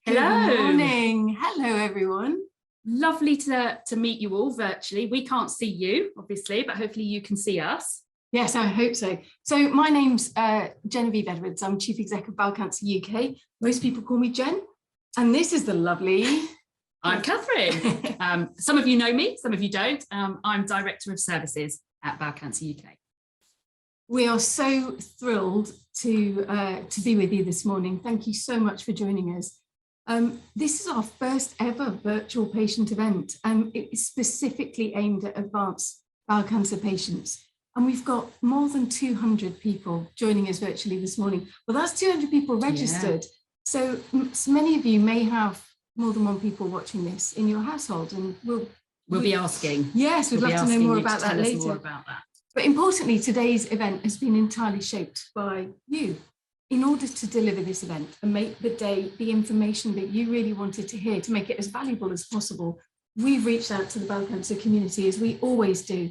Hello. Good morning. Hello, everyone. Lovely to meet you all virtually. We can't see you, obviously, but hopefully you can see us. Yes, I hope so. So my name's Genevieve Edwards. I'm Chief Exec of Bowel Cancer UK. Most people call me Jen. And this is the lovely... I'm Catherine. Some of you know me, some of you don't. I'm Director of Services at Bowel Cancer UK. We are so thrilled to be with you this morning. Thank you so much for joining us. This is our first ever virtual patient event, and it is specifically aimed at advanced bowel cancer patients. And we've got more than 200 people joining us virtually this morning. Well, that's 200 people registered. Yeah. So many of you may have more than one people watching this in your household, and we'll be asking. Yes, we'd love to know more about that later. But importantly, today's event has been entirely shaped by you. In order to deliver this event and make the day the information that you really wanted to hear, to make it as valuable as possible, we've reached out to the bowel cancer community, as we always do.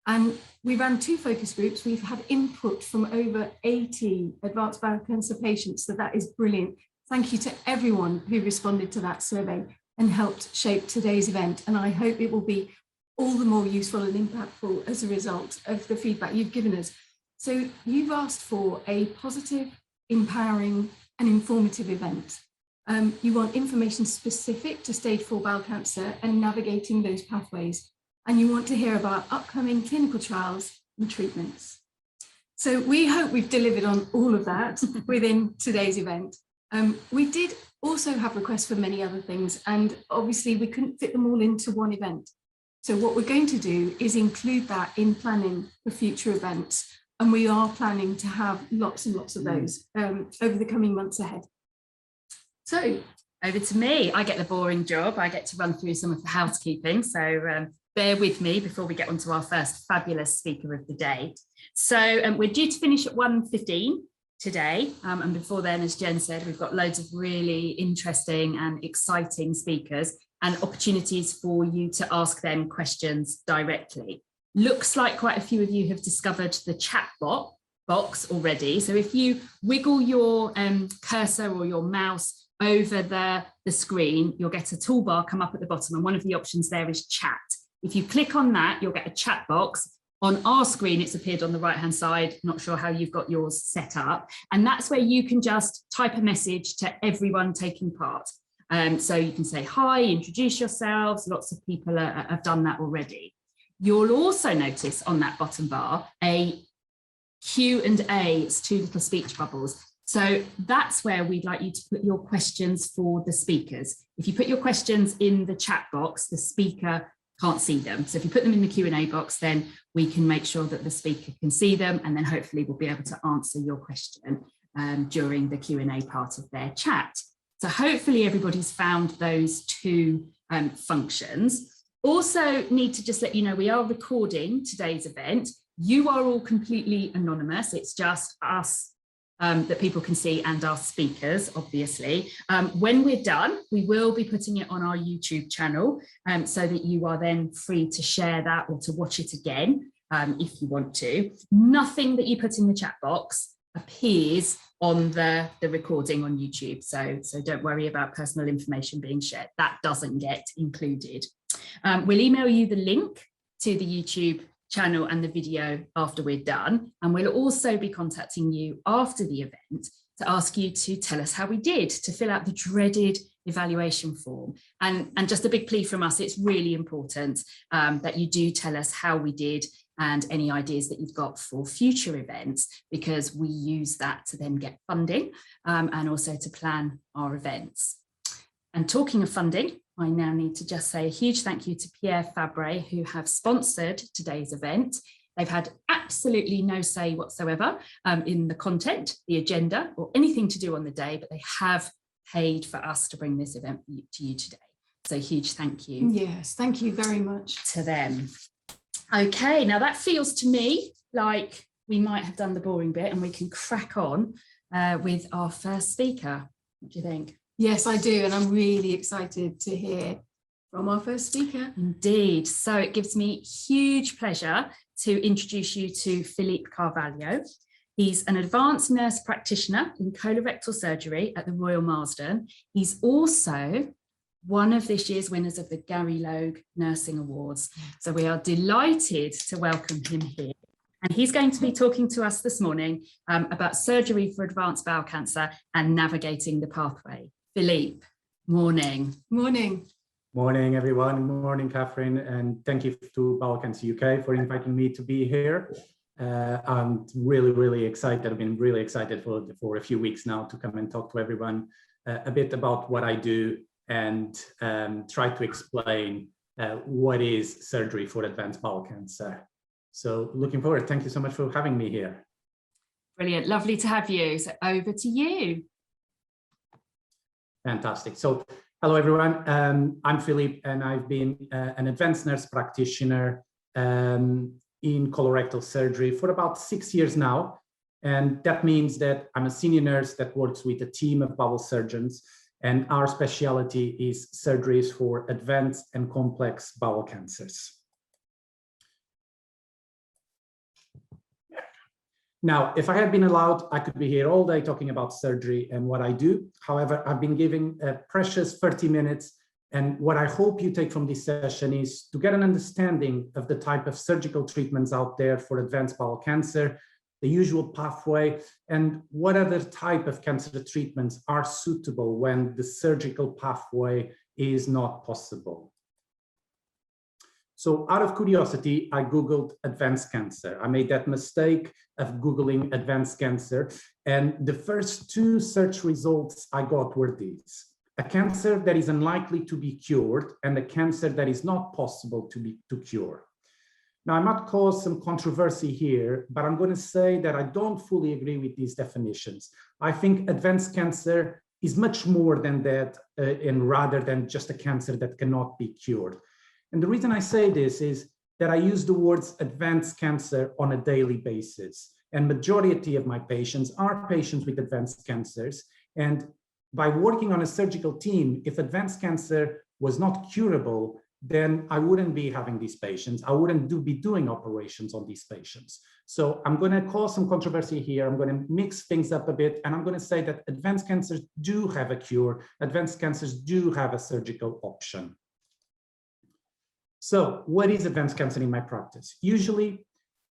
And we ran 2 focus groups. We've had input from over 80 advanced bowel cancer patients, so that is brilliant. Thank you to everyone who responded to that survey and helped shape today's event. And I hope it will be all the more useful and impactful as a result of the feedback you've given us. So you've asked for a positive, empowering and informative event. You want information specific to stage 4 bowel cancer and navigating those pathways. And you want to hear about upcoming clinical trials and treatments. So we hope we've delivered on all of that within today's event. We did also have requests for many other things, and obviously we couldn't fit them all into one event. So what we're going to do is include that in planning for future events. And we are planning to have lots and lots of those over the coming months ahead. So over to me. I get the boring job. I get to run through some of the housekeeping. So bear with me before we get on to our first fabulous speaker of the day. So we're due to finish at 1:15 today. And before then, as Jen said, we've got loads of really interesting and exciting speakers and opportunities for you to ask them questions directly. Looks like quite a few of you have discovered the chat box already. So if you wiggle your cursor or your mouse over the screen, you'll get a toolbar come up at the bottom, and one of the options there is chat. If you click on that, you'll get a chat box. On our screen, it's appeared on the right-hand side. Not sure how you've got yours set up. And that's where you can just type a message to everyone taking part. So you can say hi, introduce yourselves. Lots of people have done that already. You'll also notice on that bottom bar a Q&A, it's 2 little speech bubbles. So that's where we'd like you to put your questions for the speakers. If you put your questions in the chat box, the speaker can't see them. So if you put them in the Q&A box, then we can make sure that the speaker can see them, and then hopefully we'll be able to answer your question during the Q&A part of their chat. So hopefully everybody's found those 2 functions. Also need to just let you know, we are recording today's event. You are all completely anonymous. It's just us that people can see and our speakers, obviously. When we're done, we will be putting it on our YouTube channel so that you are then free to share that or to watch it again if you want to. Nothing that you put in the chat box appears on the recording on YouTube. So don't worry about personal information being shared. That doesn't get included. We'll email you the link to the YouTube channel and the video after we're done. And we'll also be contacting you after the event to ask you to tell us how we did, to fill out the dreaded evaluation form. And just a big plea from us, it's really important that you do tell us how we did and any ideas that you've got for future events, because we use that to then get funding and also to plan our events. And talking of funding, I now need to just say a huge thank you to Pierre Fabre, who have sponsored today's event. They've had absolutely no say whatsoever in the content, the agenda, or anything to do on the day, but they have paid for us to bring this event to you today. So huge thank you. Yes, thank you very much to them. Okay, now that feels to me like we might have done the boring bit and we can crack on with our first speaker. What do you think? Yes, I do. And I'm really excited to hear from our first speaker. Indeed. So it gives me huge pleasure to introduce you to Filipe Carvalho. He's an advanced nurse practitioner in colorectal surgery at the Royal Marsden. He's also one of this year's winners of the Gary Logue Nursing Awards. So we are delighted to welcome him here. And he's going to be talking to us this morning about surgery for advanced bowel cancer and navigating the pathway. Filipe, morning. Morning. Morning, everyone. Morning, Catherine. And thank you to Bowel Cancer UK for inviting me to be here. I'm really excited. I've been really excited for a few weeks now to come and talk to everyone a bit about what I do and try to explain what is surgery for advanced bowel cancer. So looking forward. Thank you so much for having me here. Brilliant. Lovely to have you. So over to you. Fantastic. So hello, everyone. I'm Filipe, and I've been an advanced nurse practitioner in colorectal surgery for about 6 years now. And that means that I'm a senior nurse that works with a team of bowel surgeons, and our specialty is surgeries for advanced and complex bowel cancers. Now, if I had been allowed, I could be here all day talking about surgery and what I do. However, I've been giving a precious 30 minutes. And what I hope you take from this session is to get an understanding of the type of surgical treatments out there for advanced bowel cancer, the usual pathway, and what other type of cancer treatments are suitable when the surgical pathway is not possible. So out of curiosity, I Googled advanced cancer. I made that mistake of Googling advanced cancer. And the first two search results I got were these: a cancer that is unlikely to be cured and a cancer that is not possible to cure. Now, I might cause some controversy here, but I'm going to say that I don't fully agree with these definitions. I think advanced cancer is much more than that, and rather than just a cancer that cannot be cured. And the reason I say this is that I use the words advanced cancer on a daily basis. And majority of my patients are patients with advanced cancers. And by working on a surgical team, if advanced cancer was not curable, then I wouldn't be having these patients. I wouldn't be doing operations on these patients. So I'm going to cause some controversy here. I'm going to mix things up a bit. And I'm going to say that advanced cancers do have a cure. Advanced cancers do have a surgical option. So what is advanced cancer in my practice? Usually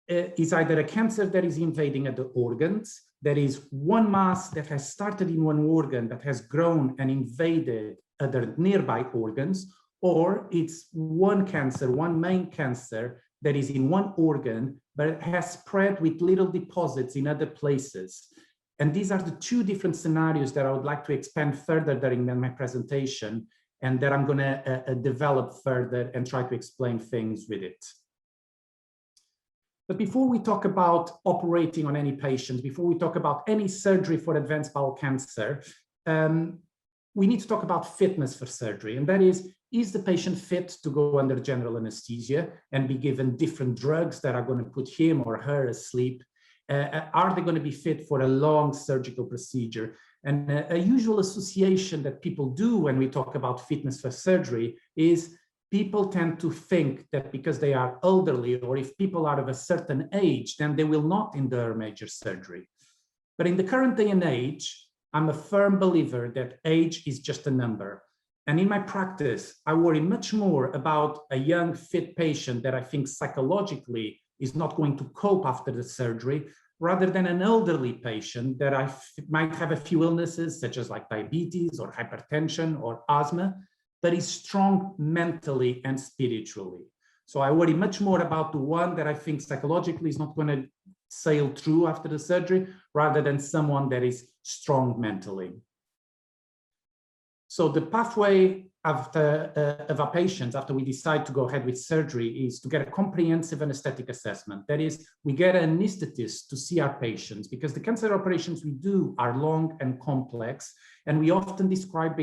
it's either a cancer that is invading other organs, that is one mass that has started in one organ that has grown and invaded other nearby organs, or it's one cancer, one main cancer that is in one organ, but it has spread with little deposits in other places. And these are the two different scenarios that I would like to expand further during my presentation, and that I'm going to develop further and try to explain things with it. But before we talk about operating on any patients, before we talk about any surgery for advanced bowel cancer, we need to talk about fitness for surgery. And that is the patient fit to go under general anesthesia and be given different drugs that are going to put him or her asleep? Are they going to be fit for a long surgical procedure? And a usual association that people do when we talk about fitness for surgery is people tend to think that because they are elderly, or if people are of a certain age, then they will not endure major surgery. But in the current day and age, I'm a firm believer that age is just a number. And in my practice, I worry much more about a young, fit patient that I think psychologically is not going to cope after the surgery, rather than an elderly patient that might have a few illnesses, such as like diabetes or hypertension or asthma, but is strong mentally and spiritually. So I worry much more about the one that I think psychologically is not going to sail through after the surgery, rather than someone that is strong mentally. So the pathway of our patients after we decide to go ahead with surgery is to get a comprehensive anesthetic assessment. That is, we get an anesthetist to see our patients, because the cancer operations we do are long and complex, and we often describe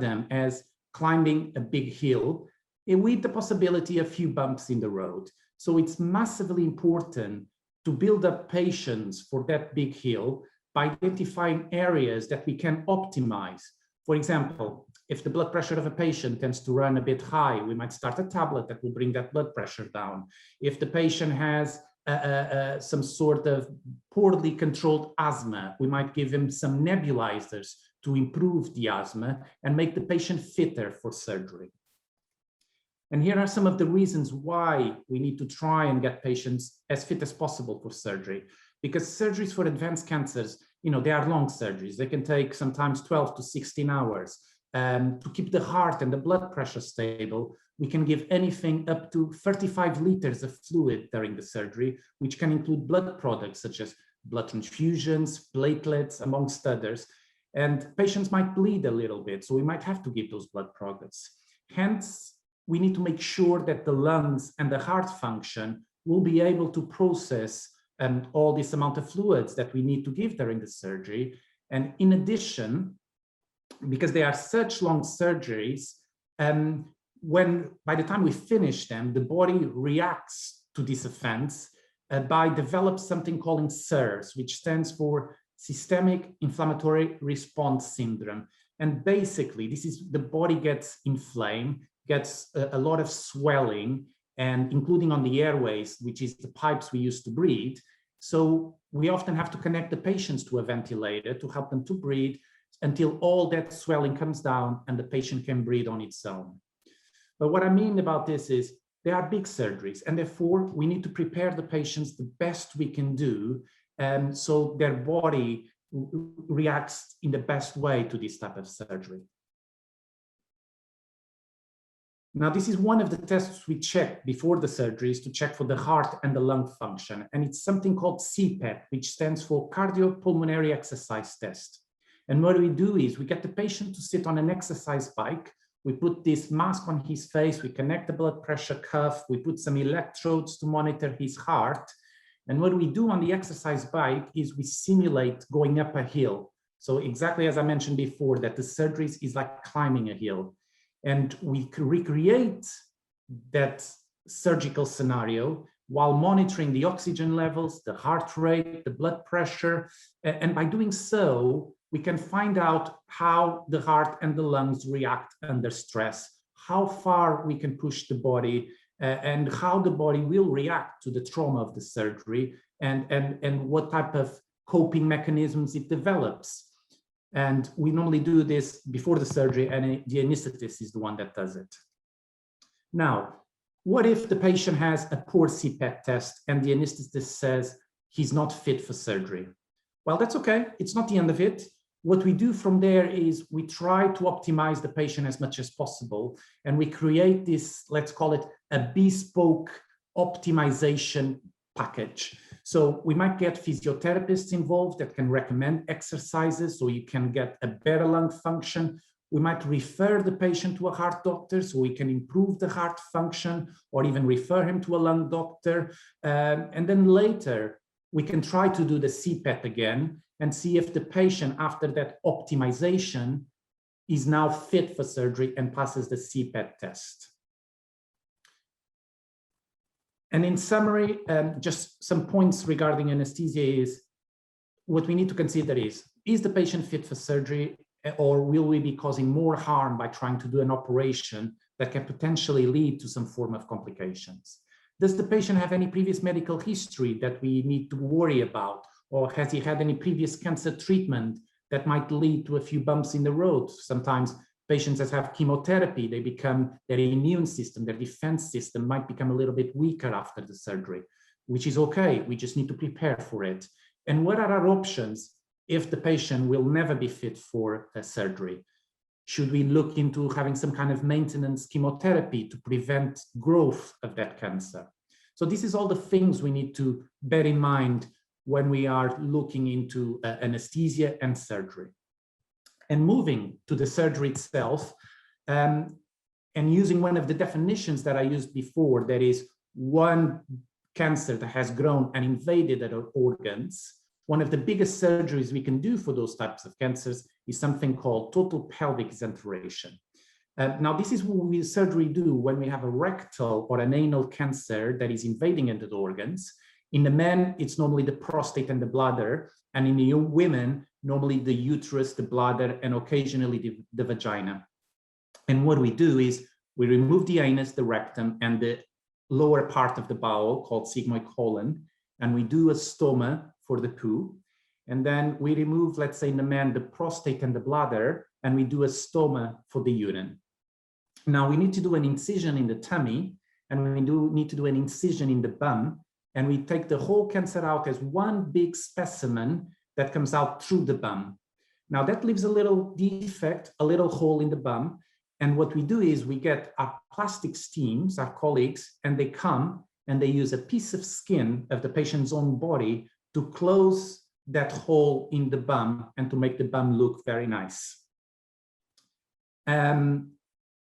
them as climbing a big hill with the possibility of a few bumps in the road. So it's massively important to build up patience for that big hill by identifying areas that we can optimize. For example, if the blood pressure of a patient tends to run a bit high, we might start a tablet that will bring that blood pressure down. If the patient has some sort of poorly controlled asthma, we might give him some nebulizers to improve the asthma and make the patient fitter for surgery. And here are some of the reasons why we need to try and get patients as fit as possible for surgery. Because surgeries for advanced cancers, they are long surgeries. They can take sometimes 12 to 16 hours. To keep the heart and the blood pressure stable, we can give anything up to 35 liters of fluid during the surgery, which can include blood products such as blood transfusions, platelets, amongst others. And patients might bleed a little bit, so we might have to give those blood products. Hence, we need to make sure that the lungs and the heart function will be able to process all this amount of fluids that we need to give during the surgery. And in addition, because they are such long surgeries, by the time we finish them, the body reacts to this offense by develop something called SIRS, which stands for Systemic Inflammatory Response Syndrome. And basically, this is the body gets inflamed, gets a lot of swelling, and including on the airways, which is the pipes we use to breathe. So we often have to connect the patients to a ventilator to help them to breathe until all that swelling comes down and the patient can breathe on its own. But what I mean about this is they are big surgeries, and therefore we need to prepare the patients the best we can do, so their body reacts in the best way to this type of surgery. Now, this is one of the tests we check before the surgeries to check for the heart and the lung function, and it's something called CPET, which stands for Cardiopulmonary Exercise Test. And what we do is we get the patient to sit on an exercise bike. We put this mask on his face, we connect the blood pressure cuff, we put some electrodes to monitor his heart. And what we do on the exercise bike is we simulate going up a hill. So exactly as I mentioned before, that the surgeries is like climbing a hill. And we recreate that surgical scenario while monitoring the oxygen levels, the heart rate, the blood pressure. And by doing so, we can find out how the heart and the lungs react under stress, how far we can push the body, and how the body will react to the trauma of the surgery, and what type of coping mechanisms it develops. And we normally do this before the surgery, and the anesthetist is the one that does it. Now, what if the patient has a poor CPET test and the anesthetist says he's not fit for surgery? Well, that's okay. It's not the end of it. What we do from there is we try to optimize the patient as much as possible, and we create this, let's call it a bespoke optimization package. So we might get physiotherapists involved that can recommend exercises so you can get a better lung function. We might refer the patient to a heart doctor so we can improve the heart function, or even refer him to a lung doctor. And then later, we can try to do the CPET again and see if the patient, after that optimization, is now fit for surgery and passes the CPET test. And in summary, just some points regarding anesthesia is, what we need to consider is the patient fit for surgery, or will we be causing more harm by trying to do an operation that can potentially lead to some form of complications? Does the patient have any previous medical history that we need to worry about? Or has he had any previous cancer treatment that might lead to a few bumps in the road? Sometimes patients that have chemotherapy, their immune system, their defense system might become a little bit weaker after the surgery, which is okay. We just need to prepare for it. And what are our options if the patient will never be fit for a surgery? Should we look into having some kind of maintenance chemotherapy to prevent growth of that cancer? So this is all the things we need to bear in mind when we are looking into anesthesia and surgery. And moving to the surgery itself, and using one of the definitions that I used before, that is one cancer that has grown and invaded our organs, one of the biggest surgeries we can do for those types of cancers is something called total pelvic xenteration. Now, this is what we surgery do when we have a rectal or an anal cancer that is invading into the organs. In the men, it's normally the prostate and the bladder, and in the women, normally the uterus, the bladder, and occasionally the vagina. And what we do is we remove the anus, the rectum, and the lower part of the bowel called sigmoid colon, and we do a stoma for the poo. And then we remove, let's say in the man, the prostate and the bladder, and we do a stoma for the urine. Now we need to do an incision in the tummy, and we need to do an incision in the bum, and we take the whole cancer out as one big specimen that comes out through the bum. Now that leaves a little defect, a little hole in the bum. And what we do is we get our plastic teams, our colleagues, and they come and they use a piece of skin of the patient's own body to close that hole in the bum and to make the bum look very nice.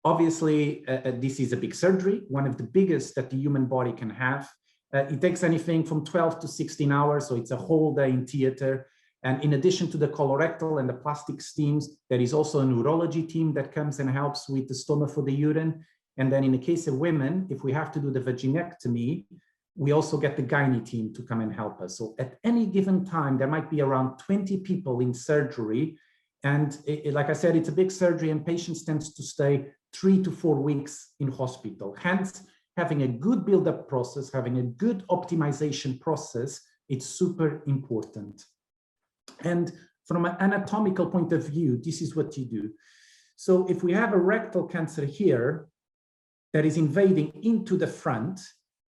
Obviously, this is a big surgery, one of the biggest that the human body can have. It takes anything from 12 to 16 hours, so it's a whole day in theater. And in addition to the colorectal and the plastic steams, there is also a neurology team that comes and helps with the stoma for the urine. And then in the case of women, if we have to do the vaginectomy, we also get the gynae team to come and help us. So at any given time, there might be around 20 people in surgery. And like I said, it's a big surgery and patients tend to stay 3 to 4 weeks in hospital. Hence, having a good build-up process, having a good optimization process, it's super important. And from an anatomical point of view, this is what you do. So if we have a rectal cancer here that is invading into the front,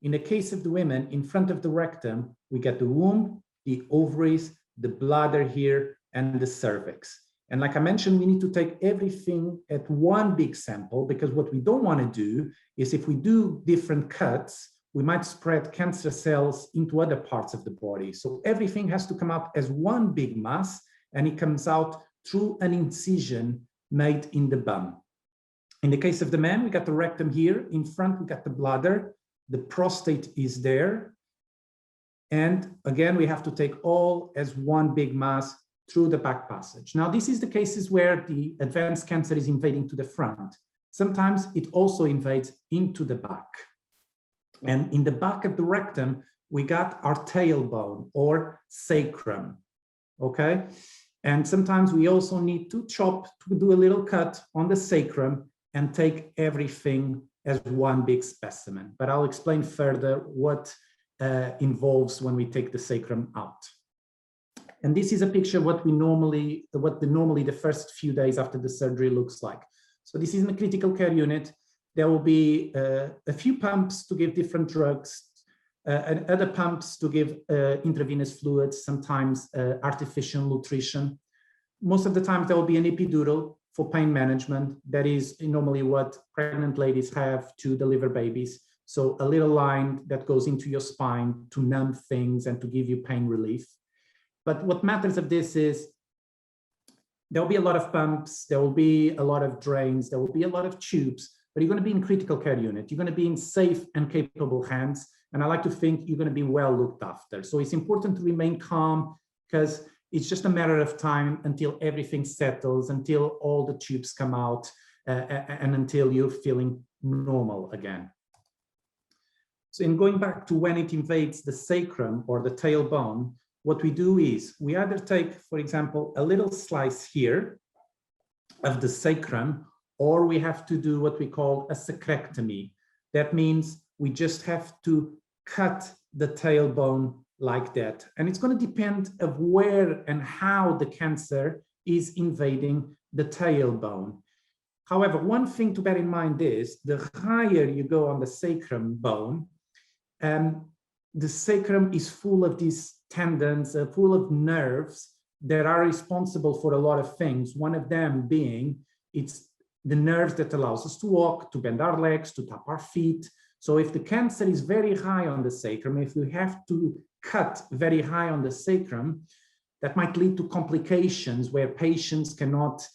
in the case of the women, in front of the rectum, we get the womb, the ovaries, the bladder here, and the cervix. And like I mentioned, we need to take everything at one big sample, because what we don't want to do is if we do different cuts, we might spread cancer cells into other parts of the body. So everything has to come out as one big mass, and it comes out through an incision made in the bum. In the case of the man, we got the rectum here. In front, we got the bladder. The prostate is there. And again, we have to take all as one big mass through the back passage. Now, this is the cases where the advanced cancer is invading to the front. Sometimes it also invades into the back. And in the back of the rectum, we got our tailbone or sacrum, okay? And sometimes we also need to do a little cut on the sacrum and take everything as one big specimen. But I'll explain further what involves when we take the sacrum out. And this is a picture of what normally the first few days after the surgery looks like. So this is in the critical care unit. There will be a few pumps to give different drugs, and other pumps to give intravenous fluids, sometimes artificial nutrition. Most of the time there will be an epidural for pain management. That is normally what pregnant ladies have to deliver babies. So a little line that goes into your spine to numb things and to give you pain relief. But what matters of this is there will be a lot of pumps, there will be a lot of drains, there will be a lot of tubes, but you're going to be in critical care unit. You're going to be in safe and capable hands. And I like to think you're going to be well looked after. So it's important to remain calm, because it's just a matter of time until everything settles, until all the tubes come out, and until you're feeling normal again. So in going back to when it invades the sacrum or the tailbone, what we do is we either take, for example, a little slice here of the sacrum, or we have to do what we call a sacrectomy. That means we just have to cut the tailbone like that. And it's going to depend of where and how the cancer is invading the tailbone. However, one thing to bear in mind is the higher you go on the sacrum bone, the sacrum is full of these tendons, full of nerves that are responsible for a lot of things. One of them being, it's the nerves that allows us to walk, to bend our legs, to tap our feet. So if the cancer is very high on the sacrum, if we have to cut very high on the sacrum, that might lead to complications where patients cannot,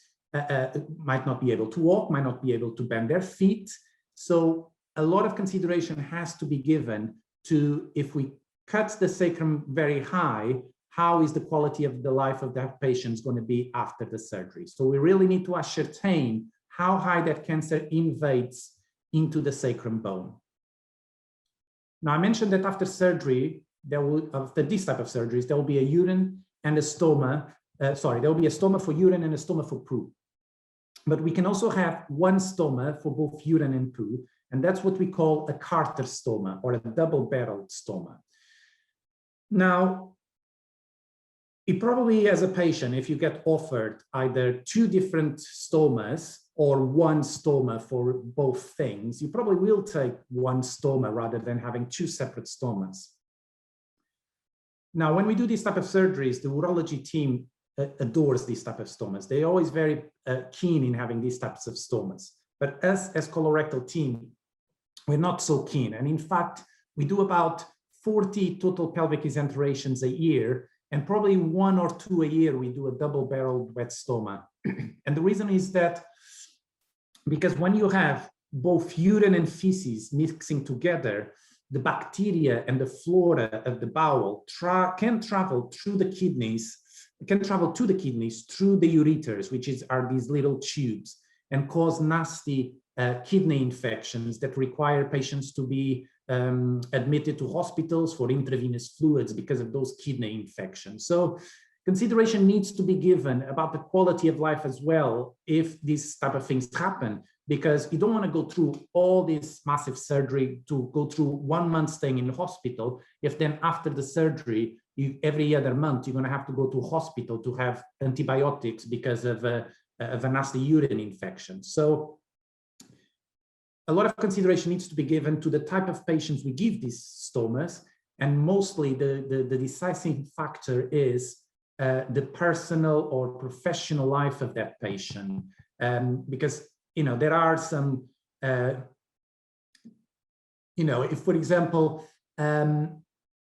might not be able to walk, might not be able to bend their feet. So a lot of consideration has to be given to, if we cut the sacrum very high, how is the quality of the life of that patient going to be after the surgery? So we really need to ascertain how high that cancer invades into the sacrum bone. Now, I mentioned that after surgery, after this type of surgeries, there will be a urine and a stoma. There will be a stoma for urine and a stoma for poo. But we can also have one stoma for both urine and poo, and that's what we call a Carter stoma or a double-barreled stoma. Now, it probably, as a patient, if you get offered either 2 different stomas or 1 stoma for both things, you probably will take 1 stoma rather than having 2 separate stomas. Now, when we do these type of surgeries, the urology team adores these type of stomas. They're always very keen in having these types of stomas. But as colorectal team, we're not so keen. And in fact, we do about 40 total pelvic exenterations a year, and probably 1 or 2 a year, we do a double-barreled wet stoma. And the reason is that because when you have both urine and feces mixing together, the bacteria and the flora of the bowel can travel to the kidneys through the ureters, which are these little tubes, and cause nasty kidney infections that require patients to be admitted to hospitals for intravenous fluids because of those kidney infections. So consideration needs to be given about the quality of life as well if these type of things happen, because you don't want to go through all this massive surgery to go through 1 month staying in the hospital, if then after the surgery, every other month, you're going to have to go to a hospital to have antibiotics because of a nasty urine infection. So a lot of consideration needs to be given to the type of patients we give these stomas, and mostly the decisive factor is the personal or professional life of that patient, because there are some if, for example,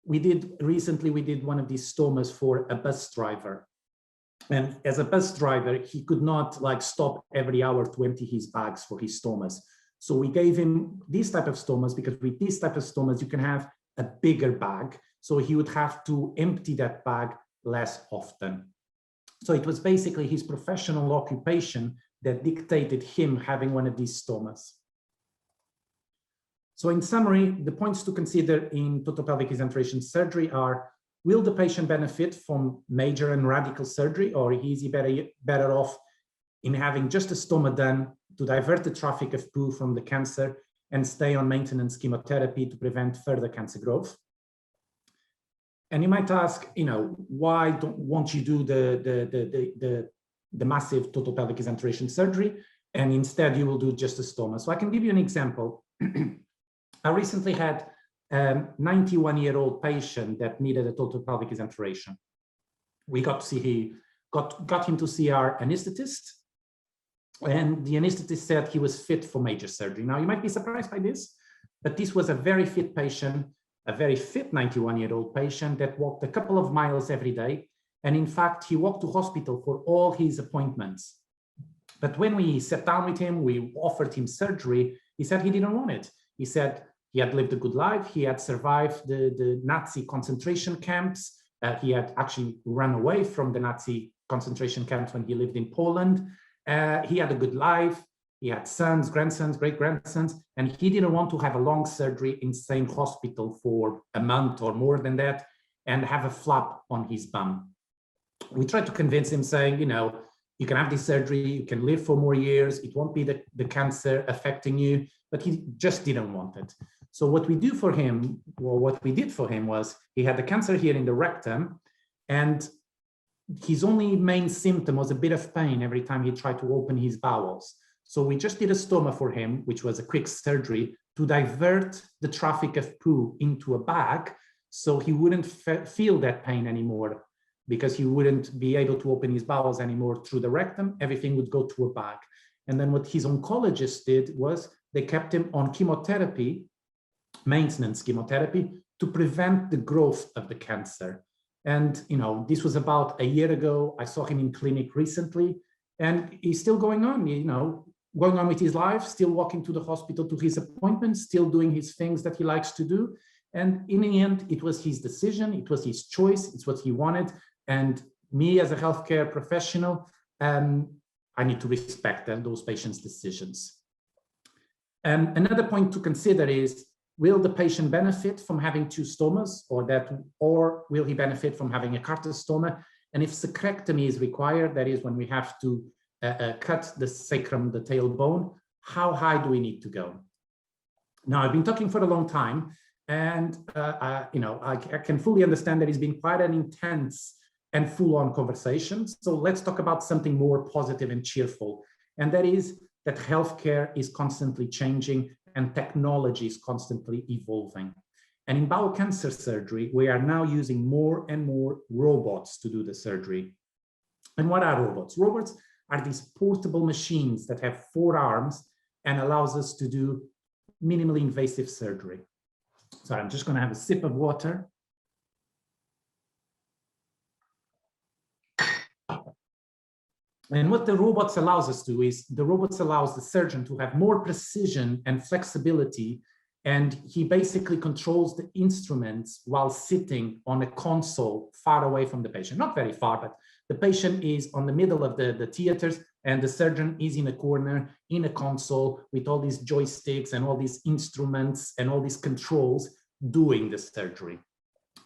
we did one of these stomas for a bus driver, and as a bus driver he could not stop every hour to empty his bags for his stomas. So we gave him these type of stomas because with these type of stomas, you can have a bigger bag. So he would have to empty that bag less often. So it was basically his professional occupation that dictated him having one of these stomas. So in summary, the points to consider in total pelvic exenteration surgery are, will the patient benefit from major and radical surgery, or is he better off in having just a stoma done to divert the traffic of poo from the cancer and stay on maintenance chemotherapy to prevent further cancer growth? And you might ask, why won't you do the massive total pelvic exenteration surgery, and instead you will do just a stoma? So I can give you an example. I recently had a 91-year-old patient that needed a total pelvic exenteration. We got him to see our anesthetist, and the anesthetist said he was fit for major surgery. Now, you might be surprised by this, but this was a very fit patient, a very fit 91-year-old patient that walked a couple of miles every day. And in fact, he walked to hospital for all his appointments. But when we sat down with him, we offered him surgery, he said he didn't want it. He said he had lived a good life. He had survived the Nazi concentration camps. He had actually run away from the Nazi concentration camps when he lived in Poland. He had a good life. He had sons, grandsons, great-grandsons, and he didn't want to have a long surgery in the same hospital for a month or more than that and have a flap on his bum. We tried to convince him, saying, you can have this surgery, you can live for more years, it won't be the cancer affecting you, but he just didn't want it. So what we did for him was, he had the cancer here in the rectum, and his only main symptom was a bit of pain every time he tried to open his bowels. So we just did a stoma for him, which was a quick surgery to divert the traffic of poo into a bag, so he wouldn't feel that pain anymore, because he wouldn't be able to open his bowels anymore through the rectum. Everything would go to a bag. And then what his oncologist did was they kept him on chemotherapy, maintenance chemotherapy, to prevent the growth of the cancer. And this was about a year ago. I saw him in clinic recently, and he's still going on, going on with his life, still walking to the hospital to his appointments, still doing his things that he likes to do. And in the end, it was his decision, it was his choice, it's what he wanted. And me as a healthcare professional, I need to respect those patients' decisions. Another point to consider is, will the patient benefit from having 2 stomas, or will he benefit from having a cartostoma? And if sacrectomy is required, that is when we have to cut the sacrum, the tailbone, how high do we need to go? Now, I've been talking for a long time, And I can fully understand that it's been quite an intense and full-on conversation. So let's talk about something more positive and cheerful. And that is that healthcare is constantly changing and technology is constantly evolving. And in bowel cancer surgery, we are now using more and more robots to do the surgery. And what are robots? Robots are these portable machines that have 4 arms and allows us to do minimally invasive surgery. So I'm just going to have a sip of water. And what the robots allows us to do is the robots allows the surgeon to have more precision and flexibility. And he basically controls the instruments while sitting on a console far away from the patient, not very far, but the patient is on the middle of the theaters and the surgeon is in a corner in a console with all these joysticks and all these instruments and all these controls doing the surgery.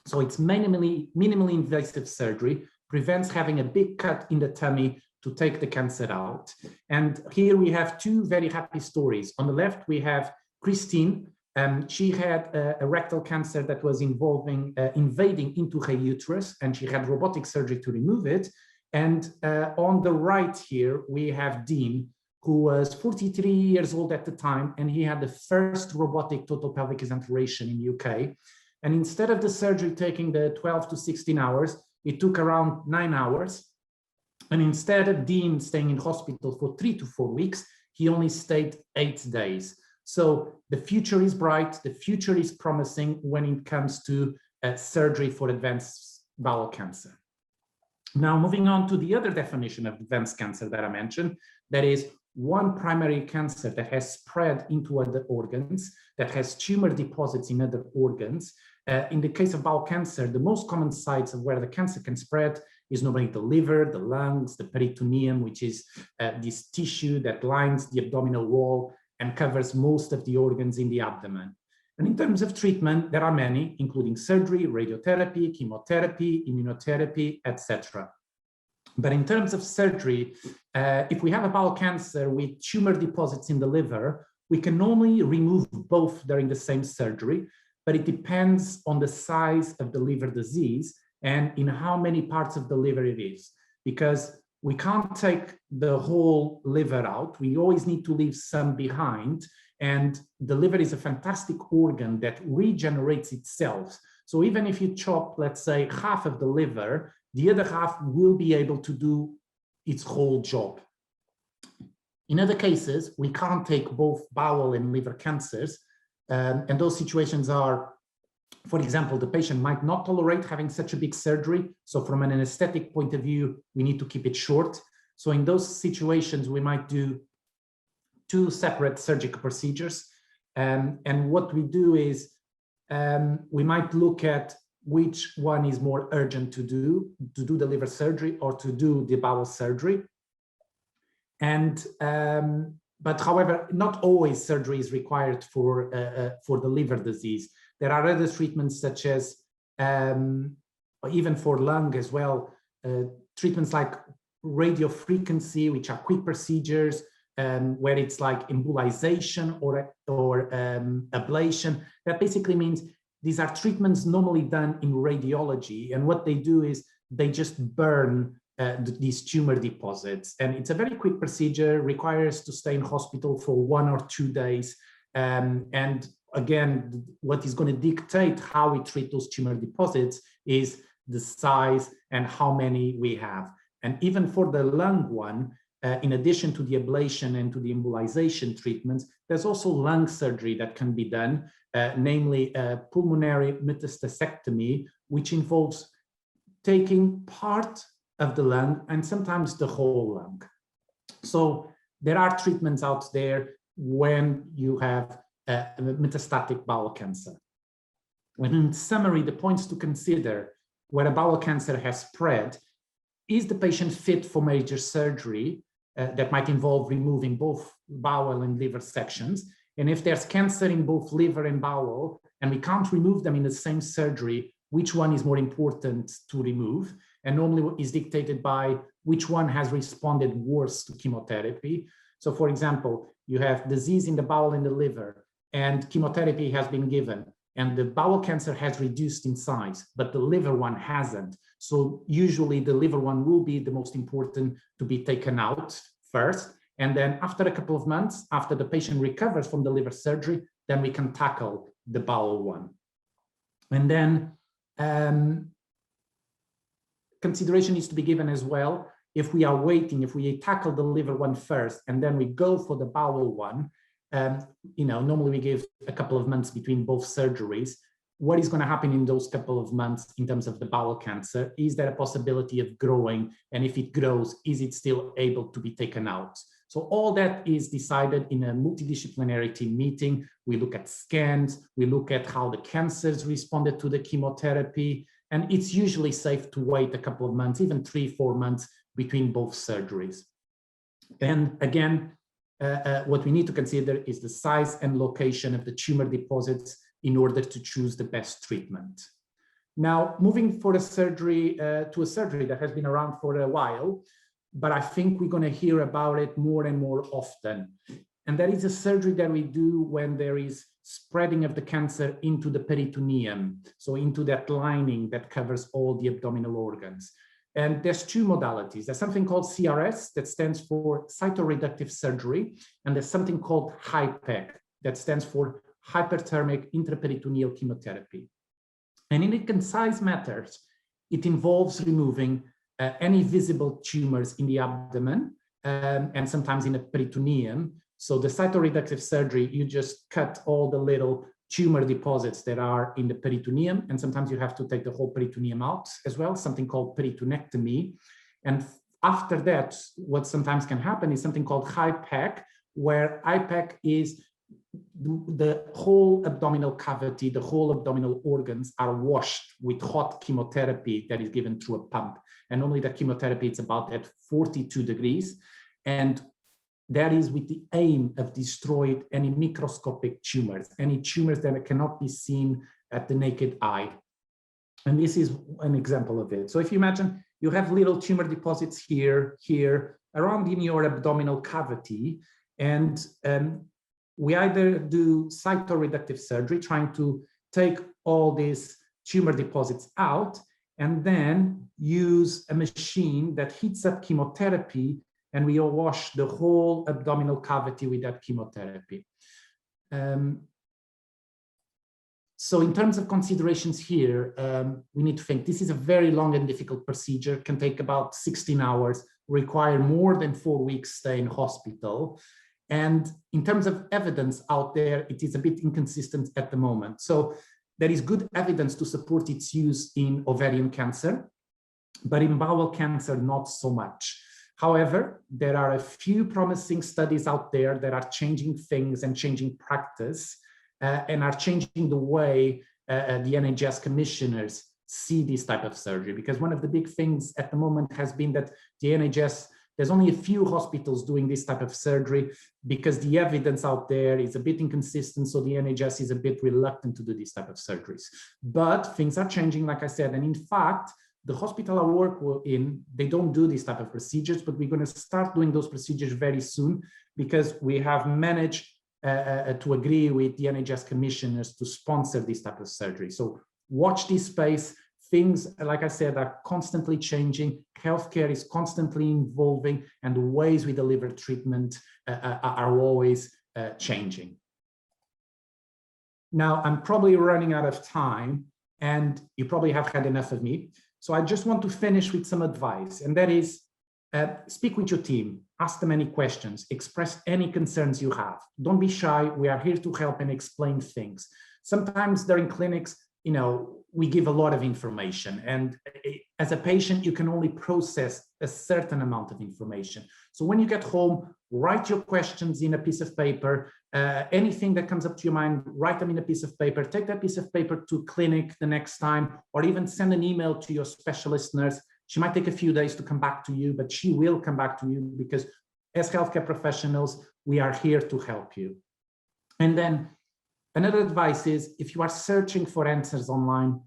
So it's minimally invasive surgery, prevents having a big cut in the tummy to take the cancer out. And here we have 2 very happy stories. On the left, we have Christine. She had a rectal cancer that was invading into her uterus, and she had robotic surgery to remove it. And on the right here, we have Dean, who was 43 years old at the time, and he had the first robotic total pelvic exenteration in the UK. And instead of the surgery taking the 12 to 16 hours, it took around 9 hours. And instead of Dean staying in hospital for 3 to 4 weeks, he only stayed 8 days. So the future is bright, the future is promising when it comes to surgery for advanced bowel cancer. Now, moving on to the other definition of advanced cancer that I mentioned, that is one primary cancer that has spread into other organs, that has tumor deposits in other organs. In the case of bowel cancer, the most common sites of where the cancer can spread is normally the liver, the lungs, the peritoneum, which is this tissue that lines the abdominal wall and covers most of the organs in the abdomen. And in terms of treatment, there are many, including surgery, radiotherapy, chemotherapy, immunotherapy, etc. But in terms of surgery, if we have a bowel cancer with tumor deposits in the liver, we can normally remove both during the same surgery, but it depends on the size of the liver disease and in how many parts of the liver it is, because we can't take the whole liver out. We always need to leave some behind. And the liver is a fantastic organ that regenerates itself. So even if you chop, let's say, half of the liver, the other half will be able to do its whole job. In other cases, we can't take both bowel and liver cancers. And those situations are, for example, the patient might not tolerate having such a big surgery. So from an anesthetic point of view, we need to keep it short. So in those situations, we might do 2 separate surgical procedures. And what we do is we might look at which one is more urgent to do the liver surgery or to do the bowel surgery. And but however, not always surgery is required for the liver disease. There are other treatments such as, even for lung as well, treatments like radiofrequency, which are quick procedures, where it's like embolization or ablation. That basically means these are treatments normally done in radiology. And what they do is they just burn these tumor deposits. And it's a very quick procedure, requires to stay in hospital for 1 or 2 days. And again, what is going to dictate how we treat those tumor deposits is the size and how many we have. And even for the lung one, in addition to the ablation and to the embolization treatments, there's also lung surgery that can be done, namely pulmonary metastasectomy, which involves taking part of the lung and sometimes the whole lung. So there are treatments out there when you have metastatic bowel cancer. And in summary, the points to consider where a bowel cancer has spread: is the patient fit for major surgery that might involve removing both bowel and liver sections? And if there's cancer in both liver and bowel, and we can't remove them in the same surgery, which one is more important to remove? And normally is dictated by which one has responded worse to chemotherapy. So for example, you have disease in the bowel and the liver, and chemotherapy has been given. and the bowel cancer has reduced in size, but the liver one hasn't. So usually the liver one will be the most important to be taken out first. And then after a couple of months, after the patient recovers from the liver surgery, then we can tackle the bowel one. And then consideration needs to be given as well. If we are waiting, if we tackle the liver one first, and then we go for the bowel one, normally we give a couple of months between both surgeries. What is going to happen in those couple of months in terms of the bowel cancer? Is there a possibility of growing? And if it grows, is it still able to be taken out? So all that is decided in a multidisciplinary team meeting. We look at scans, we look at how the cancers responded to the chemotherapy, and it's usually safe to wait a couple of months, even 3-4 months between both surgeries. And again, what we need to consider is the size and location of the tumor deposits in order to choose the best treatment. Now, moving for a surgery to a surgery that has been around for a while, but I think we're going to hear about it more and more often. And that is a surgery that we do when there is spreading of the cancer into the peritoneum, so into that lining that covers all the abdominal organs. And there's two modalities. There's something called CRS, that stands for cytoreductive surgery, and there's something called HIPEC, that stands for hyperthermic intraperitoneal chemotherapy. And in the concise matters, it involves removing any visible tumors in the abdomen and sometimes in the peritoneum. So the cytoreductive surgery, you just cut all the little tumor deposits that are in the peritoneum, and sometimes you have to take the whole peritoneum out as well, something called peritonectomy. And after that, what sometimes can happen is something called HIPEC, where HIPEC is the whole abdominal cavity, the whole abdominal organs are washed with hot chemotherapy that is given through a pump. And normally that chemotherapy, it's about at 42 degrees. And that is with the aim of destroying any microscopic tumors, any tumors that cannot be seen at the naked eye. And this is an example of it. So if you imagine you have little tumor deposits here, around in your abdominal cavity, and we either do cytoreductive surgery, trying to take all these tumor deposits out, and then use a machine that heats up chemotherapy, and we wash the whole abdominal cavity with that chemotherapy. So in terms of considerations here, we need to think this is a very long and difficult procedure, can take about 16 hours, require more than 4 weeks stay in hospital. And in terms of evidence out there, it is a bit inconsistent at the moment. So there is good evidence to support its use in ovarian cancer, but in bowel cancer, not so much. However, there are a few promising studies out there that are changing things and changing practice and are changing the way the NHS commissioners see this type of surgery. Because one of the big things at the moment has been that the NHS, there's only a few hospitals doing this type of surgery because the evidence out there is a bit inconsistent. So the NHS is a bit reluctant to do this type of surgeries. But things are changing, like I said. And in fact, the hospital I work in, they don't do these type of procedures, but we're going to start doing those procedures very soon because we have managed to agree with the NHS commissioners to sponsor this type of surgery. So watch this space. Things, like I said, are constantly changing. Healthcare is constantly evolving, and the ways we deliver treatment are always changing. Now, I'm probably running out of time, and you probably have had enough of me. So I just want to finish with some advice, and that is speak with your team, ask them any questions, express any concerns you have. Don't be shy. We are here to help and explain things. Sometimes during clinics, we give a lot of information, and as a patient, you can only process a certain amount of information. So when you get home, write your questions in a piece of paper. Anything that comes up to your mind, write them in a piece of paper. Take that piece of paper to clinic the next time, or even send an email to your specialist nurse. She might take a few days to come back to you, but she will come back to you because as healthcare professionals, we are here to help you. And then another advice is, if you are searching for answers online,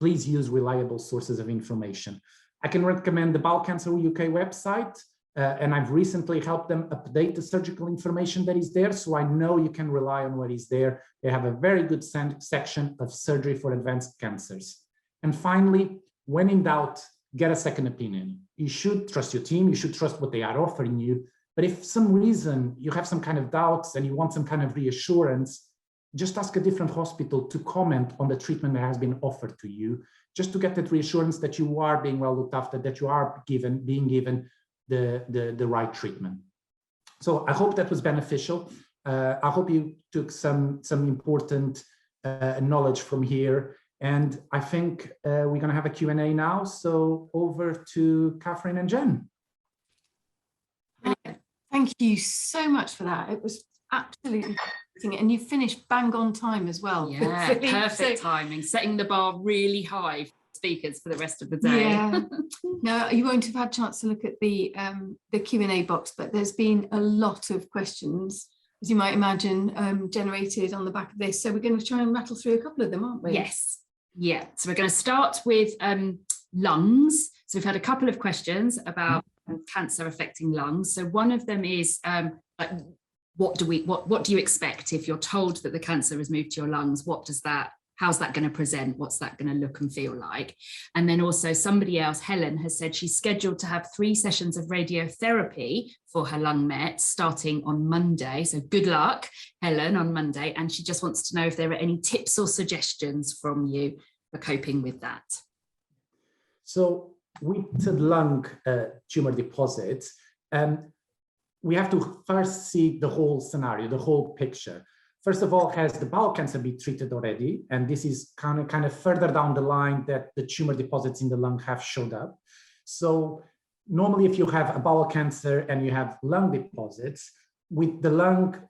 please use reliable sources of information. I can recommend the Bowel Cancer UK website. and I've recently helped them update the surgical information that is there, so I know you can rely on what is there. They have a very good section of surgery for advanced cancers. And finally, when in doubt, get a second opinion. You should trust your team, you should trust what they are offering you, but if for some reason you have some kind of doubts and you want some kind of reassurance, just ask a different hospital to comment on the treatment that has been offered to you, just to get that reassurance that you are being well looked after, that you are being given the right treatment. So I hope that was beneficial. I hope you took some important knowledge from here. And I think we're going to have a Q&A now. So over to Catherine and Jen. Thank you so much for that. It was absolutely amazing. And you finished bang on time as well. Yeah, perfect timing, setting the bar really high for speakers for the rest of the day. Yeah. No, you won't have had a chance to look at the Q&A box, but there's been a lot of questions, as you might imagine, generated on the back of this. So we're going to try and rattle through a couple of them, aren't we? Yes. Yeah. So we're going to start with lungs. So we've had a couple of questions about cancer affecting lungs. So one of them is like, what do you expect if you're told that the cancer has moved to your lungs? How's that going to present? What's that going to look and feel like? And then also somebody else, Helen, has said she's scheduled to have 3 sessions of radiotherapy for her lung met starting on Monday. So good luck, Helen, on Monday. And she just wants to know if there are any tips or suggestions from you for coping with that. So with the lung tumor deposits, we have to first see the whole scenario, the whole picture. First of all, has the bowel cancer been treated already? And this is kind of further down the line that the tumor deposits in the lung have showed up. So normally if you have a bowel cancer and you have lung deposits, with the lung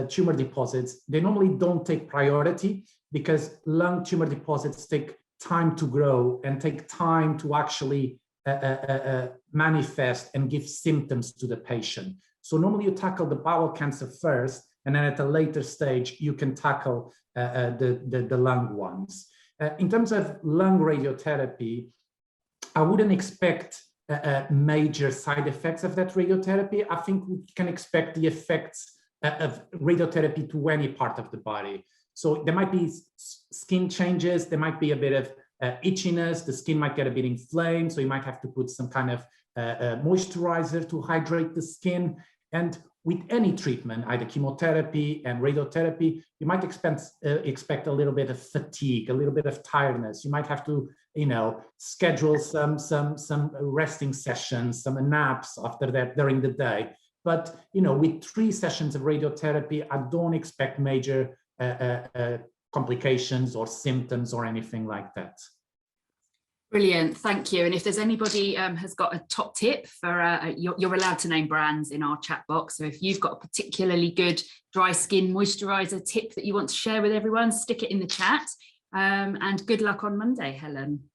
tumor deposits, they normally don't take priority because lung tumor deposits take time to grow and take time to actually manifest and give symptoms to the patient. So normally you tackle the bowel cancer first, and then at a later stage, you can tackle the lung ones. In terms of lung radiotherapy, I wouldn't expect major side effects of that radiotherapy. I think we can expect the effects of radiotherapy to any part of the body. So there might be skin changes, there might be a bit of itchiness, the skin might get a bit inflamed, so you might have to put some kind of moisturizer to hydrate the skin. And with any treatment, either chemotherapy and radiotherapy, you might expect a little bit of fatigue, a little bit of tiredness. You might have to, schedule some resting sessions, some naps after that during the day. But, with 3 sessions of radiotherapy, I don't expect major complications or symptoms or anything like that. Brilliant, thank you. And if there's anybody has got a top tip for, you're allowed to name brands in our chat box. So if you've got a particularly good dry skin moisturizer tip that you want to share with everyone, stick it in the chat. And good luck on Monday, Helen.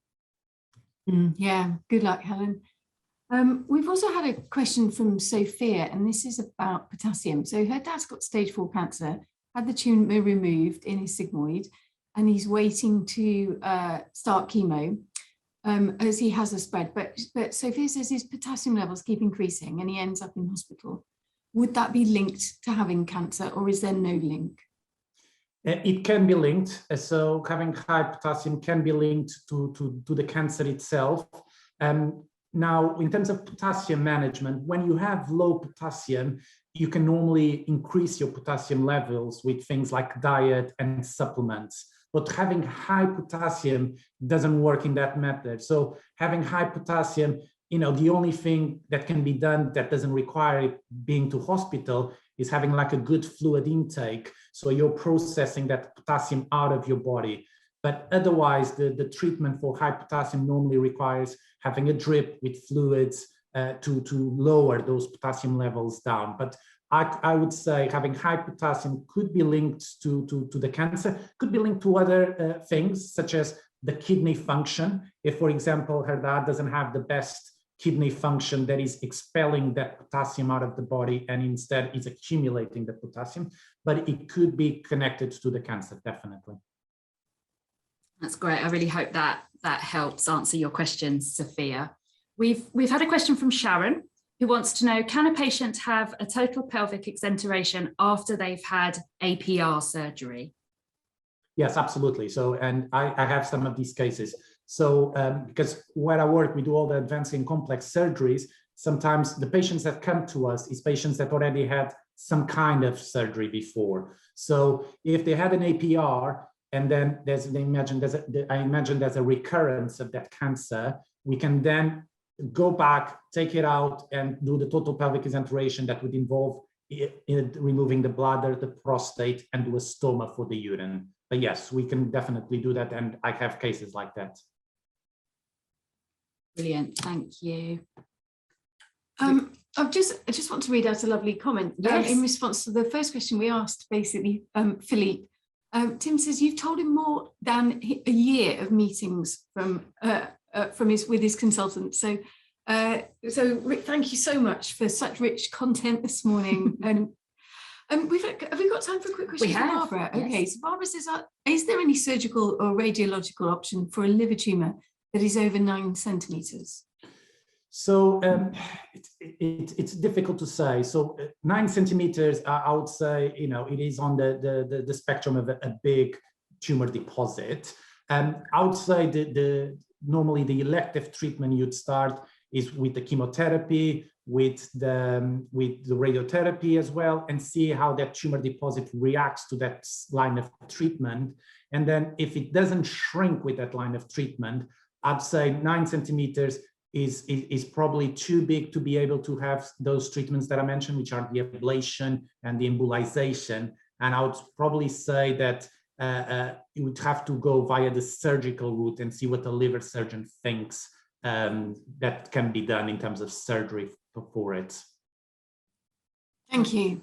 Yeah, good luck, Helen. We've also had a question from Sophia, and this is about potassium. So her dad's got stage 4 cancer, had the tumour removed in his sigmoid, and he's waiting to start chemo. As he has a spread, but Sophia says his potassium levels keep increasing and he ends up in hospital. Would that be linked to having cancer, or is there no link? It can be linked. So having high potassium can be linked to the cancer itself. Now, in terms of potassium management, when you have low potassium, you can normally increase your potassium levels with things like diet and supplements. But having high potassium doesn't work in that method. So having high potassium, the only thing that can be done that doesn't require being to hospital is having like a good fluid intake. So you're processing that potassium out of your body. But otherwise, the treatment for high potassium normally requires having a drip with fluids to lower those potassium levels down. But I would say having high potassium could be linked to the cancer, could be linked to other things, such as the kidney function. If, for example, her dad doesn't have the best kidney function that is expelling that potassium out of the body and instead is accumulating the potassium, but it could be connected to the cancer, definitely. That's great. I really hope that helps answer your questions, Sophia. We've had a question from Sharon, who wants to know, can a patient have a total pelvic exenteration after they've had APR surgery? Yes, absolutely. So, and I have some of these cases. So, because where I work, we do all the advanced and complex surgeries. Sometimes the patients that come to us is patients that already had some kind of surgery before. So if they had an APR and then I imagine there's a recurrence of that cancer, we can then go back, take it out, and do the total pelvic exenteration that would involve removing the bladder, the prostate, and do a stoma for the urine. But yes, we can definitely do that, and I have cases like that. Brilliant, thank you. I just want to read out a lovely comment. Yes. In response to the first question we asked, basically, Filipe. Tim says, you've told him more than a year of meetings with his consultant. So Rick, thank you so much for such rich content this morning. And have we got time for a quick question from Barbara? Yes. Okay, so Barbara says, is there any surgical or radiological option for a liver tumour that is over 9 centimetres? So it's difficult to say. So 9 centimeters, I would say, it is on the spectrum of a big tumor deposit. I would say normally the elective treatment you'd start is with the chemotherapy, with the radiotherapy as well, and see how that tumor deposit reacts to that line of treatment. And then if it doesn't shrink with that line of treatment, I'd say 9 centimeters is probably too big to be able to have those treatments that I mentioned, which are the ablation and the embolization. And I would probably say that you would have to go via the surgical route and see what the liver surgeon thinks that can be done in terms of surgery for it. Thank you.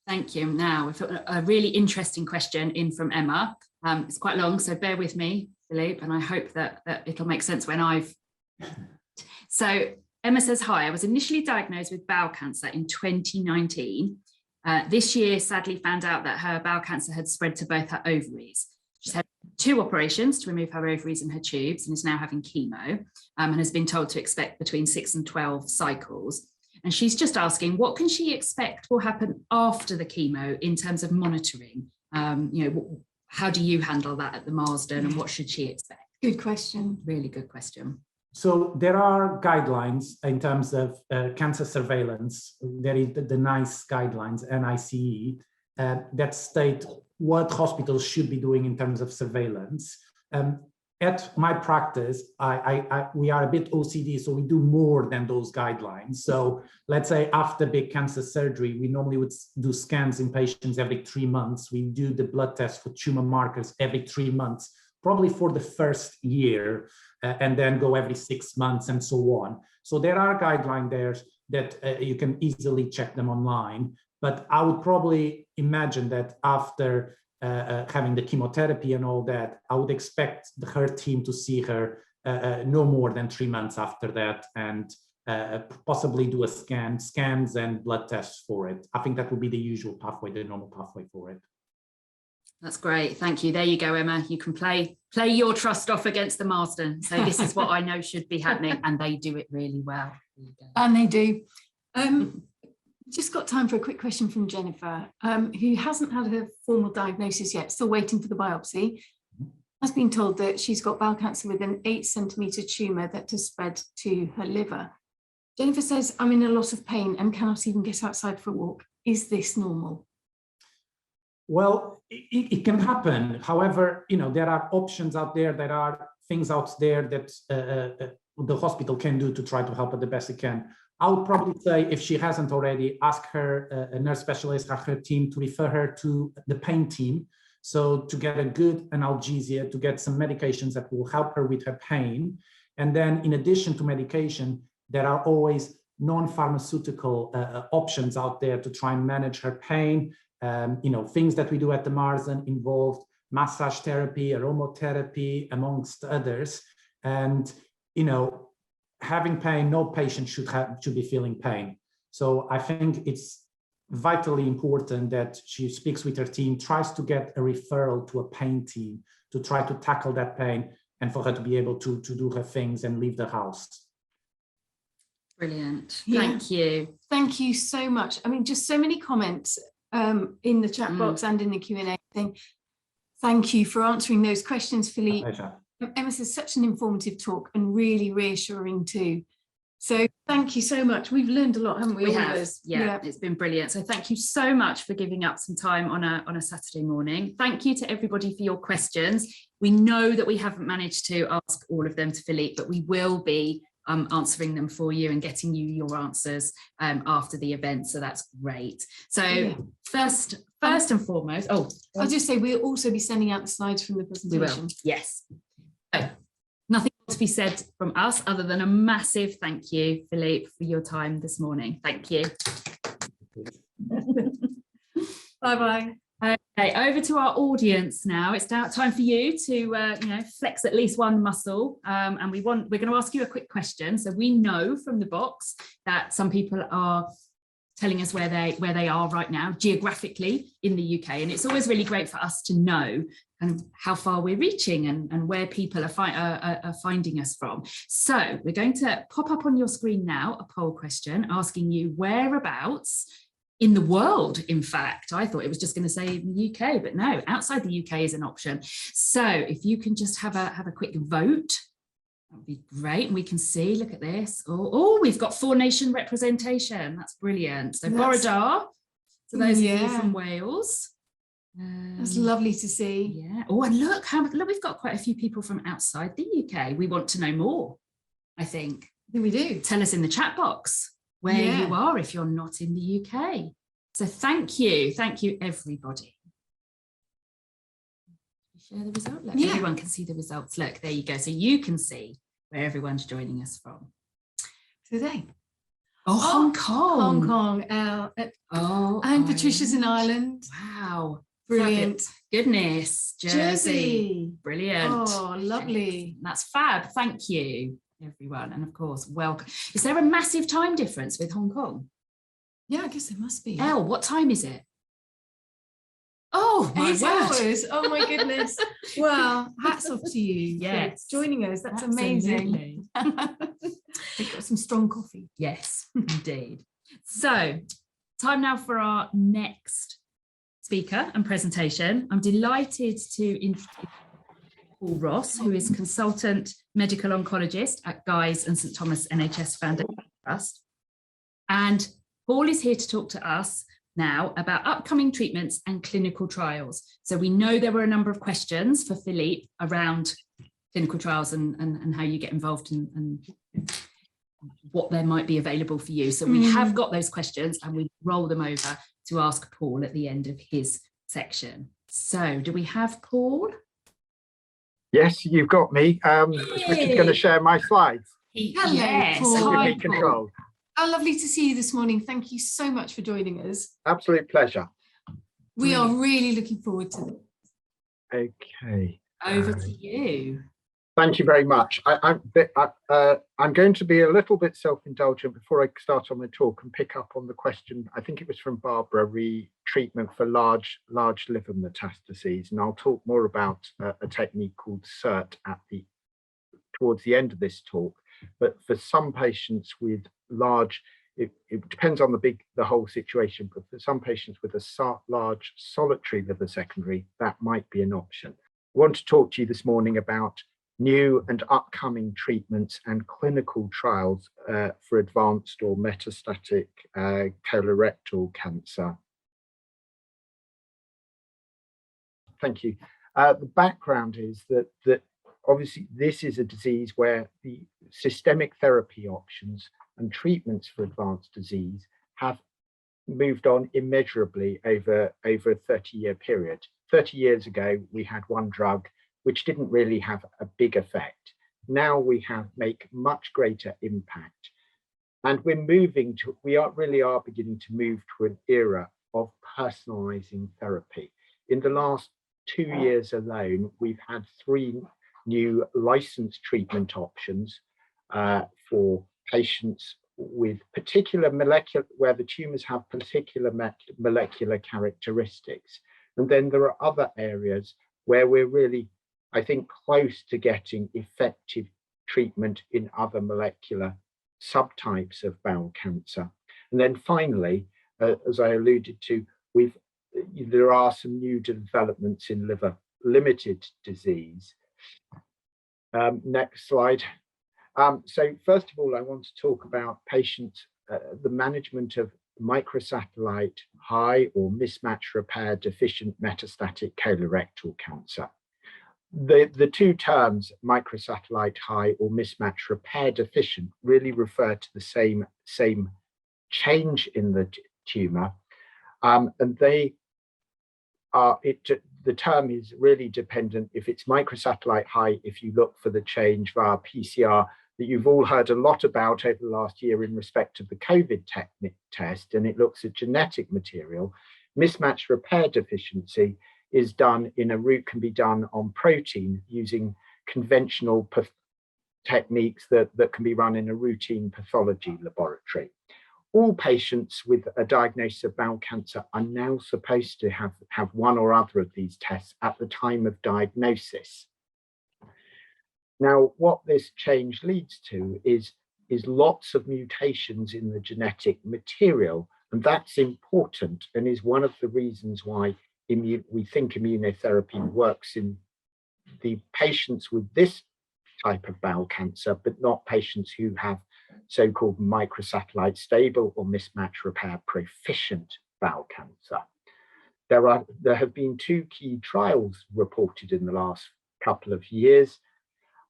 Thank you. Now, we've got a really interesting question in from Emma. It's quite long, so bear with me, Filipe, and I hope that it'll make sense when I've... So Emma says, hi, I was initially diagnosed with bowel cancer in 2019. This year, sadly, found out that her bowel cancer had spread to both her ovaries. She's had 2 operations to remove her ovaries and her tubes and is now having chemo and has been told to expect between 6 and 12 cycles. And she's just asking, what can she expect will happen after the chemo in terms of monitoring? How do you handle that at the Marsden and what should she expect? Good question. Really good question. So there are guidelines in terms of cancer surveillance. There is the NICE guidelines, NICE, that state what hospitals should be doing in terms of surveillance. At my practice, we are a bit OCD, so we do more than those guidelines. So let's say after big cancer surgery, we normally would do scans in patients every 3 months. We do the blood test for tumor markers every 3 months, probably for the first year, and then go every 6 months and so on. So there are guidelines there that you can easily check them online. But I would probably imagine that after having the chemotherapy and all that, I would expect her team to see her no more than 3 months after that, and possibly do scans and blood tests for it. I think that would be the usual pathway, the normal pathway for it. That's great. Thank you. There you go, Emma. You can play your trust off against the Marsden. So this is what I know should be happening, and they do it really well. And they do. Just got time for a quick question from Jennifer, who hasn't had her formal diagnosis yet, still waiting for the biopsy. Has been told that she's got bowel cancer with an 8 centimetre tumour that has spread to her liver. Jennifer says, I'm in a lot of pain and cannot even get outside for a walk. Is this normal? Well, it can happen. However, there are options out there, there are things out there that the hospital can do to try to help her the best it can. I would probably say, if she hasn't already, ask her, a nurse specialist, ask her team to refer her to the pain team. So to get a good analgesia, to get some medications that will help her with her pain. And then in addition to medication, there are always non-pharmaceutical options out there to try and manage her pain. Things that we do at the Marsden involved massage therapy, aromatherapy, amongst others. And, having pain, no patient should be feeling pain. So I think it's vitally important that she speaks with her team, tries to get a referral to a pain team to try to tackle that pain and for her to be able to do her things and leave the house. Brilliant. Yeah. Thank you. Thank you so much. I mean, just so many comments in the chat box and in the Q&A thing. Thank you for answering those questions, Filipe. Emma says such an informative talk and really reassuring too. So thank you so much. We've learned a lot, haven't we? We have. Yeah, it's been brilliant. So thank you so much for giving up some time on a Saturday morning. Thank you to everybody for your questions. We know that we haven't managed to ask all of them to Filipe, but we will be answering them for you and getting you your answers after the event. So that's great. So first and foremost, I'll just say we'll also be sending out the slides from the presentation. We will. Yes. So, nothing more to be said from us other than a massive thank you, Filipe, for your time this morning. Thank you. Bye-bye. Okay, over to our audience now. It's now time for you to flex at least one muscle, and we're going to ask you a quick question. So we know from the box that some people are telling us where they are right now geographically in the UK, and it's always really great for us to know kind of how far we're reaching and where people are finding us from. So we're going to pop up on your screen now a poll question asking you whereabouts in the world. In fact, I thought it was just going to say in the UK, but no, outside the UK is an option. So if you can just have a quick vote, that would be great. And we can see, look at this. Oh, we've got 4-nation representation. That's brilliant. So Borodar, so those of you from Wales. That's lovely to see. Yeah. Oh, and look, we've got quite a few people from outside the UK. We want to know more, I think. We do. Tell us in the chat box where you are if you're not in the UK. So thank you everybody. Share the result. Look, everyone can see the results. Look, there you go. So you can see where everyone's joining us from today. Hong Kong. And Patricia's in Ireland. Wow, brilliant. Goodness, Jersey. Brilliant. Oh, lovely. That's fab. Thank you, everyone. And of course, welcome. Is there a massive time difference with Hong Kong? Yeah, I guess there must be. Elle, what time is it? Oh, 8 hours. Oh my goodness. Well, hats off to you for joining us. That's amazing. We've got some strong coffee. Yes, indeed. So, time now for our next speaker and presentation. I'm delighted to introduce Paul Ross, who is consultant medical oncologist at Guy's and St Thomas NHS Foundation Trust. And Paul is here to talk to us now about upcoming treatments and clinical trials. So we know there were a number of questions for Filipe around clinical trials and how you get involved and what there might be available for you. So we have got those questions and we roll them over to ask Paul at the end of his section. So do we have Paul? Yes, you've got me. Richard's going to share my slides. Hello, Paul. Control. How lovely to see you this morning. Thank you so much for joining us. Absolute pleasure. We are really looking forward to this. Okay. Over to you. Thank you very much. I'm going to be a little bit self-indulgent before I start on the talk and pick up on the question. I think it was from Barbara, treatment for large liver metastases, and I'll talk more about a technique called SIRT towards the end of this talk. But for some patients with large, it depends on the whole situation, but for some patients with a large solitary liver secondary, that might be an option. I want to talk to you this morning about new and upcoming treatments and clinical trials for advanced or metastatic colorectal cancer. Thank you. The background is that obviously this is a disease where the systemic therapy options and treatments for advanced disease have moved on immeasurably over a 30-year period. 30 years ago, we had one drug which didn't really have a big effect. Now we make much greater impact. And we really are beginning to move to an era of personalizing therapy. In the last 2 years alone, we've had 3 new licensed treatment options for patients with particular where the tumors have particular molecular characteristics. And then there are other areas where we're really, I think, close to getting effective treatment in other molecular subtypes of bowel cancer. And then finally, as I alluded to, there are some new developments in liver limited disease. Next slide. So first of all, I want to talk about patients, the management of microsatellite high or mismatch repair deficient metastatic colorectal cancer. The two terms, microsatellite high or mismatch repair deficient, really refer to the same change in the tumor, and they are the term is really dependent. If it's microsatellite high, if you look for the change via PCR that you've all heard a lot about over the last year in respect of the COVID test, and it looks at genetic material. Mismatch repair deficiency is done in a route, can be done on protein using conventional techniques that can be run in a routine pathology laboratory. All patients with a diagnosis of bowel cancer are now supposed to have one or other of these tests at the time of diagnosis. Now, what this change leads to is lots of mutations in the genetic material, and that's important and is one of the reasons why we think immunotherapy works in the patients with this type of bowel cancer, but not patients who have so-called microsatellite stable or mismatch repair proficient bowel cancer. There have been two key trials reported in the last couple of years,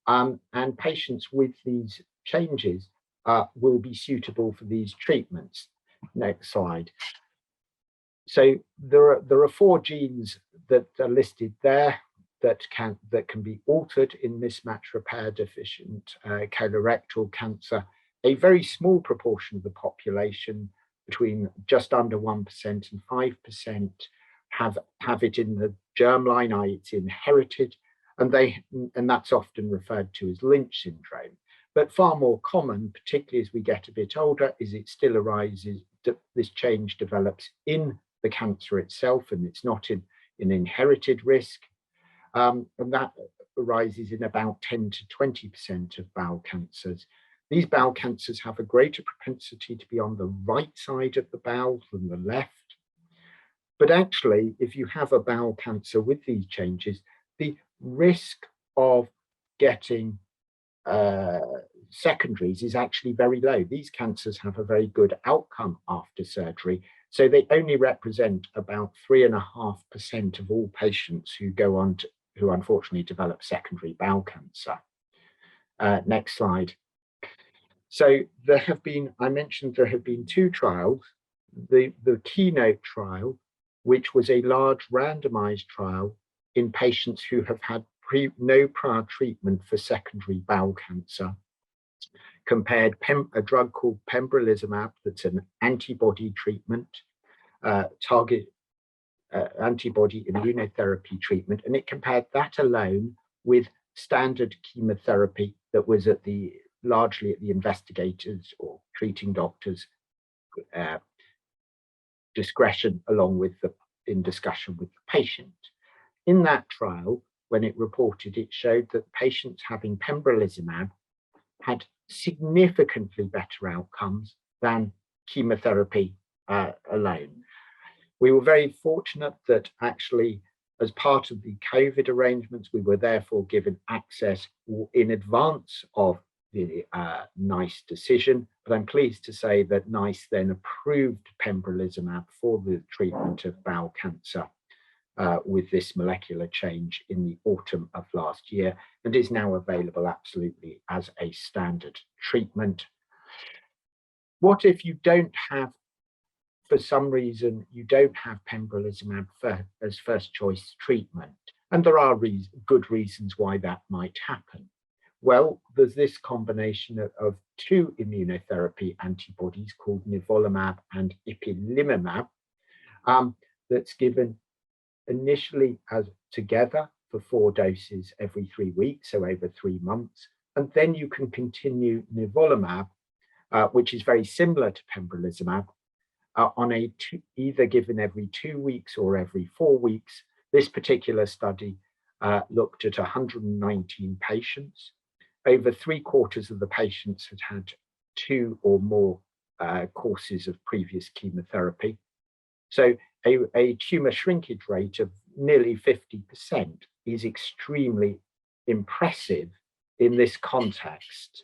and patients with these changes will be suitable for these treatments. Next slide. So there are 4 genes that are listed there that can be altered in mismatch repair deficient colorectal cancer. A very small proportion of the population, between just under 1% and 5%, have it in the germline, i.e. it's inherited, and that's often referred to as Lynch syndrome. But far more common, particularly as we get a bit older, is it still arises, this change develops in the cancer itself, and it's not in inherited risk. And that arises in about 10 to 20% of bowel cancers. These bowel cancers have a greater propensity to be on the right side of the bowel than the left. But actually, if you have a bowel cancer with these changes, the risk of getting secondaries is actually very low. These cancers have a very good outcome after surgery. So they only represent about 3.5% of all patients who go on to, who unfortunately develop secondary bowel cancer. Next slide. So there have been, I mentioned there have been 2 trials. The Keynote trial, which was a large randomized trial in patients who have had no prior treatment for secondary bowel cancer, compared a drug called pembrolizumab, that's an antibody treatment, target antibody immunotherapy treatment, and it compared that alone with standard chemotherapy that was largely at the investigators or treating doctors' discretion, along with in discussion with the patient. In that trial, when it reported, it showed that patients having pembrolizumab had significantly better outcomes than chemotherapy alone. We were very fortunate that actually, as part of the COVID arrangements, we were therefore given access in advance of the NICE decision. But I'm pleased to say that NICE then approved pembrolizumab for the treatment of bowel cancer with this molecular change in the autumn of last year, and is now available absolutely as a standard treatment. What if you don't have, for some reason, you don't have pembrolizumab as first choice treatment? And there are good reasons why that might happen. Well, there's this combination of 2 immunotherapy antibodies called nivolumab and ipilimumab that's given initially as together for 4 doses every 3 weeks, so over 3 months. And then you can continue nivolumab, which is very similar to pembrolizumab, on either given every 2 weeks or every 4 weeks. This particular study looked at 119 patients. Over 3/4 of the patients had 2 or more courses of previous chemotherapy. So a tumor shrinkage rate of nearly 50% is extremely impressive in this context.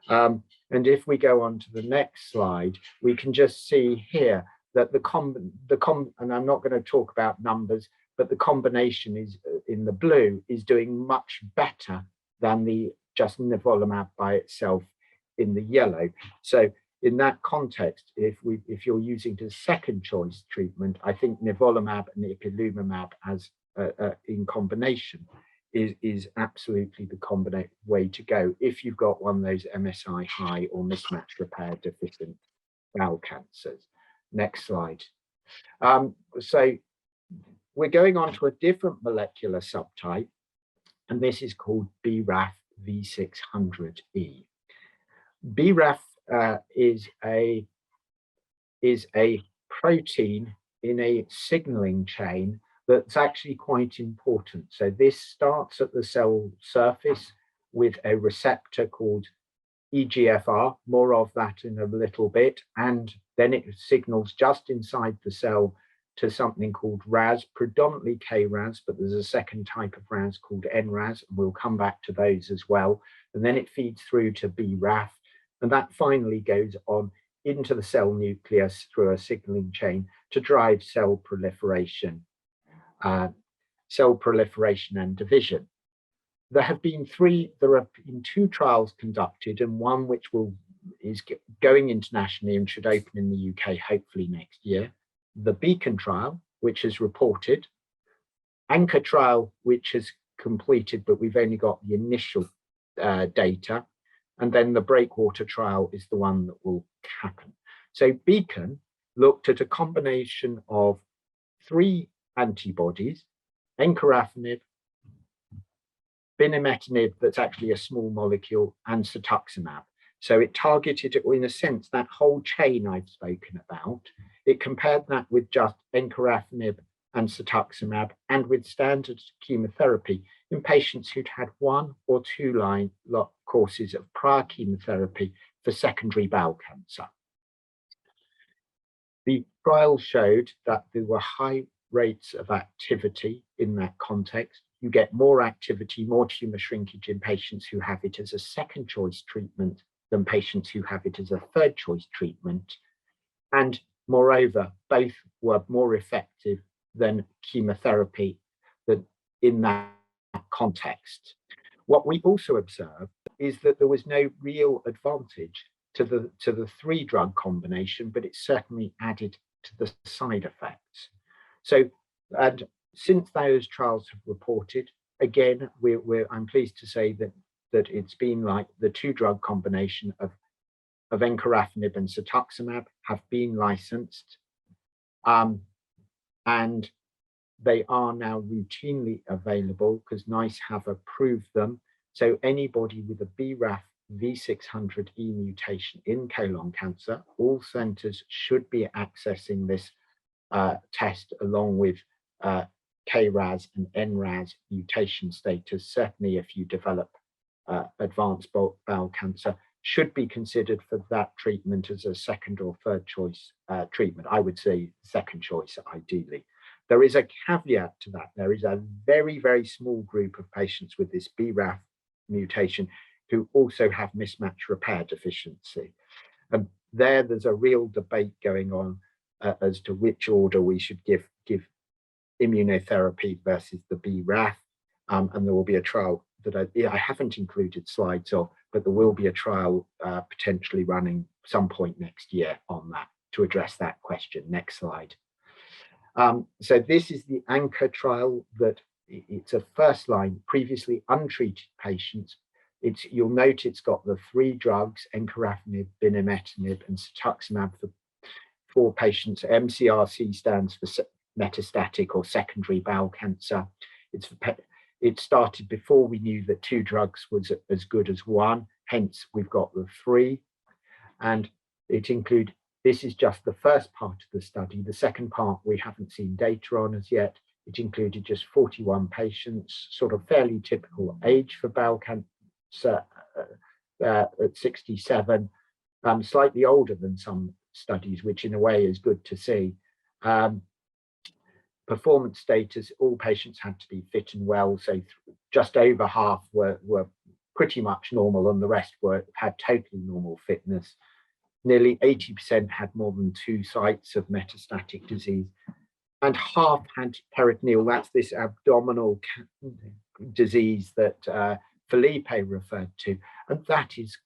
And if we go on to the next slide, we can just see here that and I'm not going to talk about numbers, but the combination is in the blue is doing much better than the just nivolumab by itself in the yellow. So in that context, if you're using the second choice treatment, I think nivolumab and ipilimumab as in combination is absolutely the way to go if you've got one of those MSI high or mismatch repair deficient bowel cancers. Next slide. So we're going on to a different molecular subtype, and this is called BRAF V600E. BRAF is a protein in a signaling chain that's actually quite important. So this starts at the cell surface with a receptor called EGFR, more of that in a little bit, and then it signals just inside the cell to something called RAS, predominantly KRAS, but there's a second type of RAS called NRAS, and we'll come back to those as well. And then it feeds through to BRAF, and that finally goes on into the cell nucleus through a signaling chain to drive cell proliferation and division. There have been 2 trials conducted, and one which is going internationally and should open in the UK hopefully next year. The Beacon trial, which is reported, Anchor trial, which is completed, but we've only got the initial data, and then the Breakwater trial is the one that will happen. So Beacon looked at a combination of 3 antibodies, encorafenib, binimetinib, that's actually a small molecule, and cetuximab. So it targeted, in a sense, that whole chain I've spoken about. It compared that with just encorafenib and cetuximab and with standard chemotherapy in patients who'd had 1 or 2 courses of prior chemotherapy for secondary bowel cancer. The trial showed that there were high rates of activity in that context. You get more activity, more tumor shrinkage in patients who have it as a second choice treatment than patients who have it as a third choice treatment. And moreover, both were more effective than chemotherapy in that context. What we also observed is that there was no real advantage to the 3-drug combination, but it certainly added to the side effects. So, and since those trials have reported, again, I'm pleased to say that it's been like the 2-drug combination of encorafenib and cetuximab have been licensed, and they are now routinely available because NICE have approved them. So anybody with a BRAF V600E mutation in colon cancer, all centers should be accessing this test along with KRAS and NRAS mutation status. Certainly if you develop advanced bowel cancer, should be considered for that treatment as a second or third choice treatment. I would say second choice ideally. There is a caveat to that. There is a very, very small group of patients with this BRAF mutation who also have mismatch repair deficiency. And there's a real debate going on as to which order we should give immunotherapy versus the BRAF. And there will be a trial that I haven't included slides of, but there will be a trial potentially running some point next year on that to address that question. Next slide. So this is the Anchor trial that it's a first line, previously untreated patients. You'll note it's got the 3 drugs, encorafenib, binimetinib, and cetuximab for patients. MCRC stands for metastatic or secondary bowel cancer. It started before we knew that 2 drugs was as good as 1, hence we've got the 3. And this is just the first part of the study. The second part we haven't seen data on as yet. It included just 41 patients, sort of fairly typical age for bowel cancer at 67. slightly older than some studies, which in a way is good to see. Performance status, all patients had to be fit and well, so just over half were pretty much normal, and the rest had totally normal fitness. Nearly 80% had more than 2 sites of metastatic disease, and half had peritoneal. That's this abdominal disease that Filipe referred to, and that is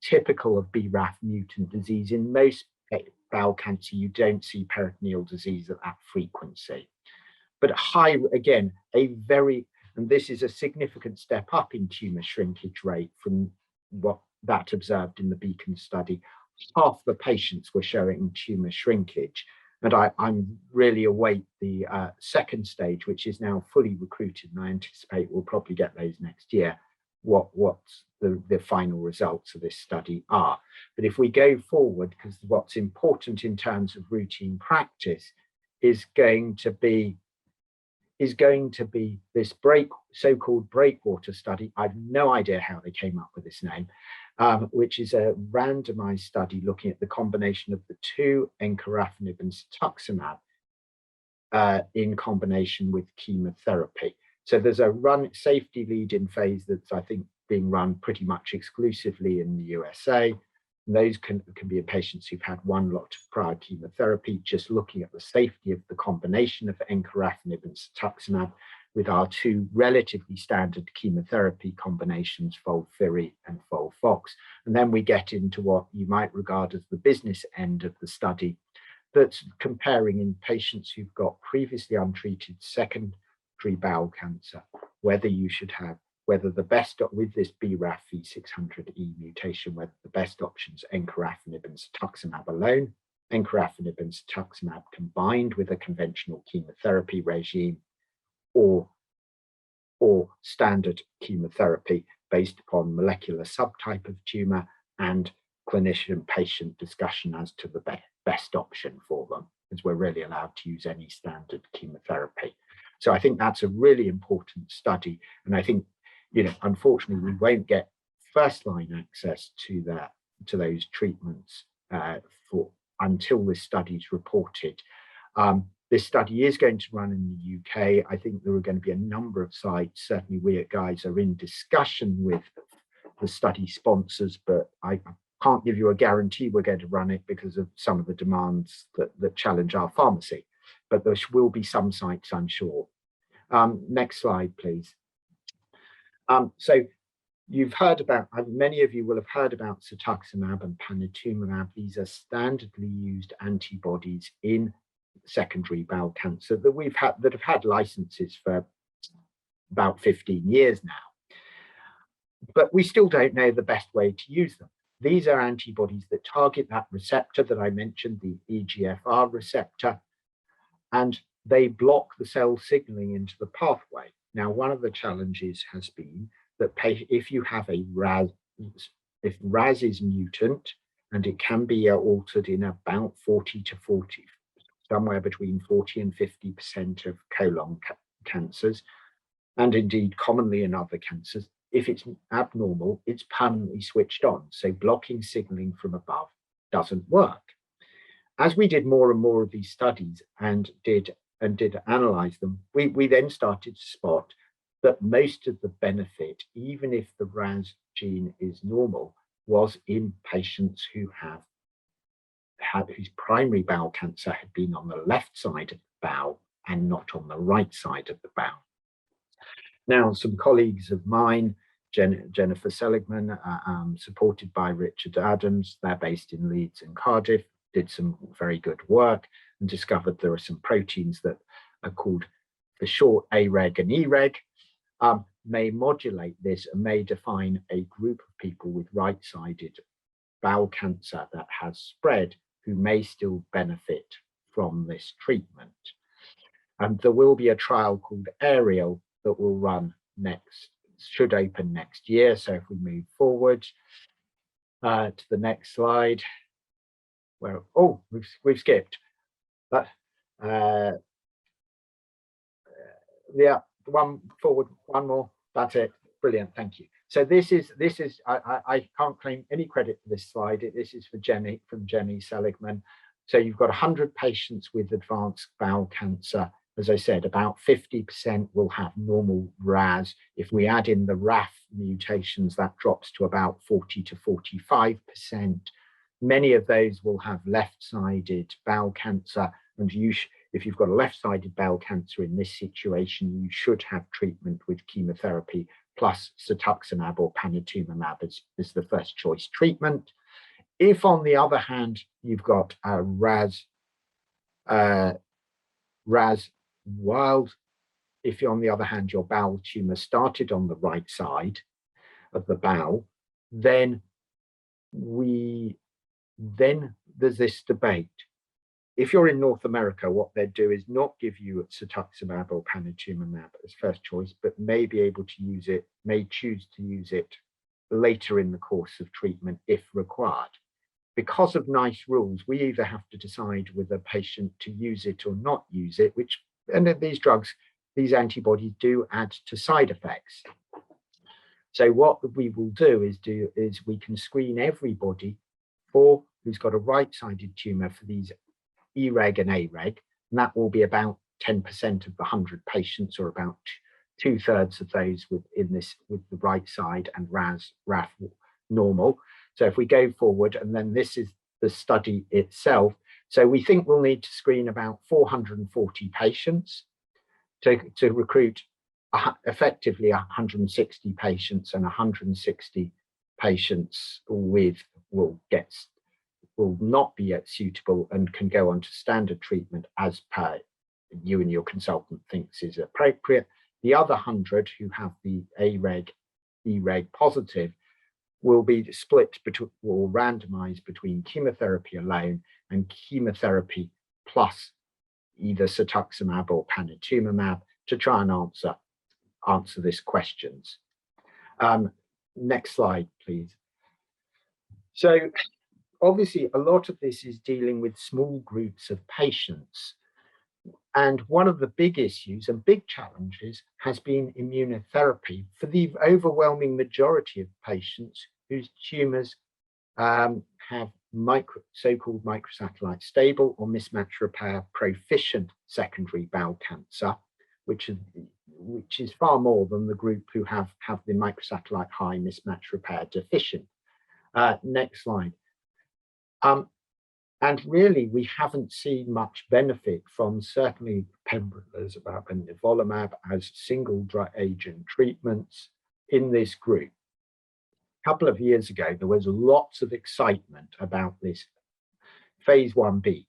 typical of BRAF mutant disease. In most bowel cancer, you don't see peritoneal disease at that frequency. But high, again, and this is a significant step up in tumour shrinkage rate from what that observed in the Beacon study. Half the patients were showing tumour shrinkage. And I'm really await the second stage, which is now fully recruited, and I anticipate we'll probably get those next year, what the final results of this study are. But if we go forward, because what's important in terms of routine practice is going to be this so-called breakwater study. I've no idea how they came up with this name, which is a randomized study looking at the combination of the 2 encorafenib and cetuximab in combination with chemotherapy. So there's a safety lead-in phase that's, I think, being run pretty much exclusively in the USA. And those can be in patients who've had 1 lot of prior chemotherapy, just looking at the safety of the combination of encorafenib and cetuximab with our 2 relatively standard chemotherapy combinations, FOLFIRI and FOLFOX. And then we get into what you might regard as the business end of the study, that's comparing in patients who've got previously untreated secondary bowel cancer, whether the best, with this BRAF V600E mutation, whether the best options encorafenib and cetuximab alone, encorafenib and cetuximab combined with a conventional chemotherapy regime, or standard chemotherapy based upon molecular subtype of tumour and clinician-patient discussion as to the best option for them, as we're really allowed to use any standard chemotherapy. So I think that's a really important study, and I think, unfortunately, we won't get first-line access to those treatments until this study is reported. This study is going to run in the UK. I think there are going to be a number of sites. Certainly, we at Guy's are in discussion with the study sponsors, but I can't give you a guarantee we're going to run it because of some of the demands that challenge our pharmacy. But there will be some sites, I'm sure. Next slide, please. So you've heard about, many of you will have heard about cetuximab and panitumumab. These are standardly used antibodies in secondary bowel cancer that have had licenses for about 15 years now. But we still don't know the best way to use them. These are antibodies that target that receptor that I mentioned, the EGFR receptor, and they block the cell signaling into the pathway. Now, one of the challenges has been that if you have a RAS, if RAS is mutant, and it can be altered in about 40 to 40, somewhere between 40 and 50% of colon cancers, and indeed commonly in other cancers, if it's abnormal, it's permanently switched on. So blocking signaling from above doesn't work. As we did more and more of these studies and did analyze them, we then started to spot that most of the benefit, even if the RAS gene is normal, was in patients whose primary bowel cancer had been on the left side of the bowel and not on the right side of the bowel. Now, some colleagues of mine, Jennifer Seligman, supported by Richard Adams, they're based in Leeds and Cardiff, did some very good work and discovered there are some proteins that are called, for short, AREG and EREG, may modulate this and may define a group of people with right-sided bowel cancer that has spread who may still benefit from this treatment. And there will be a trial called Ariel that will run should open next year. So if we move forward to the next slide, where, oh, we've skipped. But yeah, one forward, one more. That's it. Brilliant. Thank you. So I can't claim any credit for this slide. This is for Jenny, from Jenny Seligman. So you've got 100 patients with advanced bowel cancer. As I said, about 50% will have normal RAS. If we add in the RAF mutations, that drops to about 40 to 45%. Many of those will have left-sided bowel cancer, and if you've got a left-sided bowel cancer in this situation, you should have treatment with chemotherapy plus cetuximab or panitumumab as the first choice treatment. If, on the other hand, you've got a RAS wild, if on the other hand your bowel tumor started on the right side of the bowel, then there's this debate. If you're in North America, what they'd do is not give you cetuximab or panitumumab as first choice, but may be able to use it, may choose to use it later in the course of treatment if required. Because of NICE rules, we either have to decide with a patient to use it or not use it, and these drugs, these antibodies do add to side effects. So what we will do is we can screen everybody who's got a right-sided tumor for these EREG and AREG, and that will be about 10% of the 100 patients, or about 2/3 of those with the right side and RAF normal. So if we go forward, and then this is the study itself. So we think we'll need to screen about 440 patients to recruit effectively 160 patients, and 160 patients will not be yet suitable and can go on to standard treatment as per you and your consultant thinks is appropriate. The other 100 who have the AREG, EREG positive will be split or randomized between chemotherapy alone and chemotherapy plus either cetuximab or panitumumab to try and answer these questions. Next slide, please. So obviously, a lot of this is dealing with small groups of patients. And one of the big issues and big challenges has been immunotherapy for the overwhelming majority of patients whose tumors have so-called microsatellite stable or mismatch repair proficient secondary bowel cancer, which is far more than the group who have the microsatellite high mismatch repair deficient. Next slide. And really, we haven't seen much benefit from certainly pembrolizumab and nivolumab as single drug agent treatments in this group. A couple of years ago, there was lots of excitement about this phase 1b.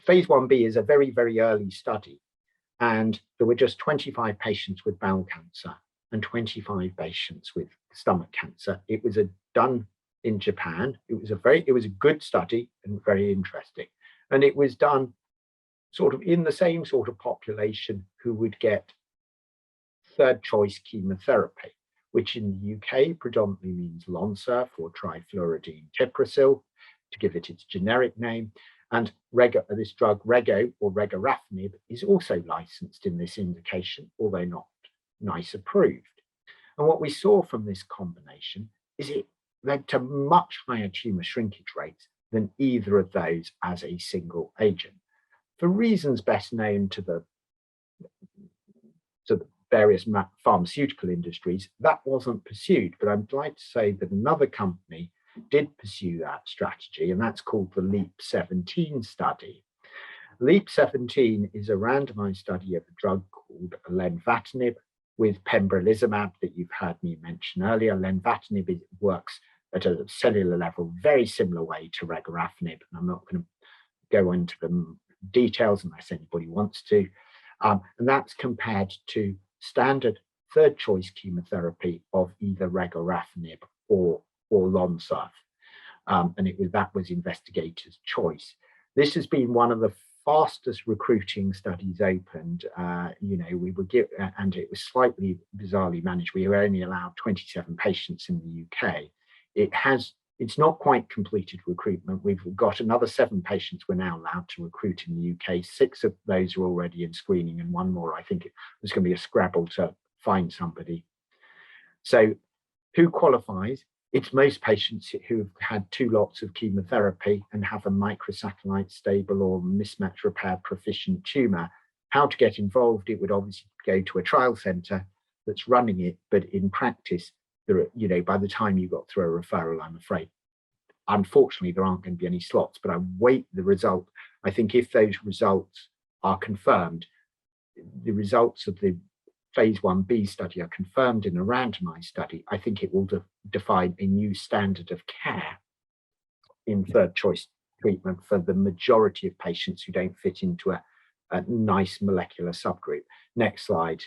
Phase 1b is a very, very early study, and there were just 25 patients with bowel cancer and 25 patients with stomach cancer. It was done in Japan. It was a good study and very interesting. And it was done sort of in the same sort of population who would get third choice chemotherapy, which in the UK predominantly means Lonsurf or trifluridine tiprazil, to give it its generic name. And this drug Rego or regorafenib is also licensed in this indication, although not NICE approved. And what we saw from this combination is it led to much higher tumor shrinkage rates than either of those as a single agent. For reasons best known to the various pharmaceutical industries, that wasn't pursued. But I'd like to say that another company did pursue that strategy, and that's called the LEAP-17 study. LEAP-17 is a randomized study of a drug called lenvatinib with pembrolizumab that you've heard me mention earlier. Lenvatinib works at a cellular level very similar way to regorafenib, and I'm not going to go into the details unless anybody wants to. And that's compared to standard third choice chemotherapy of either regorafenib or Lonsurf, and that was investigators' choice. This has been one of the fastest recruiting studies opened. We were and it was slightly bizarrely managed. We were only allowed 27 patients in the UK. It's not quite completed recruitment. We've got another 7 patients we're now allowed to recruit in the UK. 6 of those are already in screening, and 1 more. I think it was going to be a scrabble to find somebody. So Who qualifies? It's most patients who've had 2 lots of chemotherapy and have a microsatellite stable or mismatch repair proficient tumour. How to get involved? It would obviously go to a trial centre that's running it, but in practice, there are, you know, by the time you got through a referral, I'm afraid, unfortunately, there aren't going to be any slots, but I wait the result. I think if those results are confirmed, the results of the phase 1b study are confirmed in a randomized study, I think it will define a new standard of care in third choice treatment for the majority of patients who don't fit into a nice molecular subgroup. Next slide.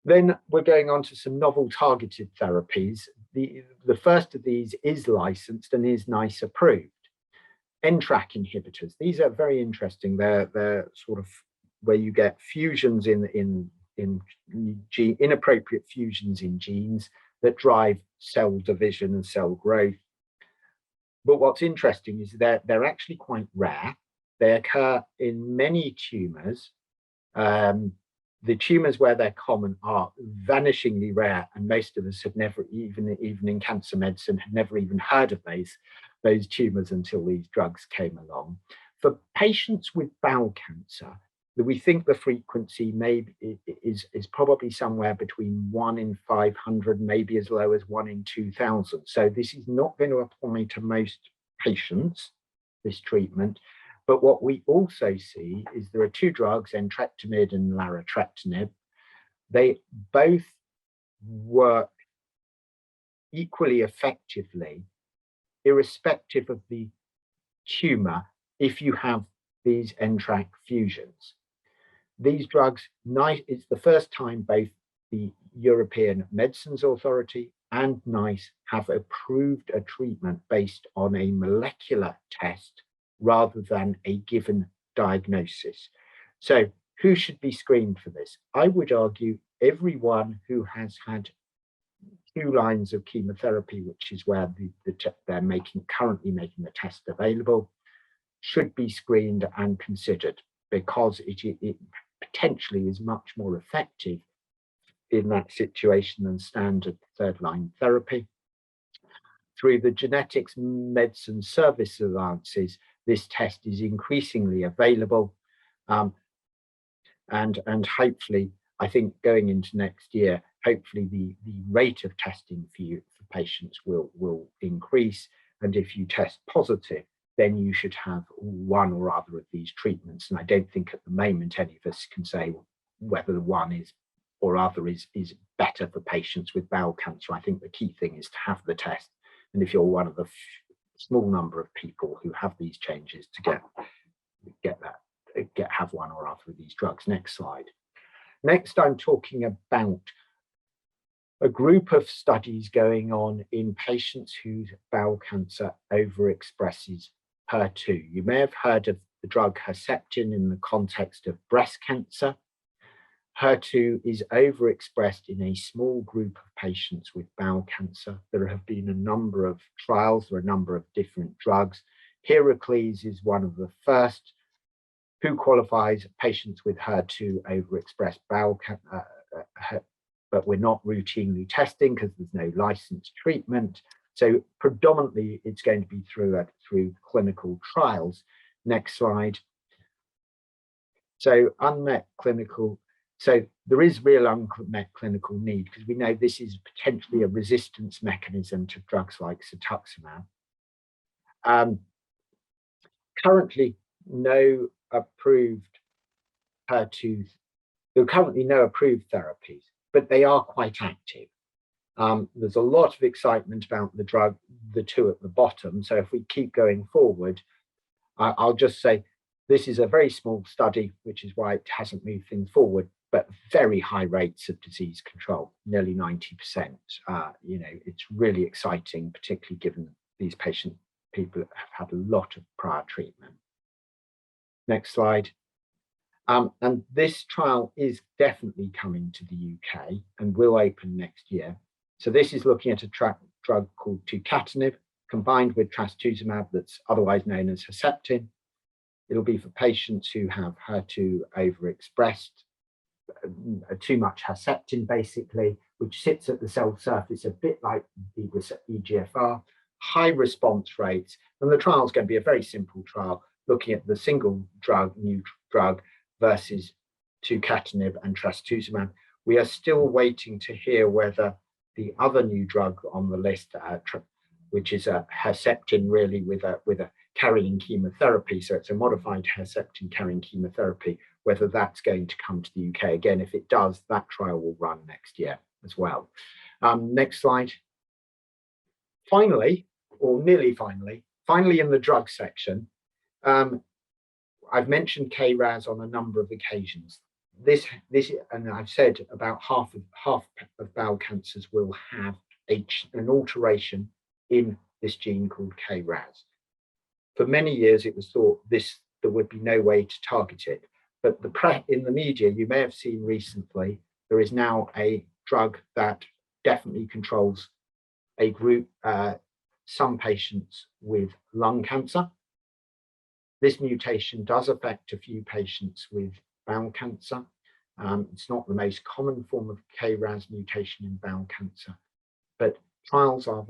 Then we're going on to some novel targeted therapies. The first of these is licensed and is NICE approved. NTRK inhibitors. These are very interesting. They're sort of where you get fusions in inappropriate fusions in genes that drive cell division and cell growth. But what's interesting is that they're actually quite rare. They occur in many tumors. The tumors where they're common are vanishingly rare, and most of us have never, even in cancer medicine, had never even heard of those tumors until these drugs came along. For patients with bowel cancer, we think the frequency is probably somewhere between 1 in 500, maybe as low as 1 in 2,000. So this is not going to apply to most patients, this treatment. But what we also see is there are 2 drugs, entrectinib and larotrectinib. They both work equally effectively, irrespective of the tumor, if you have these NTRK fusions. These drugs, it's the first time both the European Medicines Authority and NICE have approved a treatment based on a molecular test rather than a given diagnosis. So who should be screened for this? I would argue everyone who has had 2 lines of chemotherapy, which is where they're currently making the test available, should be screened and considered, because it potentially is much more effective in that situation than standard 3rd-line therapy. Through the Genetics Medicine Service Alliances, this test is increasingly available, and hopefully, I think going into next year, hopefully the rate of testing for patients will increase, and if you test positive, then you should have one or other of these treatments. And I don't think at the moment any of us can say whether the one is or other is better for patients with bowel cancer. I think the key thing is to have the test. And if you're one of the small number of people who have these changes, to have one or other of these drugs. Next slide. Next, I'm talking about a group of studies going on in patients whose bowel cancer overexpresses HER2. You may have heard of the drug Herceptin in the context of breast cancer. HER2 is overexpressed in a small group of patients with bowel cancer. There have been a number of trials, there are a number of different drugs. Heracles is one of the first. Who qualifies? Patients with HER2 overexpressed bowel cancer, but we're not routinely testing because there's no licensed treatment. So predominantly it's going to be through clinical trials. Next slide. So there is real unmet clinical need, because we know this is potentially a resistance mechanism to drugs like cetuximab. Currently, no approved HER2, there are currently no approved therapies, but they are quite active. There's a lot of excitement about the drug, the 2 at the bottom. So if we keep going forward, I'll just say this is a very small study, which is why it hasn't moved things forward, but very high rates of disease control, nearly 90%. You know, it's really exciting, particularly given these people have had a lot of prior treatment. Next slide. And this trial is definitely coming to the UK and will open next year. So this is looking at a drug called tucatinib combined with trastuzumab, that's otherwise known as Herceptin. It'll be for patients who have HER2 overexpressed, too much Herceptin basically, which sits at the cell surface, a bit like the EGFR, high response rates. And the trial is going to be a very simple trial, looking at the single drug, new drug, versus tucatinib and trastuzumab. We are still waiting to hear whether the other new drug on the list, which is a Herceptin, really with a carrying chemotherapy, so it's a modified Herceptin carrying chemotherapy, whether that's going to come to the UK. Again, if it does, that trial will run next year as well. Next slide. Finally, or nearly finally in the drug section, I've mentioned KRAS on a number of occasions. This, and I've said about half of bowel cancers will have an alteration in this gene called KRAS. For many years, it was thought there would be no way to target it. But in the media, you may have seen recently, there is now a drug that definitely controls a group, some patients with lung cancer. This mutation does affect a few patients with bowel cancer. It's not the most common form of KRAS mutation in bowel cancer, but trials are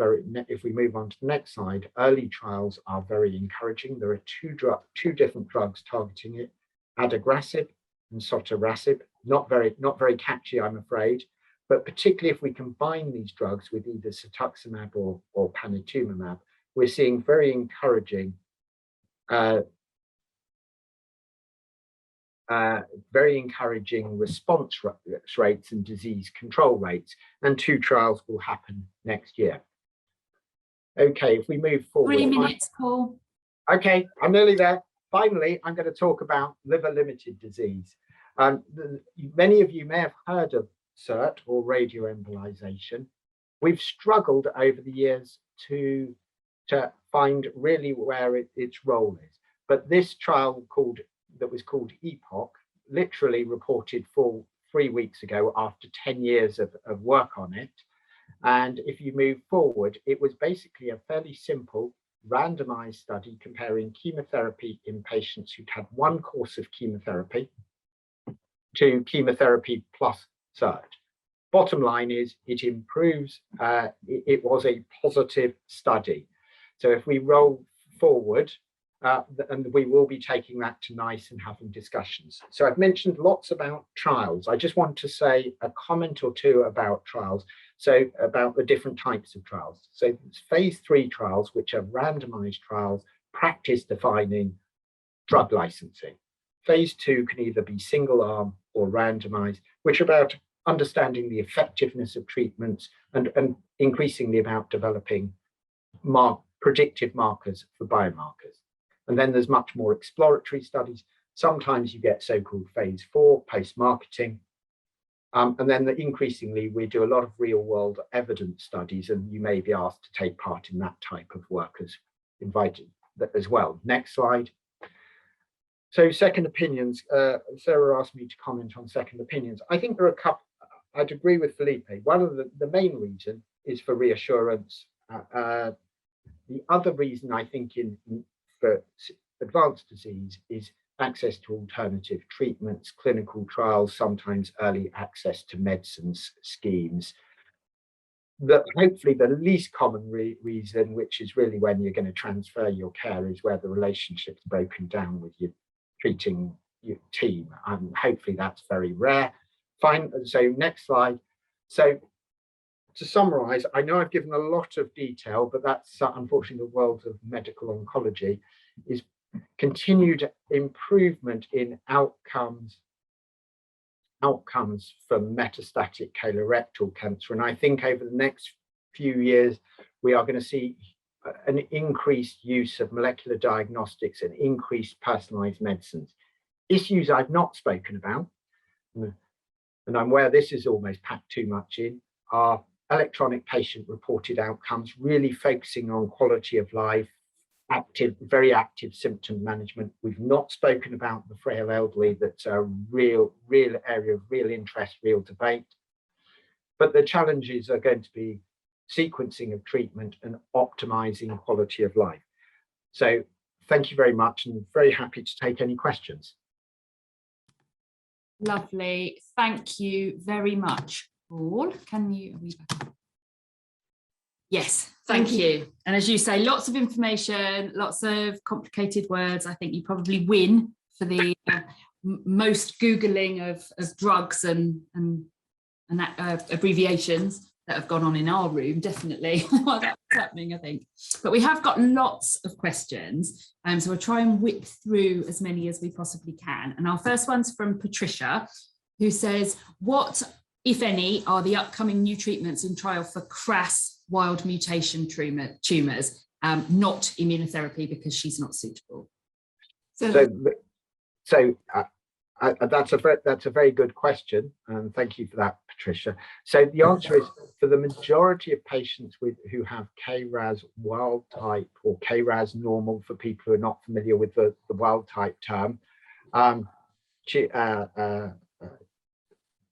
if we move on to the next slide, early trials are very encouraging. There are two different drugs targeting it, adagrasib and sotorasib. Not very catchy, I'm afraid, but particularly if we combine these drugs with either cetuximab or panitumumab, we're seeing very encouraging response rates and disease control rates, and 2 trials will happen next year. Okay, if we move forward. 3 minutes, Paul. Okay, I'm nearly there. Finally, I'm going to talk about liver-limited disease. Many of you may have heard of SIRT or radioembolization. We've struggled over the years to find really where its role is. But this trial that was called EPOC, literally reported 3 weeks ago after 10 years of work on it. And if you move forward, it was basically a fairly simple randomized study comparing chemotherapy in patients who'd had 1 course of chemotherapy to chemotherapy plus SIRT. Bottom line is it improves, it was a positive study. So if we roll forward, and we will be taking that to NICE and having discussions. So I've mentioned lots about trials. I just want to say a comment or 2 about trials, so about the different types of trials. So phase 3 trials, which are randomized trials, practice defining drug licensing. Phase 2 can either be single arm or randomized, which are about understanding the effectiveness of treatments and increasingly about developing predictive markers for biomarkers. And then there's much more exploratory studies. Sometimes you get so-called phase 4, post-marketing. And then increasingly, we do a lot of real-world evidence studies, and you may be asked to take part in that type of work as invited as well. Next slide. So second opinions. Sarah asked me to comment on second opinions. I think there are a couple. I'd agree with Filipe. One of the main reason is for reassurance. The other reason I think for advanced disease is access to alternative treatments, clinical trials, sometimes early access to medicines schemes. Hopefully the least common reason, which is really when you're going to transfer your care, is where the relationship's broken down with your treating your team. Hopefully that's very rare. Fine. So next slide. So to summarize, I know I've given a lot of detail, but that's unfortunately the world of medical oncology, is continued improvement in outcomes for metastatic colorectal cancer. And I think over the next few years, we are going to see an increased use of molecular diagnostics and increased personalized medicines. Issues I've not spoken about, and I'm aware this is almost packed too much in, are electronic patient reported outcomes, really focusing on quality of life, very active symptom management. We've not spoken about the frail elderly. That's a real area of real interest, real debate. But the challenges are going to be sequencing of treatment and optimizing quality of life. So thank you very much, and very happy to take any questions. Lovely. Thank you very much, Paul, can you? Yes, thank you. And as you say, lots of information, lots of complicated words. I think you probably win for the most Googling of drugs and abbreviations that have gone on in our room, definitely. While that's happening, I think. But we have got lots of questions, so we'll try and whip through as many as we possibly can. And our first one's from Patricia, who says, what, if any, are the upcoming new treatments in trial for CRAS wild mutation tumours, not immunotherapy because she's not suitable? So that's a very good question, and thank you for that, Patricia. So the answer is, for the majority of patients who have KRAS wild type or KRAS normal, for people who are not familiar with the wild type term,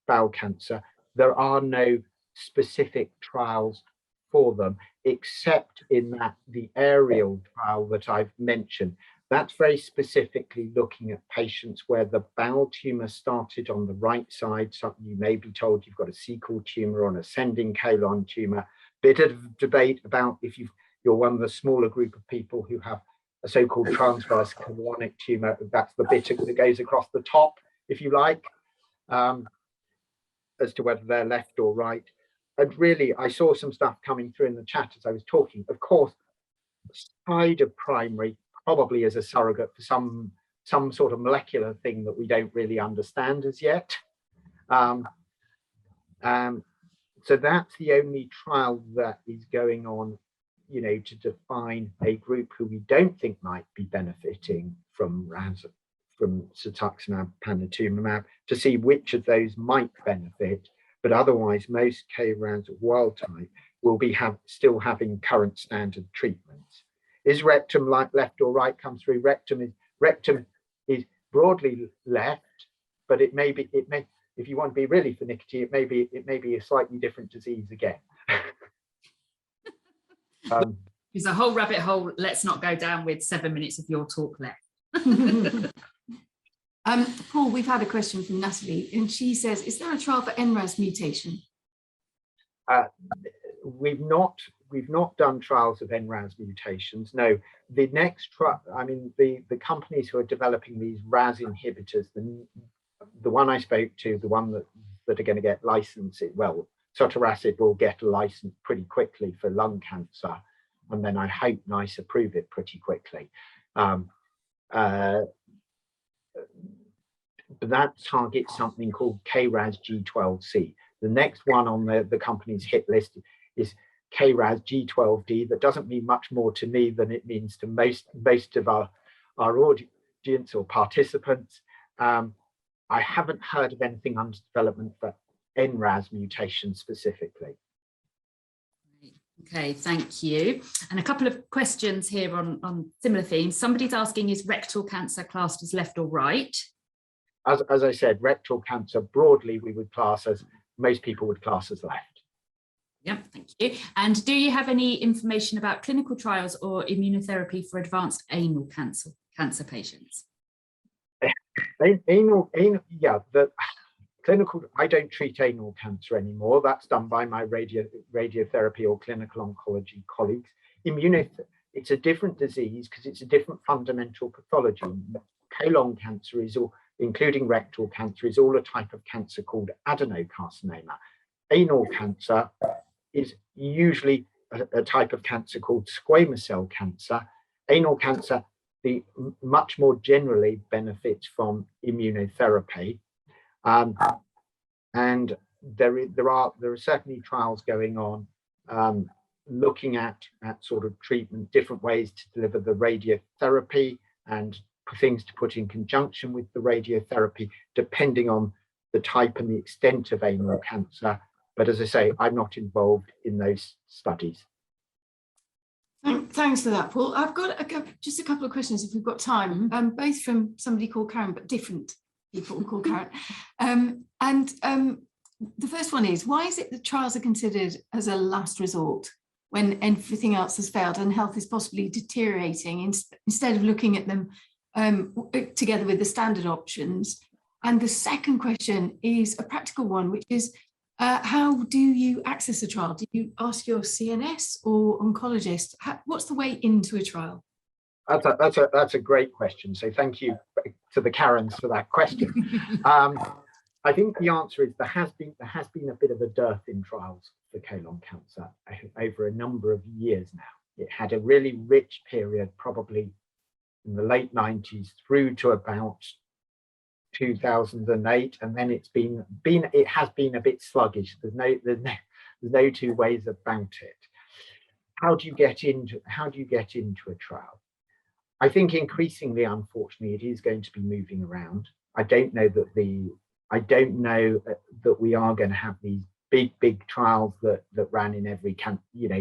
bowel cancer, there are no specific trials for them, except in the aerial trial that I've mentioned. That's very specifically looking at patients where the bowel tumor started on the right side. So you may be told you've got a cecal tumor or an ascending colon tumor. Bit of debate about if you're one of the smaller group of people who have a so-called transverse colonic tumor. That's the bit that goes across the top, if you like, as to whether they're left or right. And really, I saw some stuff coming through in the chat as I was talking. Of course, side of primary probably as a surrogate for some sort of molecular thing that we don't really understand as yet. So that's the only trial that is going on, to define a group who we don't think might be benefiting from cetuximab, panitumumab, to see which of those might benefit. But otherwise, most KRAS wild type will be still having current standard treatments. Is rectum left or right come through? Rectum is broadly left, but it may, if you want to be really finicky, it may be a slightly different disease again. There's a whole rabbit hole. Let's not go down with 7 minutes of your talk left. Paul, we've had a question from Natalie, and she says, is there a trial for NRAS mutation? We've not done trials of NRAS mutations. No, the next trial, I mean, the companies who are developing these RAS inhibitors, the one I spoke to, the one that are going to get licensed, well, sotorasib will get a license pretty quickly for lung cancer, and then I hope NICE approve it pretty quickly. But that targets something called KRAS G12C. The next one on the company's hit list is KRAS G12D. That doesn't mean much more to me than it means to most of our audience or participants. I haven't heard of anything under development for NRAS mutation specifically. Okay, thank you. And a couple of questions here on similar themes. Somebody's asking, is rectal cancer classed as left or right? As I said, rectal cancer broadly we would class as, most people would class as left. Yep, thank you. And do you have any information about clinical trials or immunotherapy for advanced anal cancer patients? The clinical, I don't treat anal cancer anymore. That's done by my radiotherapy or clinical oncology colleagues. It's a different disease because it's a different fundamental pathology. Colon cancer including rectal cancer, is all a type of cancer called adenocarcinoma. Anal cancer is usually a type of cancer called squamous cell cancer. Anal cancer, much more generally benefits from immunotherapy. And there are certainly trials going on looking at sort of treatment, different ways to deliver the radiotherapy and things to put in conjunction with the radiotherapy, depending on the type and the extent of anal cancer. But as I say, I'm not involved in those studies. Thanks for that, Paul. I've got just a couple of questions if we've got time, both from somebody called Karen, but different people called Karen. The first one is, why is it that trials are considered as a last resort when everything else has failed and health is possibly deteriorating, instead of looking at them together with the standard options? And the second question is a practical one, which is, How do you access a trial? Do you ask your CNS or oncologist? What's the way into a trial? That's a great question. So thank you to the Karens for that question. I think the answer is there has been a bit of a dearth in trials for colon cancer over a number of years now. It had a really rich period, probably in the late 90s through to about 2008, and then it has been a bit sluggish. There's no two ways about it. How do you get into a trial? I think increasingly, unfortunately, it is going to be moving around. I don't know that we are going to have these big trials that ran in every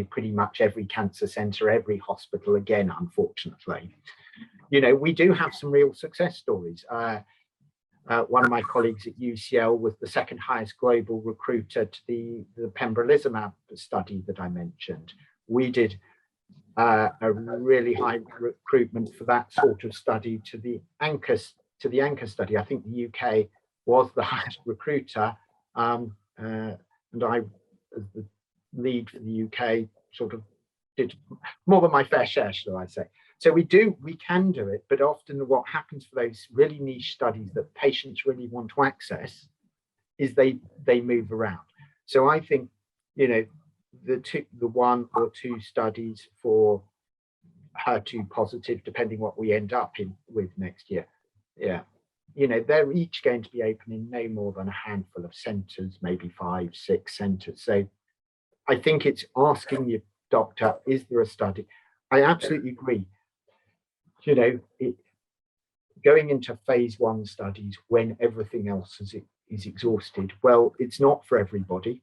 pretty much every cancer center, every hospital again, unfortunately. We do have some real success stories. One of my colleagues at UCL was the second highest global recruiter to the pembrolizumab study that I mentioned. We did a really high recruitment for that sort of study to the anchor study. I think the UK was the highest recruiter, and I, as the lead for the UK, sort of did more than my fair share, shall I say. So we can do it, but often what happens for those really niche studies that patients really want to access is they move around. So I think, the one or two studies for HER2 positive, depending what we end up with next year, they're each going to be open in no more than a handful of centres, maybe 5, 6 centres. So I think it's asking your doctor, is there a study? I absolutely agree. Going into phase 1 studies when everything else is exhausted, well, it's not for everybody.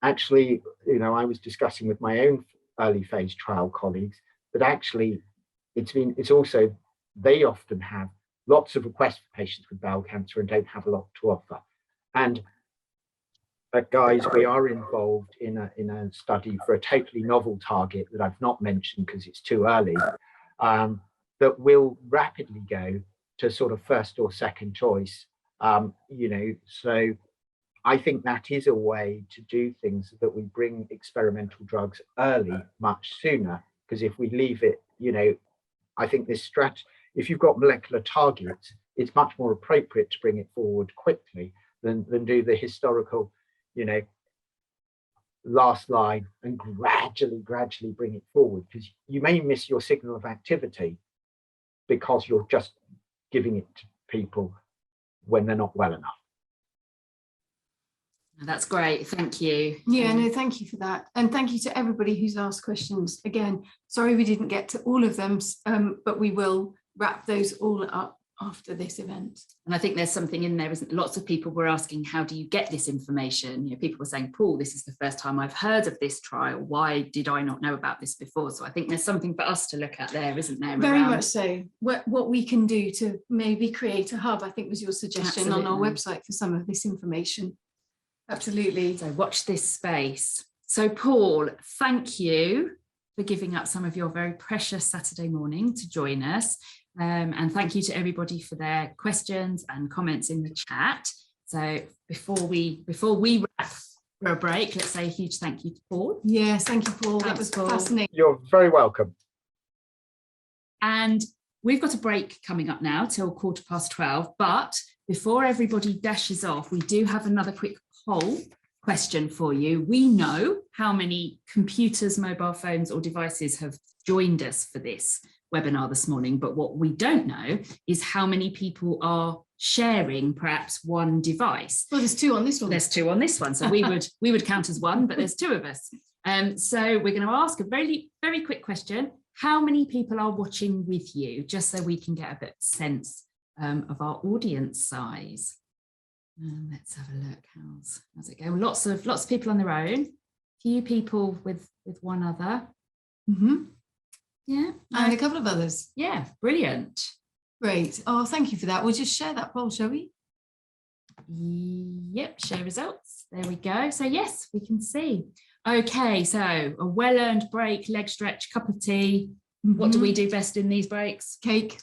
Actually, I was discussing with my own early phase trial colleagues that actually they often have lots of requests for patients with bowel cancer and don't have a lot to offer. And guys, we are involved in a study for a totally novel target that I've not mentioned because it's too early, that will rapidly go to sort of first or second choice. So I think that is a way to do things, that we bring experimental drugs early much sooner, because if we leave it, I think this strategy, if you've got molecular targets, it's much more appropriate to bring it forward quickly than do the historical, last line and gradually bring it forward, because you may miss your signal of activity because you're just giving it to people when they're not well enough. That's great, thank you. Yeah, no, thank you for that. And thank you to everybody who's asked questions. Again, sorry we didn't get to all of them, but we will wrap those all up after this event. And I think there's something in there, isn't there? Lots of people were asking, how do you get this information? People were saying, Paul, this is the first time I've heard of this trial. Why did I not know about this before? So I think there's something for us to look at there, isn't there? Very much so. What we can do to maybe create a hub, I think was your suggestion. Absolutely. On our website for some of this information. Absolutely. So watch this space. So Paul, thank you for giving up some of your very precious Saturday morning to join us. And thank you to everybody for their questions and comments in the chat. So before we wrap for a break, let's say a huge thank you to Paul. Yes, thank you, Paul. That was fascinating. You're very welcome. And we've got a break coming up now till 12:15. But before everybody dashes off, we do have another quick poll question for you. We know how many computers, mobile phones or devices have joined us for this webinar this morning, but what we don't know is how many people are sharing perhaps one device. Well, there's 2 on this one. There's 2 on this one, so we would count as 1, but there's 2 of us. So we're going to ask a very, very quick question. How many people are watching with you, just so we can get a bit of sense of our audience size? Let's have a look. How's it going? Lots of people on their own. Few people with one other. Mm-hmm. Yeah, and a couple of others. Yeah, brilliant. Great. Oh, thank you for that. We'll just share that poll, shall we? Yep, share results. There we go. So yes, we can see. Okay, so a well-earned break, leg stretch, cup of tea. Mm-hmm. What do we do best in these breaks? Cake.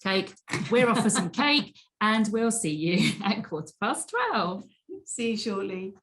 We're off for some cake, and we'll see you at 12:15. See you shortly.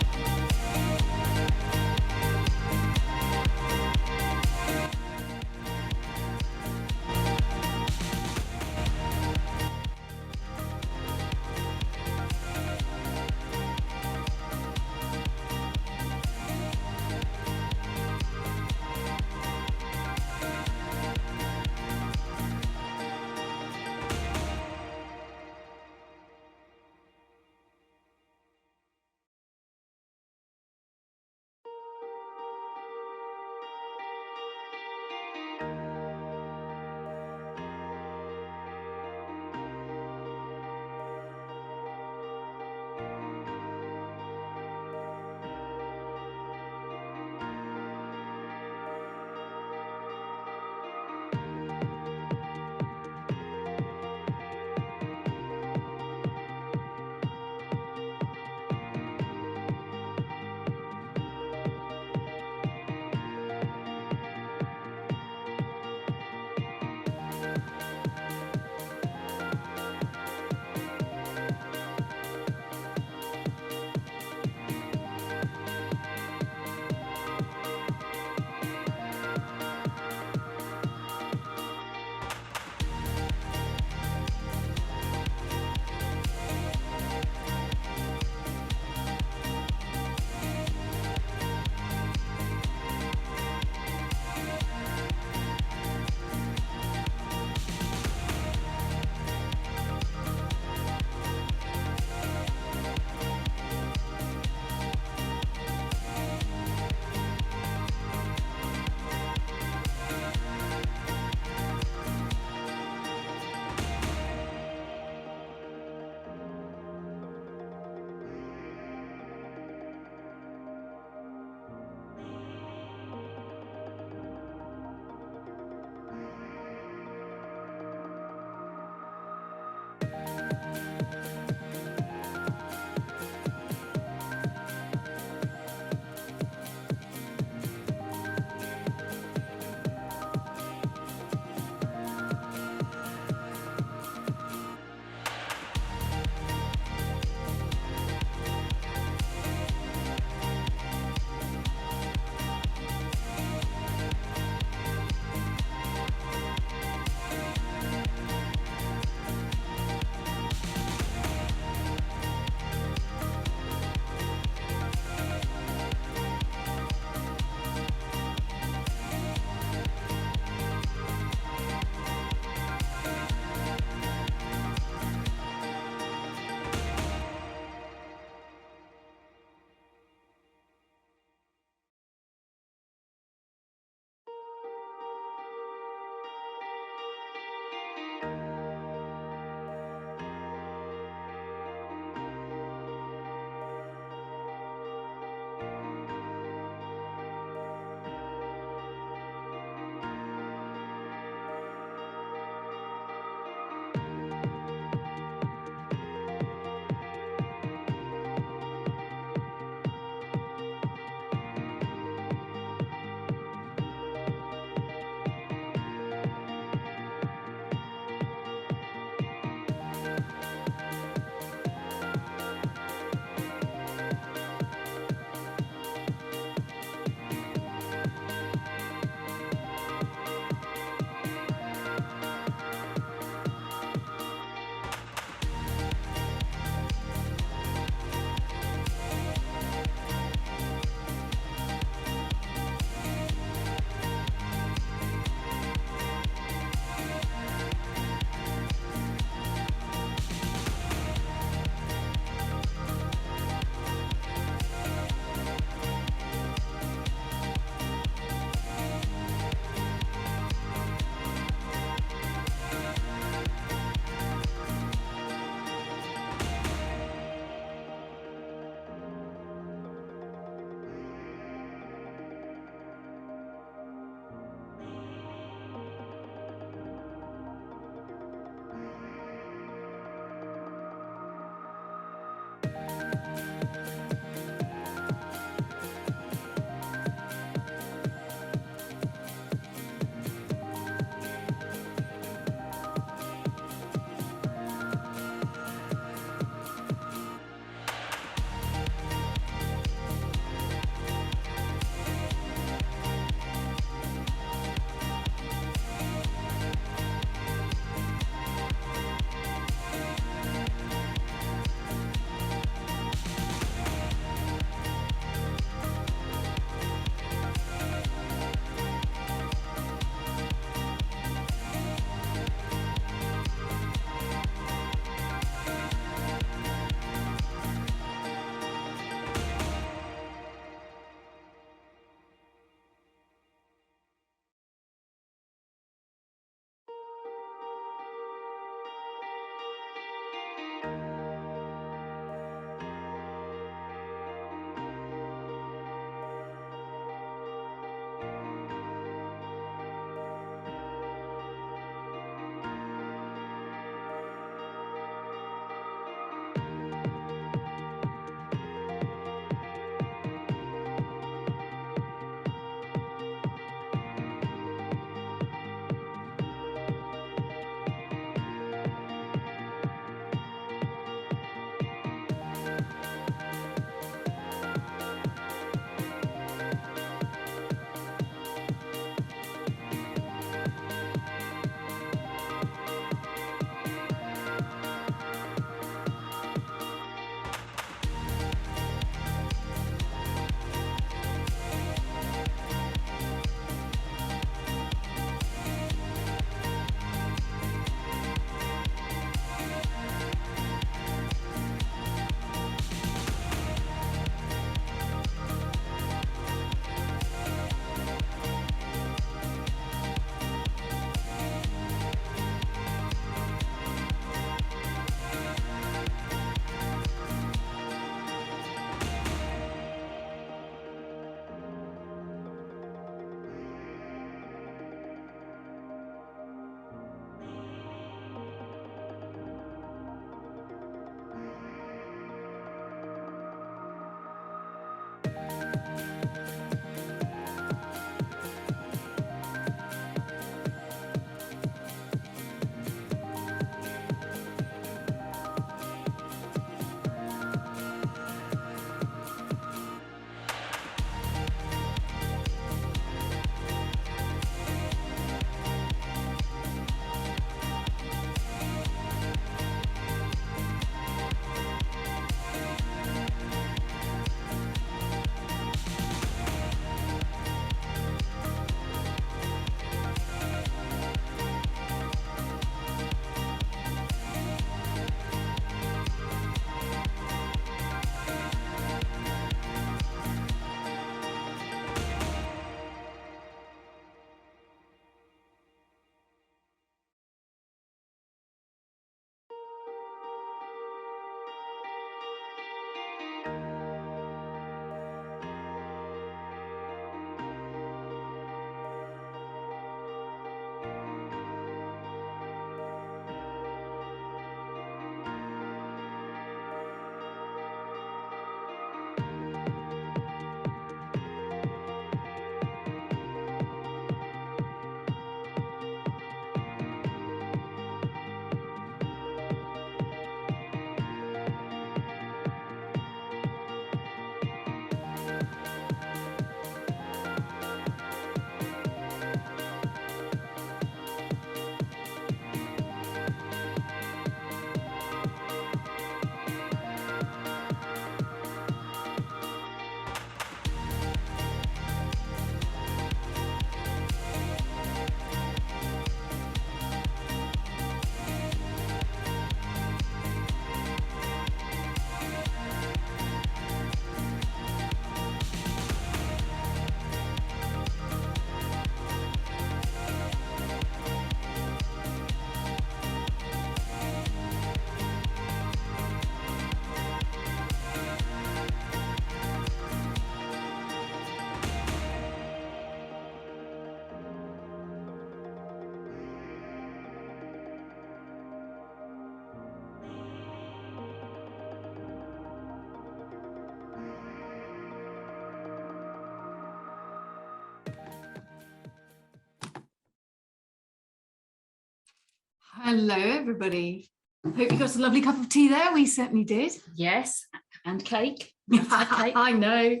Hello, everybody. Hope you got a lovely cup of tea there. We certainly did. Yes, and cake. Cake. I know.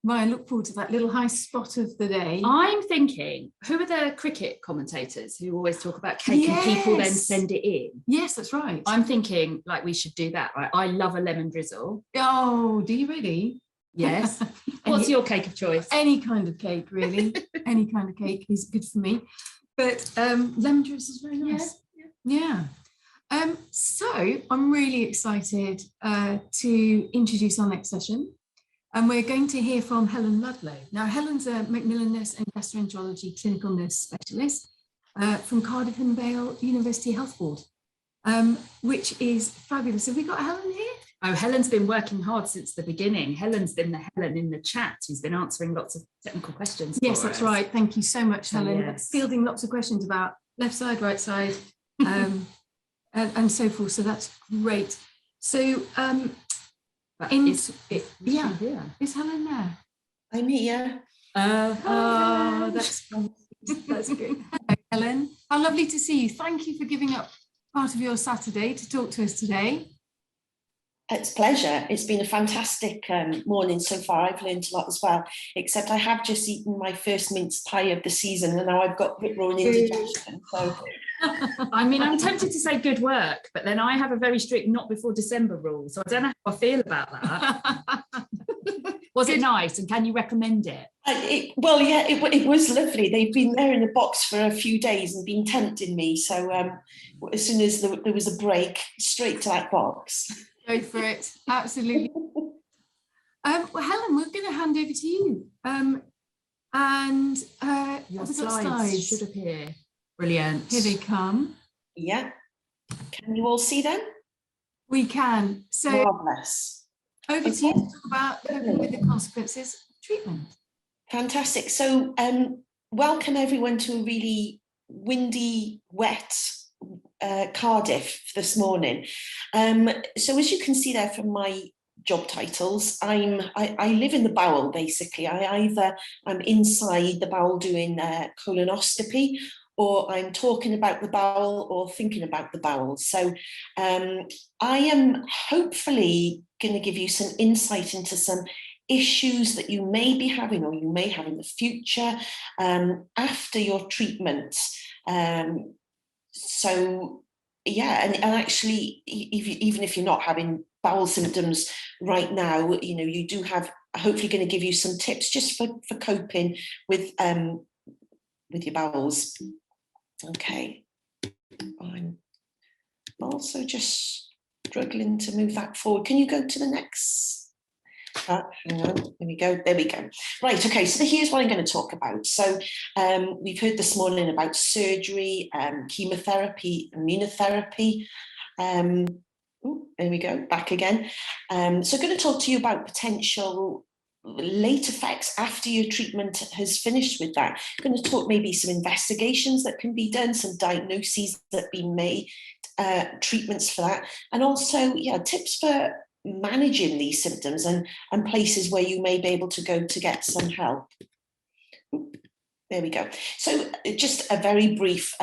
Well, I look forward to that little high spot of the day. I'm thinking, who are the cricket commentators who always talk about cake and people then send it in? Yes, that's right. I'm thinking like we should do that, right? I love a lemon drizzle. Oh, do you really? Yes. What's your cake of choice? Any kind of cake, really. Any kind of cake is good for me. But lemon drizzle is very nice. Yeah. So I'm really excited to introduce our next session. And we're going to hear from Helen Ludlow. Now, Helen's a Macmillan nurse and gastroenterology clinical nurse specialist from Cardiff and Vale University Health Board, which is fabulous. Have we got Helen here? Oh, Helen's been working hard since the beginning. Helen's been the Helen in the chat who's been answering lots of technical questions. Yes, that's right. Thank you so much, Helen. Yes. Fielding lots of questions about left side, right side, and so forth. So that's great. So, is Helen there? I'm here. Oh, that's good. Hello, Helen. How lovely to see you. Thank you for giving up part of your Saturday to talk to us today. It's a pleasure. It's been a fantastic morning so far. I've learned a lot as well, except I have just eaten my first mince pie of the season and now I've got rip-roaring indigestion. So. I mean, I'm tempted to say good work, but then I have a very strict not before December rule. So I don't know how I feel about that. Was it nice and can you recommend it? It was lovely. They've been there in a box for a few days and been tempting me. So as soon as there was a break, straight to that box. Go for it. Absolutely. Well, Helen, we're going to hand over to you. Your slides should appear. Brilliant. Here they come. Yeah. Can you all see them? We can. So marvellous. Over to you to talk about coping with the consequences of treatment. Fantastic. So welcome everyone to a really windy, wet Cardiff this morning. So as you can see there from my job titles, I live in the bowel basically. I'm inside the bowel doing colonoscopy, or I'm talking about the bowel or thinking about the bowel. So I am hopefully going to give you some insight into some issues that you may be having or you may have in the future after your treatment. So yeah, and actually, even if you're not having bowel symptoms right now, you know, you do have, hopefully going to give you some tips just for coping with your bowels. Okay, I'm also just struggling to move that forward. Can you go to the next? Hang on, there we go. Right, okay, so here's what I'm going to talk about. So we've heard this morning about surgery, chemotherapy, immunotherapy. There we go, back again. So I'm going to talk to you about potential late effects after your treatment has finished with that. I'm going to talk maybe some investigations that can be done, some diagnoses that be made, treatments for that, and also, yeah, tips for managing these symptoms and places where you may be able to go to get some help. There we go. So just a very brief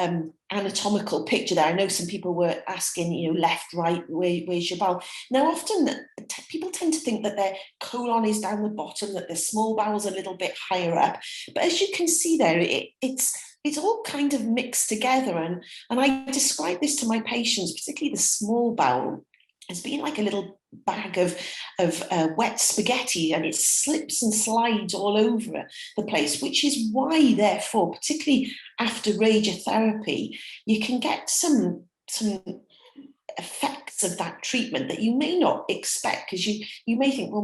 anatomical picture there. I know some people were asking, you know, left, right, where's your bowel? Now, often people tend to think that their colon is down the bottom, that the small bowel's a little bit higher up. But as you can see there, it's all kind of mixed together. And I describe this to my patients, particularly the small bowel, as being like a little bag of wet spaghetti, and it slips and slides all over the place, which is why, therefore, particularly after radiotherapy, you can get some effects of that treatment that you may not expect, because you may think, well,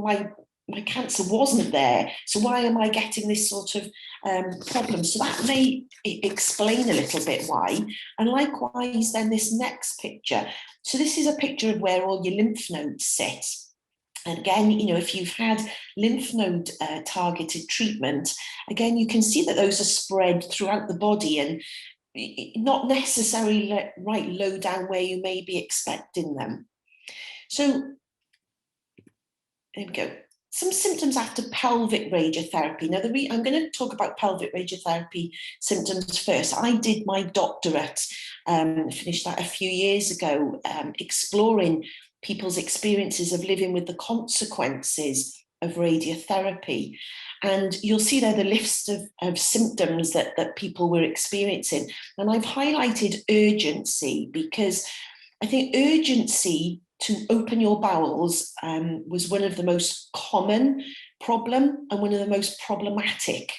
my cancer wasn't there, so why am I getting this sort of problem? So that may explain a little bit why. And likewise, then this next picture. So this is a picture of where all your lymph nodes sit. And again, you know, if you've had lymph node targeted treatment, again, you can see that those are spread throughout the body and not necessarily right low down where you may be expecting them. So there we go. some symptoms after pelvic radiotherapy. Now, I'm going to talk about pelvic radiotherapy symptoms first. I did my doctorate, finished that a few years ago, exploring people's experiences of living with the consequences of radiotherapy. And you'll see there the list of symptoms that people were experiencing. And I've highlighted urgency because I think urgency to open your bowels was one of the most common problem and one of the most problematic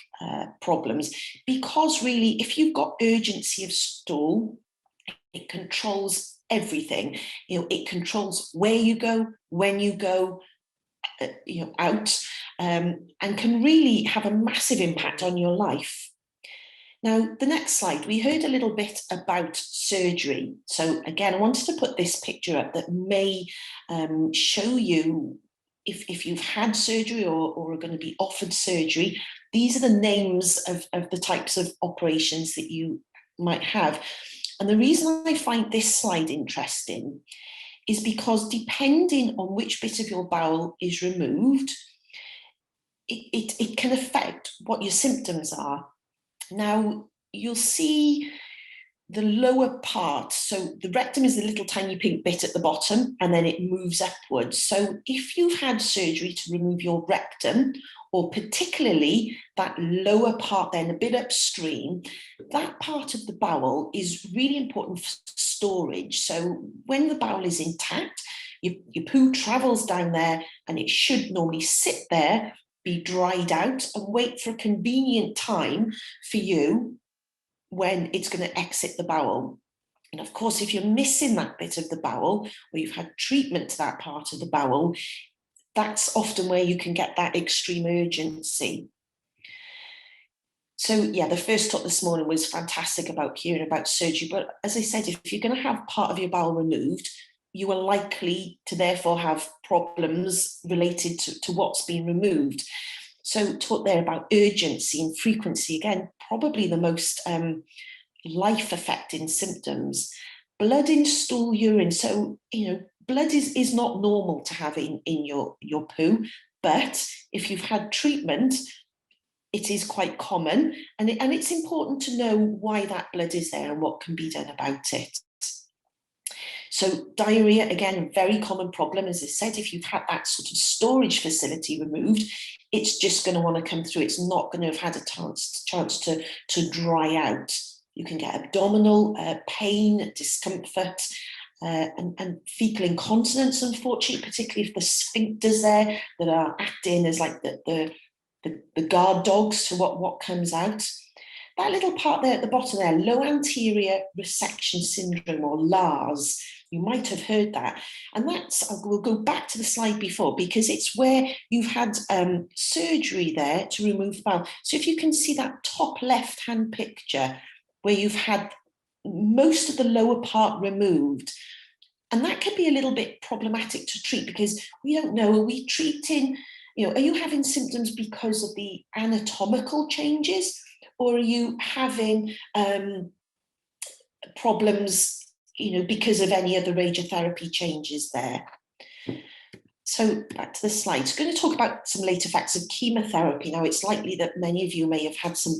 problems, because really, if you've got urgency of stool, it controls everything. It controls where you go, when you go, out, and can really have a massive impact on your life. Now, the next slide, we heard a little bit about surgery. So again, I wanted to put this picture up that may show you if you've had surgery or are going to be offered surgery. These are the names of the types of operations that you might have. And the reason I find this slide interesting is because depending on which bit of your bowel is removed, it can affect what your symptoms are. Now, you'll see the lower part. So the rectum is the little tiny pink bit at the bottom, and then it moves upwards. So if you've had surgery to remove your rectum, or particularly that lower part then a bit upstream, that part of the bowel is really important for storage. So when the bowel is intact, your poo travels down there and it should normally sit there, be dried out, and wait for a convenient time for you when it's going to exit the bowel. And of course, if you're missing that bit of the bowel, or you've had treatment to that part of the bowel, that's often where you can get that extreme urgency. So yeah, the first talk this morning was fantastic about hearing about surgery. But as I said, if you're going to have part of your bowel removed, you are likely to therefore have problems related to what's been removed. So talk there about urgency and frequency, again, probably the most life-affecting symptoms. Blood in stool, urine. So, blood is not normal to have in your poo, but if you've had treatment, it is quite common. And it's important to know why that blood is there and what can be done about it. So diarrhea, again, a very common problem. As I said, if you've had that sort of storage facility removed, it's just going to want to come through. It's not going to have had a chance to dry out. You can get abdominal pain, discomfort, and fecal incontinence, unfortunately, particularly if the sphincters there that are acting as like the guard dogs to what comes out. That little part there at the bottom there, low anterior resection syndrome, or LARS, you might have heard that. And we'll go back to the slide before, because it's where you've had surgery there to remove the bowel. So if you can see that top left-hand picture where you've had most of the lower part removed, and that can be a little bit problematic to treat, because we don't know, are we treating, are you having symptoms because of the anatomical changes? Or are you having problems, because of any of the radiotherapy changes there? So back to the slides. I'm going to talk about some late effects of chemotherapy. Now, it's likely that many of you may have had some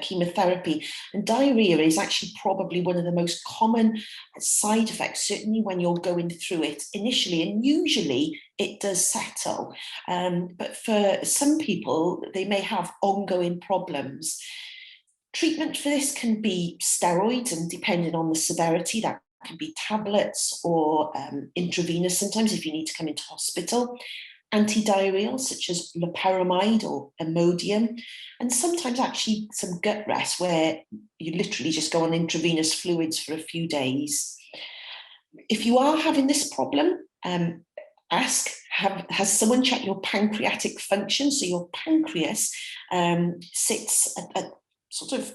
chemotherapy, and diarrhea is actually probably one of the most common side effects, certainly when you're going through it initially, and usually it does settle. But for some people, they may have ongoing problems. Treatment for this can be steroids, and depending on the severity, that can be tablets or intravenous, sometimes if you need to come into hospital. Antidiarrheals such as loperamide or Imodium, and sometimes actually some gut rest where you literally just go on intravenous fluids for a few days. If you are having this problem, ask, has someone checked your pancreatic function? So your pancreas sits at sort of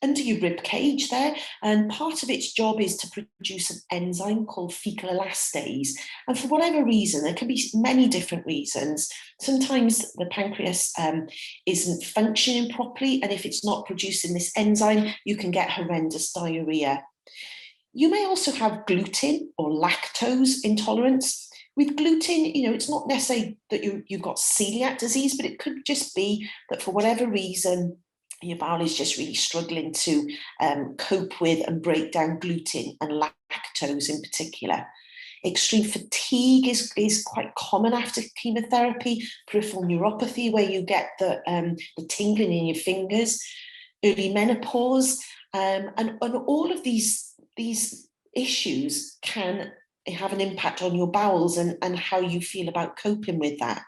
under your rib cage there, and part of its job is to produce an enzyme called fecal elastase. And for whatever reason, there can be many different reasons. Sometimes the pancreas isn't functioning properly, and if it's not producing this enzyme, you can get horrendous diarrhea. You may also have gluten or lactose intolerance, With gluten, it's not necessarily that you've got celiac disease, but it could just be that for whatever reason, your bowel is just really struggling to cope with and break down gluten and lactose in particular. Extreme fatigue is quite common after chemotherapy, peripheral neuropathy, where you get the tingling in your fingers, early menopause, and all of these issues can have an impact on your bowels and how you feel about coping with that.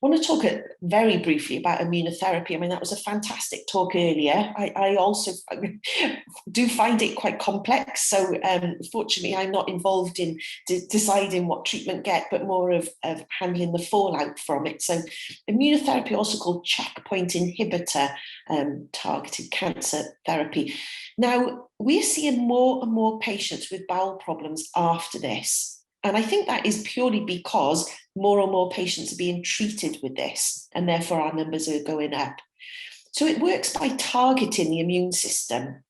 I want to talk very briefly about immunotherapy. I mean, that was a fantastic talk earlier. I also do find it quite complex. So fortunately, I'm not involved in deciding what treatment get, but more of handling the fallout from it. So immunotherapy, also called checkpoint inhibitor targeted cancer therapy. Now, we're seeing more and more patients with bowel problems after this. And I think that is purely because more and more patients are being treated with this, and therefore our numbers are going up. So it works by targeting the immune system.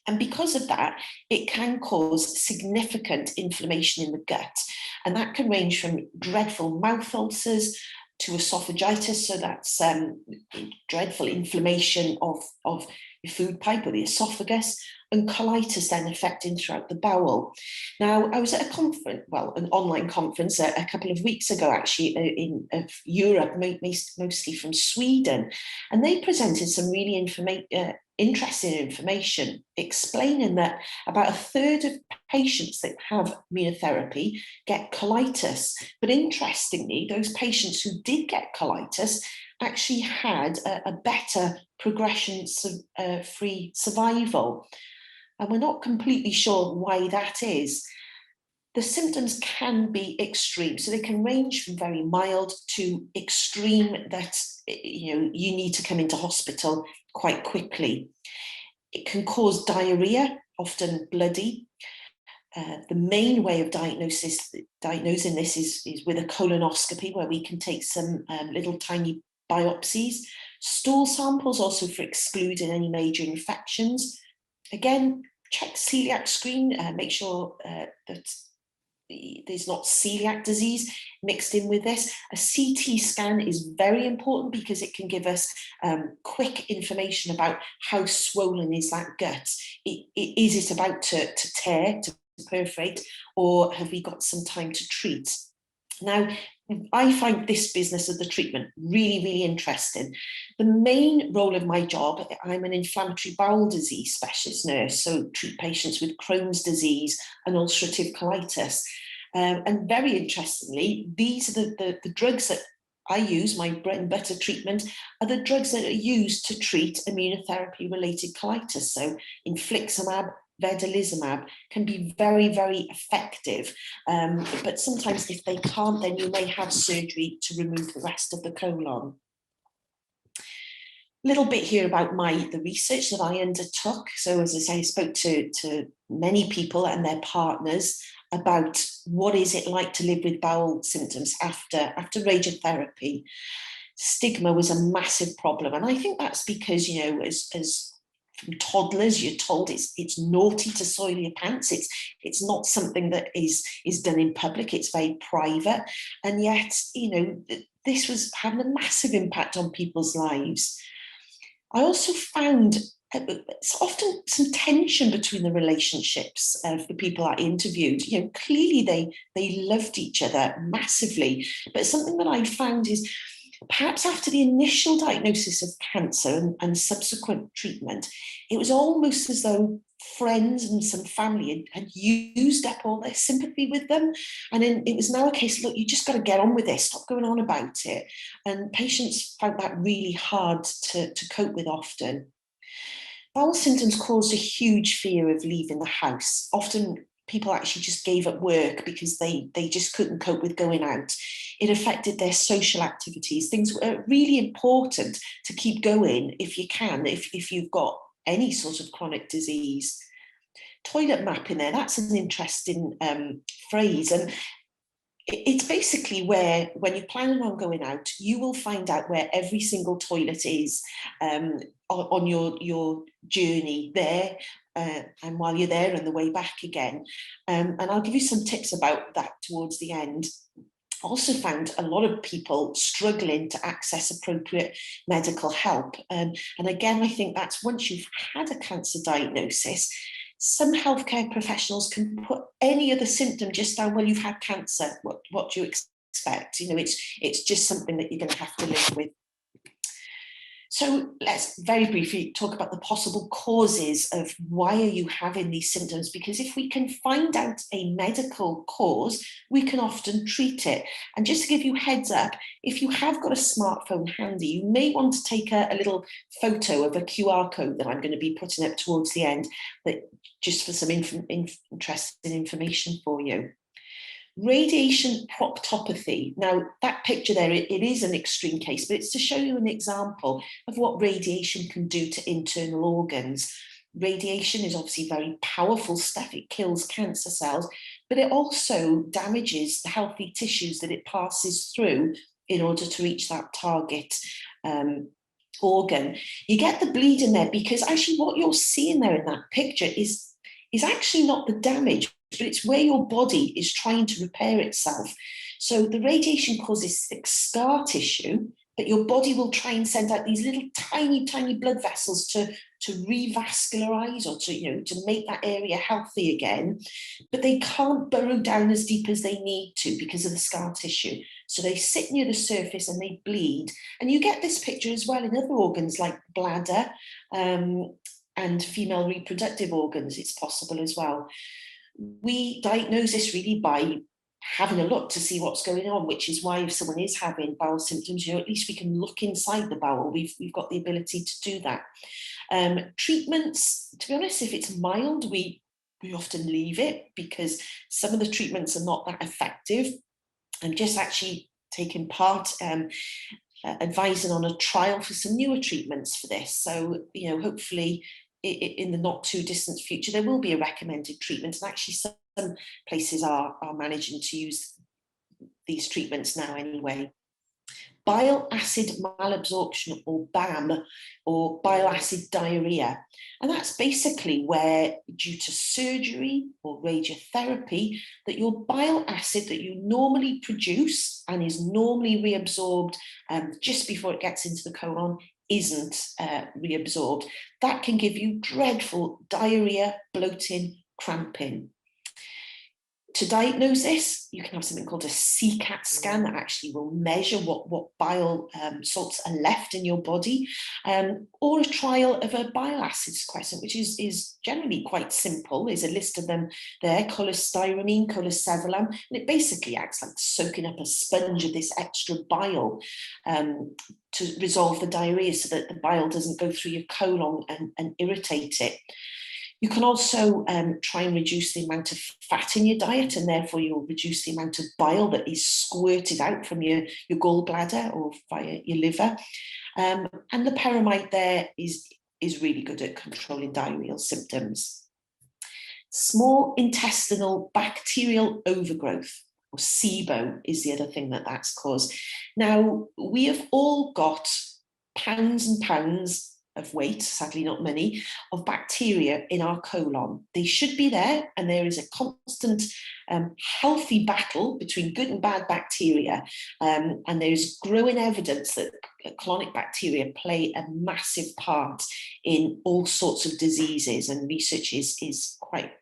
And because of that, it can cause significant inflammation in the gut. And that can range from dreadful mouth ulcers to esophagitis. So that's dreadful inflammation of your food pipe or the esophagus, and colitis then affecting throughout the bowel. Now, I was at a conference, an online conference a couple of weeks ago, actually, in Europe, mostly from Sweden, and they presented some really interesting information explaining that about a third of patients that have immunotherapy get colitis. But interestingly, those patients who did get colitis actually had a better progression-free survival. And we're not completely sure why that is. The symptoms can be extreme. So they can range from very mild to extreme that you need to come into hospital quite quickly. It can cause diarrhea, often bloody. The main way of diagnosing this is with a colonoscopy, where we can take some little tiny biopsies. Stool samples also for excluding any major infections. Again, check celiac screen, make sure that there's not celiac disease mixed in with this. A CT scan is very important because it can give us quick information about how swollen is that gut. Is it about to tear, to perforate, or have we got some time to treat? Now, I find this business of the treatment really, really interesting. The main role of my job, I'm an inflammatory bowel disease specialist nurse, so treat patients with Crohn's disease and ulcerative colitis. And very interestingly, these are the drugs that I use, my bread and butter treatment, are the drugs that are used to treat immunotherapy-related colitis. So infliximab, vedolizumab can be very, very effective. But sometimes if they can't, then you may have surgery to remove the rest of the colon. Little bit here about the research that I undertook. So as I say, I spoke to many people and their partners about what is it like to live with bowel symptoms after radiotherapy. Stigma was a massive problem. And I think that's because, as from toddlers, you're told it's naughty to soil your pants. It's not something that is done in public. It's very private. And yet, this was having a massive impact on people's lives. I also found it's often some tension between the relationships of the people I interviewed. Clearly they loved each other massively. But something that I found is perhaps after the initial diagnosis of cancer and subsequent treatment, it was almost as though friends and some family had used up all their sympathy with them. And then it was now a case, look, you just got to get on with this, stop going on about it. And patients found that really hard to cope with often. Bowel symptoms caused a huge fear of leaving the house. Often people actually just gave up work because they just couldn't cope with going out. It affected their social activities. Things were really important to keep going if you can, if you've got any sort of chronic disease. Toilet mapping there, that's an interesting phrase. And It's basically where, when you're planning on going out, you will find out where every single toilet is on your journey there, and while you're there and the way back again. And I'll give you some tips about that towards the end. I also found a lot of people struggling to access appropriate medical help. And again, I think that's once you've had a cancer diagnosis, some healthcare professionals can put any other symptom just down, well, you've had cancer, what do you expect? You know, it's just something that you're going to have to live with. So let's very briefly talk about the possible causes of why are you having these symptoms, because if we can find out a medical cause, we can often treat it. And just to give you a heads up, if you have got a smartphone handy, you may want to take a little photo of a QR code that I'm going to be putting up towards the end, that just for some interesting information for you. Radiation proctopathy. Now, that picture there, it is an extreme case, but it's to show you an example of what radiation can do to internal organs. Radiation is obviously very powerful stuff. It kills cancer cells, but it also damages the healthy tissues that it passes through in order to reach that target organ. You get the bleed in there because actually what you're seeing there in that picture is actually not the damage, but it's where your body is trying to repair itself. So the radiation causes thick scar tissue, but your body will try and send out these little tiny, tiny blood vessels to revascularize or to make that area healthy again. But they can't burrow down as deep as they need to because of the scar tissue. So they sit near the surface and they bleed. And you get this picture as well in other organs like bladder and female reproductive organs. It's possible as well. We diagnose this really by having a look to see what's going on, which is why if someone is having bowel symptoms, at least we can look inside the bowel. We've got the ability to do that. Treatments, to be honest, if it's mild, we often leave it because some of the treatments are not that effective. I'm just actually taking part advising on a trial for some newer treatments for this. So, hopefully in the not too distant future, there will be a recommended treatment. And actually some places are managing to use these treatments now anyway. Bile acid malabsorption, or BAM, or bile acid diarrhea. And that's basically where, due to surgery or radiotherapy, that your bile acid that you normally produce and is normally reabsorbed just before it gets into the colon isn't reabsorbed. That can give you dreadful diarrhea, bloating, cramping. To diagnose this, you can have something called a CCAT scan that actually will measure what bile salts are left in your body, or a trial of a bile acid sequestrant, which is generally quite simple. There's a list of them there: cholestyramine, cholesevelam, and it basically acts like soaking up a sponge of this extra bile to resolve the diarrhea so that the bile doesn't go through your colon and irritate it. You can also try and reduce the amount of fat in your diet, and therefore you'll reduce the amount of bile that is squirted out from your gallbladder or via your liver. And the pyramide there is really good at controlling diarrheal symptoms. Small intestinal bacterial overgrowth, or SIBO, is the other thing that's caused. Now, we have all got pounds and pounds of weight, sadly not money, of bacteria in our colon. They should be there, and there is a constant healthy battle between good and bad bacteria, and there's growing evidence that colonic bacteria play a massive part in all sorts of diseases, and research is quite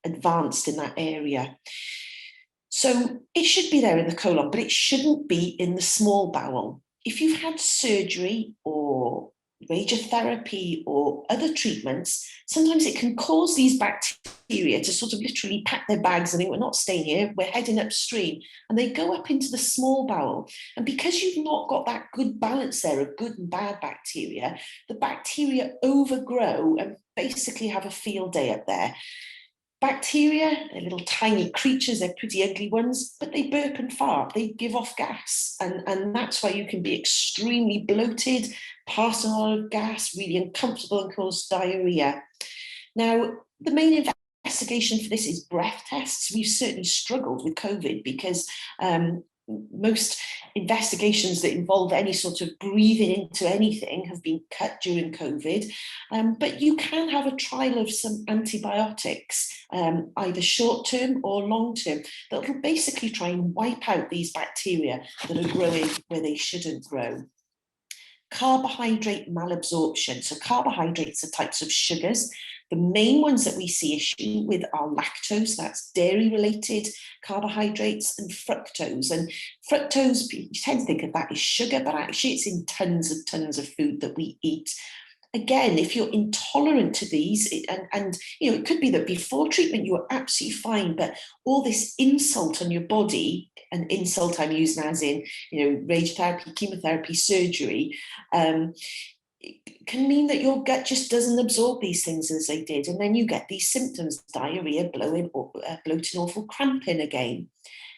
advanced in that area. So it should be there in the colon, but it shouldn't be in the small bowel. If you've had surgery or radiotherapy or other treatments, sometimes it can cause these bacteria to sort of literally pack their bags and think, we're not staying here, we're heading upstream. And they go up into the small bowel. And because you've not got that good balance there of good and bad bacteria, the bacteria overgrow and basically have a field day up there. Bacteria, they're little tiny creatures, they're pretty ugly ones, but they burp and fart, they give off gas. And that's why you can be extremely bloated, pass on a lot of gas, really uncomfortable, and cause diarrhea. Now, the main investigation for this is breath tests. We've certainly struggled with COVID because most investigations that involve any sort of breathing into anything have been cut during COVID, but you can have a trial of some antibiotics, either short-term or long-term, that will basically try and wipe out these bacteria that are growing where they shouldn't grow. Carbohydrate malabsorption. So carbohydrates are types of sugars. The main ones that we see issue with are lactose, that's dairy-related carbohydrates, and fructose. And fructose, you tend to think of that as sugar, but actually it's in tons of food that we eat. Again, if you're intolerant to these, and you know, it could be that before treatment you were absolutely fine, but all this insult on your body, and insult I'm using as in, you know, radiotherapy, chemotherapy, surgery, can mean that your gut just doesn't absorb these things as they did, and then you get these symptoms: diarrhea, bloating, awful cramping again.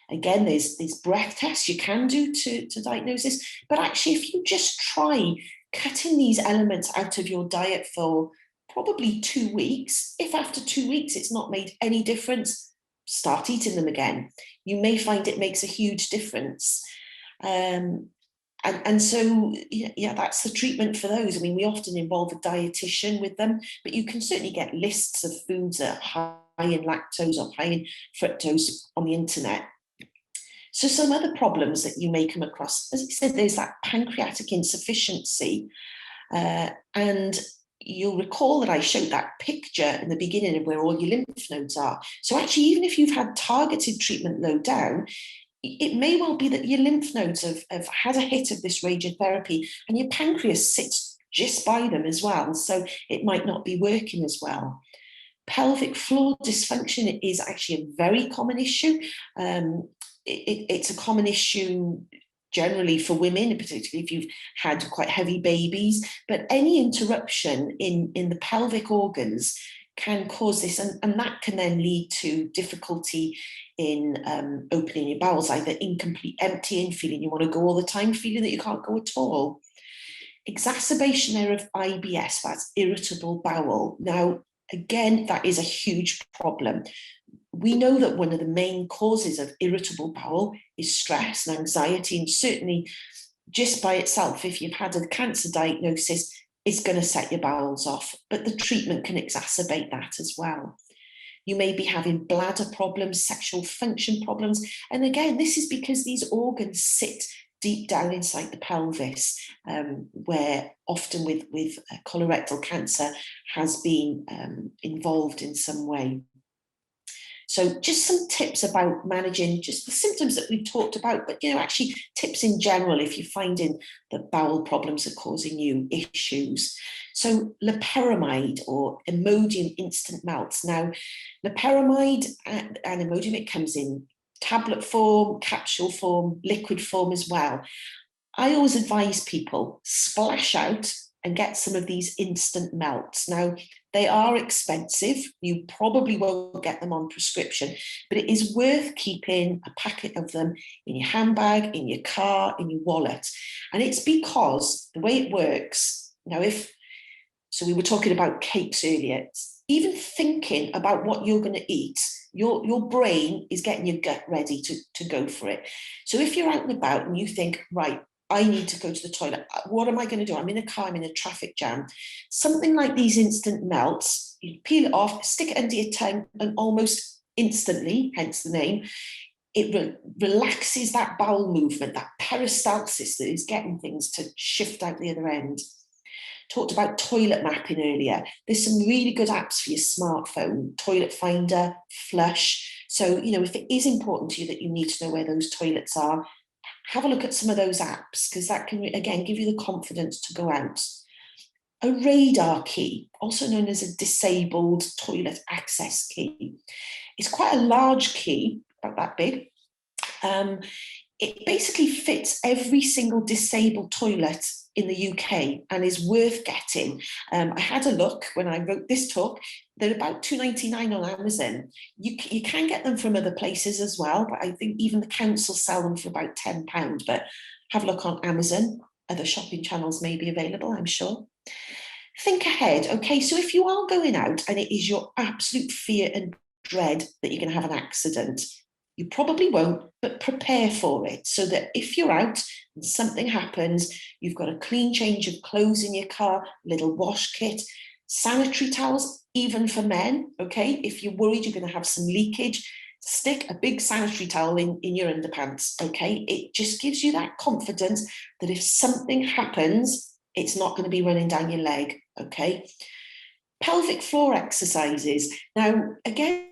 Again, there's breath tests you can do to diagnose this, but actually if you just try cutting these elements out of your diet for probably 2 weeks, if after 2 weeks it's not made any difference, start eating them again. You may find it makes a huge difference. And so, yeah, that's the treatment for those. I mean, we often involve a dietitian with them, but you can certainly get lists of foods that are high in lactose or high in fructose on the internet. So some other problems that you may come across, as I said, there's that pancreatic insufficiency. And you'll recall that I showed that picture in the beginning of where all your lymph nodes are. So actually, even if you've had targeted treatment low down, it may well be that your lymph nodes have had a hit of this radiotherapy and your pancreas sits just by them as well. So it might not be working as well. Pelvic floor dysfunction is actually a very common issue. It's a common issue generally for women, particularly if you've had quite heavy babies, but any interruption in the pelvic organs can cause this, and that can then lead to difficulty in opening your bowels, either incomplete emptying, feeling you want to go all the time, feeling that you can't go at all. Exacerbation there of IBS, that's irritable bowel. Now, again, that is a huge problem. We know that one of the main causes of irritable bowel is stress and anxiety, and certainly just by itself, if you've had a cancer diagnosis, it's going to set your bowels off, but the treatment can exacerbate that as well. You may be having bladder problems, sexual function problems, and again, this is because these organs sit deep down inside the pelvis, where often with colorectal cancer has been involved in some way. So just some tips about managing just the symptoms that we've talked about, but actually tips in general if you're finding that bowel problems are causing you issues. So loperamide or Imodium instant melts. Now, loperamide and Imodium, it comes in tablet form, capsule form, liquid form as well. I always advise people splash out and get some of these instant melts. Now, they are expensive. You probably won't get them on prescription, but it is worth keeping a packet of them in your handbag, in your car, in your wallet. And it's because the way it works, so we were talking about cakes earlier, even thinking about what you're going to eat, your brain is getting your gut ready to go for it. So if you're out and about and you think, right, I need to go to the toilet, what am I going to do? I'm in a car, I'm in a traffic jam. Something like these instant melts, you peel it off, stick it under your tongue, and almost instantly, hence the name, it relaxes that bowel movement, that peristalsis that is getting things to shift out the other end. Talked about toilet mapping earlier. There's some really good apps for your smartphone, Toilet Finder, Flush. So, if it is important to you that you need to know where those toilets are, have a look at some of those apps, because that can, again, give you the confidence to go out. A radar key, also known as a disabled toilet access key. It's quite a large key, about that big. It basically fits every single disabled toilet in the UK and is worth getting. I had a look when I wrote this talk. They're about £2.99 on Amazon. You can get them from other places as well, but I think even the council sell them for about £10. But have a look on Amazon. Other shopping channels may be available, I'm sure. Think ahead. Okay, so if you are going out and it is your absolute fear and dread that you're going to have an accident. You probably won't, but prepare for it so that if you're out and something happens, you've got a clean change of clothes in your car, a little wash kit, sanitary towels, even for men, okay? If you're worried you're going to have some leakage, stick a big sanitary towel in your underpants, okay? It just gives you that confidence that if something happens, it's not going to be running down your leg, okay? Pelvic floor exercises. Now, again,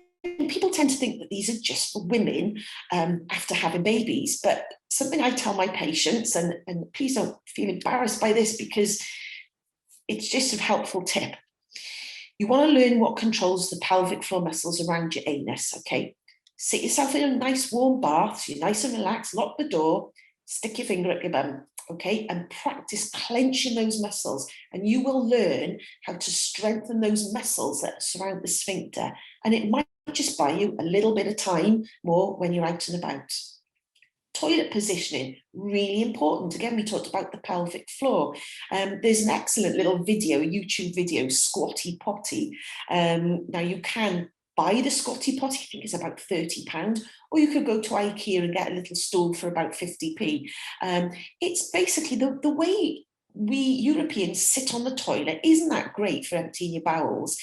people tend to think that these are just for women after having babies, but something I tell my patients, and please don't feel embarrassed by this because it's just a helpful tip. You want to learn what controls the pelvic floor muscles around your anus, okay? Sit yourself in a nice warm bath, so you're nice and relaxed, lock the door, stick your finger up your bum, okay? And practice clenching those muscles. And you will learn how to strengthen those muscles that surround the sphincter. And it might just buy you a little bit of time more when you're out and about. Toilet positioning, really important. Again, we talked about the pelvic floor. There's an excellent little video, YouTube video, Squatty Potty. Now you can buy the Squatty Potty, I think it's about £30, or you could go to IKEA and get a little stool for about 50p. It's basically the way we Europeans sit on the toilet. Isn't that great for emptying your bowels?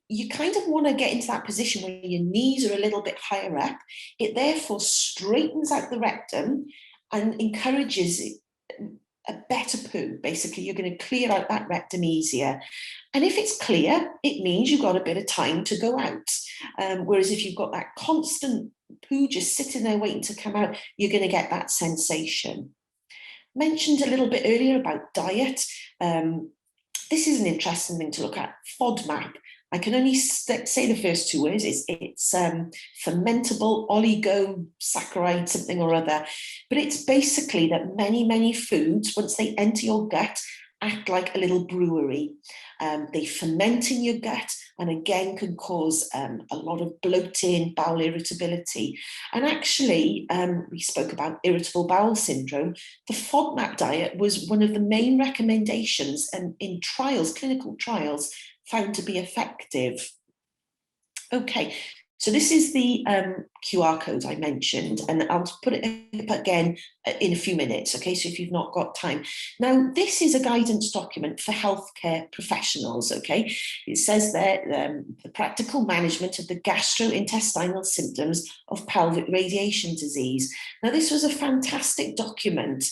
You kind of want to get into that position where your knees are a little bit higher up. It therefore straightens out the rectum and encourages a better poo. Basically, you're going to clear out that rectum easier. And if it's clear, it means you've got a bit of time to go out. Whereas if you've got that constant poo just sitting there waiting to come out, you're going to get that sensation. Mentioned a little bit earlier about diet. This is an interesting thing to look at, FODMAP. I can only say the first two words. It's fermentable oligosaccharide, something or other. But it's basically that many foods, once they enter your gut, act like a little brewery. They ferment in your gut and again can cause a lot of bloating, bowel irritability. And actually, we spoke about irritable bowel syndrome. The FODMAP diet was one of the main recommendations and in trials, clinical trials, found to be effective. Okay, so this is the QR code I mentioned, and I'll put it up again in a few minutes, okay, so if you've not got time. Now, this is a guidance document for healthcare professionals, okay? It says there, the practical management of the gastrointestinal symptoms of pelvic radiation disease. Now, this was a fantastic document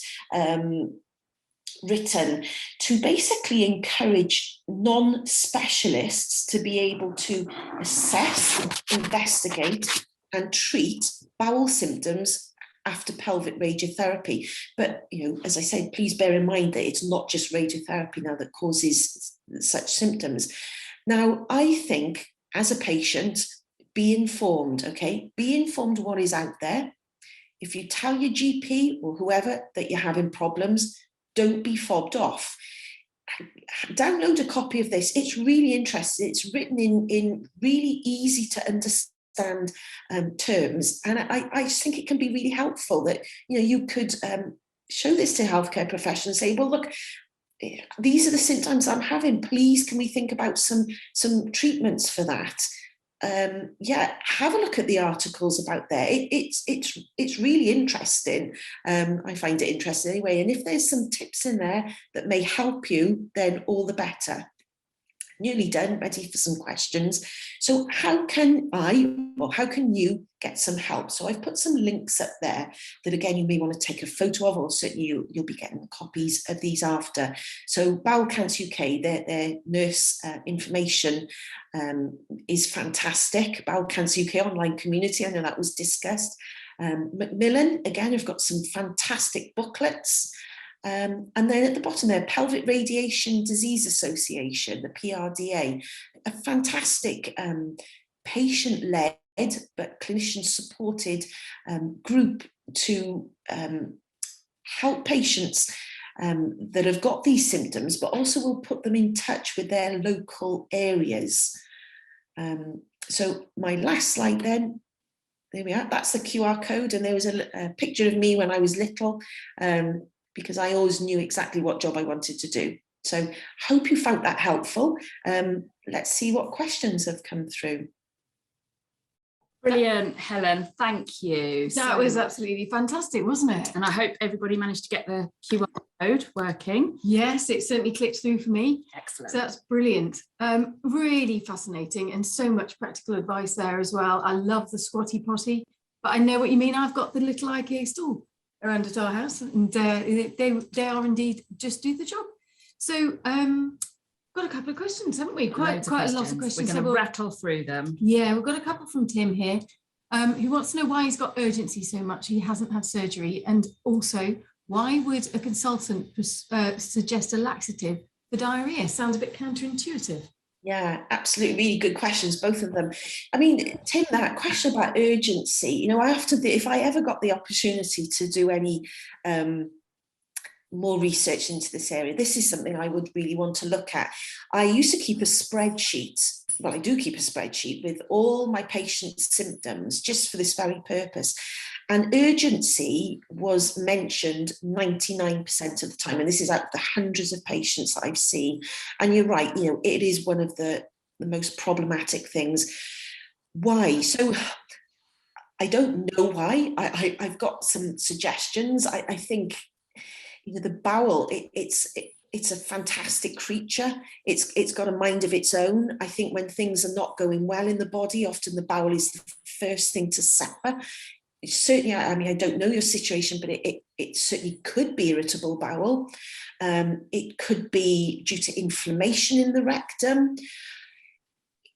written to basically encourage non-specialists to be able to assess, investigate and treat bowel symptoms after pelvic radiotherapy. But, you know, as I said, please bear in mind that it's not just radiotherapy now that causes such symptoms. Now, I think as a patient, be informed, okay? Be informed what is out there. If you tell your GP or whoever that you're having problems, don't be fobbed off. Download a copy of this. It's really interesting. It's written in really easy to understand terms. And I just think it can be really helpful that, you know, you could show this to healthcare professionals and say, well, look, these are the symptoms I'm having. Please, can we think about some treatments for that? Yeah, have a look at the articles about there. It's really interesting. I find it interesting anyway. And if there's some tips in there that may help you, then all the better. Nearly done, ready for some questions. So how can you get some help? So I've put some links up there that again, you may want to take a photo of, or certainly you'll be getting copies of these after. So Bowel Cancer UK, their nurse information is fantastic. Bowel Cancer UK online community, I know that was discussed. Macmillan, again, I've got some fantastic booklets. And then at the bottom there, Pelvic Radiation Disease Association, the PRDA, a fantastic patient-led but clinician-supported group to help patients that have got these symptoms, but also will put them in touch with their local areas. So my last slide then, there we are, that's the QR code, and there was a picture of me when I was little, because I always knew exactly what job I wanted to do. So hope you found that helpful. Let's see what questions have come through. Brilliant, Helen. Thank you. That was absolutely fantastic, wasn't it? And I hope everybody managed to get the QR code working. Yes, it certainly clicked through for me. Excellent. So that's brilliant. Really fascinating, and so much practical advice there as well. I love the squatty potty, but I know what you mean. I've got the little IKEA stool around at our house, and they are indeed just do the job. So got a couple of questions, haven't we? Quite a lot of questions. We're going to rattle through them. Yeah, we've got a couple from Tim here, who wants to know why he's got urgency so much. He hasn't had surgery, and also why would a consultant suggest a laxative for diarrhea? Sounds a bit counterintuitive. Yeah, absolutely. Really good questions, both of them. I mean, Tim, that question about urgency, you know, if I ever got the opportunity to do any more research into this area, this is something I would really want to look at. I used to keep a spreadsheet. Well, I do keep a spreadsheet with all my patients' symptoms just for this very purpose. And urgency was mentioned 99% of the time. And this is out of the hundreds of patients that I've seen. And you're right, you know, it is one of the most problematic things. Why? So I don't know why. I've got some suggestions. I think, you know, the bowel, it's a fantastic creature. It's got a mind of its own. I think when things are not going well in the body, often the bowel is the first thing to suffer. Certainly, I mean, I don't know your situation, but it certainly could be irritable bowel. It could be due to inflammation in the rectum.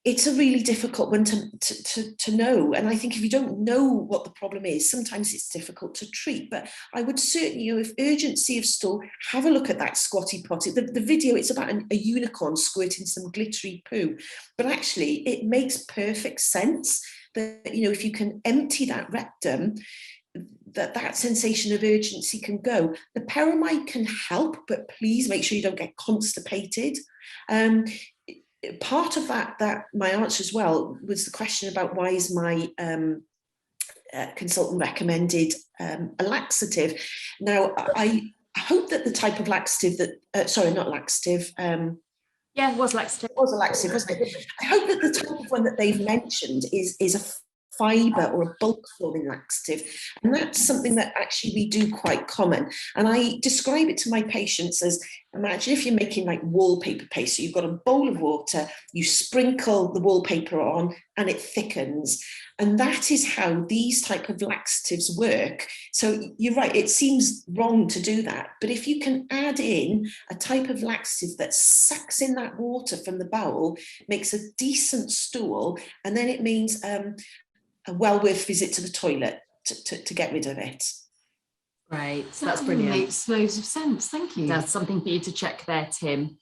It's a really difficult one to know. And I think if you don't know what the problem is, sometimes it's difficult to treat. But I would certainly, you know, if urgency of stool, have a look at that squatty potty. The video, it's about a unicorn squirting some glittery poo. But actually, it makes perfect sense that, you know, if you can empty that rectum, that sensation of urgency can go. The perimide can help, but please make sure you don't get constipated. Part of that my answer as well was the question about why is my consultant recommended a laxative. Now, I hope that the type of laxative that, sorry, not laxative. Yeah, it was laxative. It was a laxative, wasn't it? I hope that the type of one that they've mentioned is a fibre or a bulk forming laxative. And that's something that actually we do quite common. And I describe it to my patients as, imagine if you're making like wallpaper paste. So you've got a bowl of water, you sprinkle the wallpaper on and it thickens. And that is how these type of laxatives work. So you're right, it seems wrong to do that. But if you can add in a type of laxative that sucks in that water from the bowel, makes a decent stool, and then it means a well worth visit to the toilet to get rid of it. Great, so that's brilliant. Makes loads of sense, thank you. That's something for you to check there, Tim.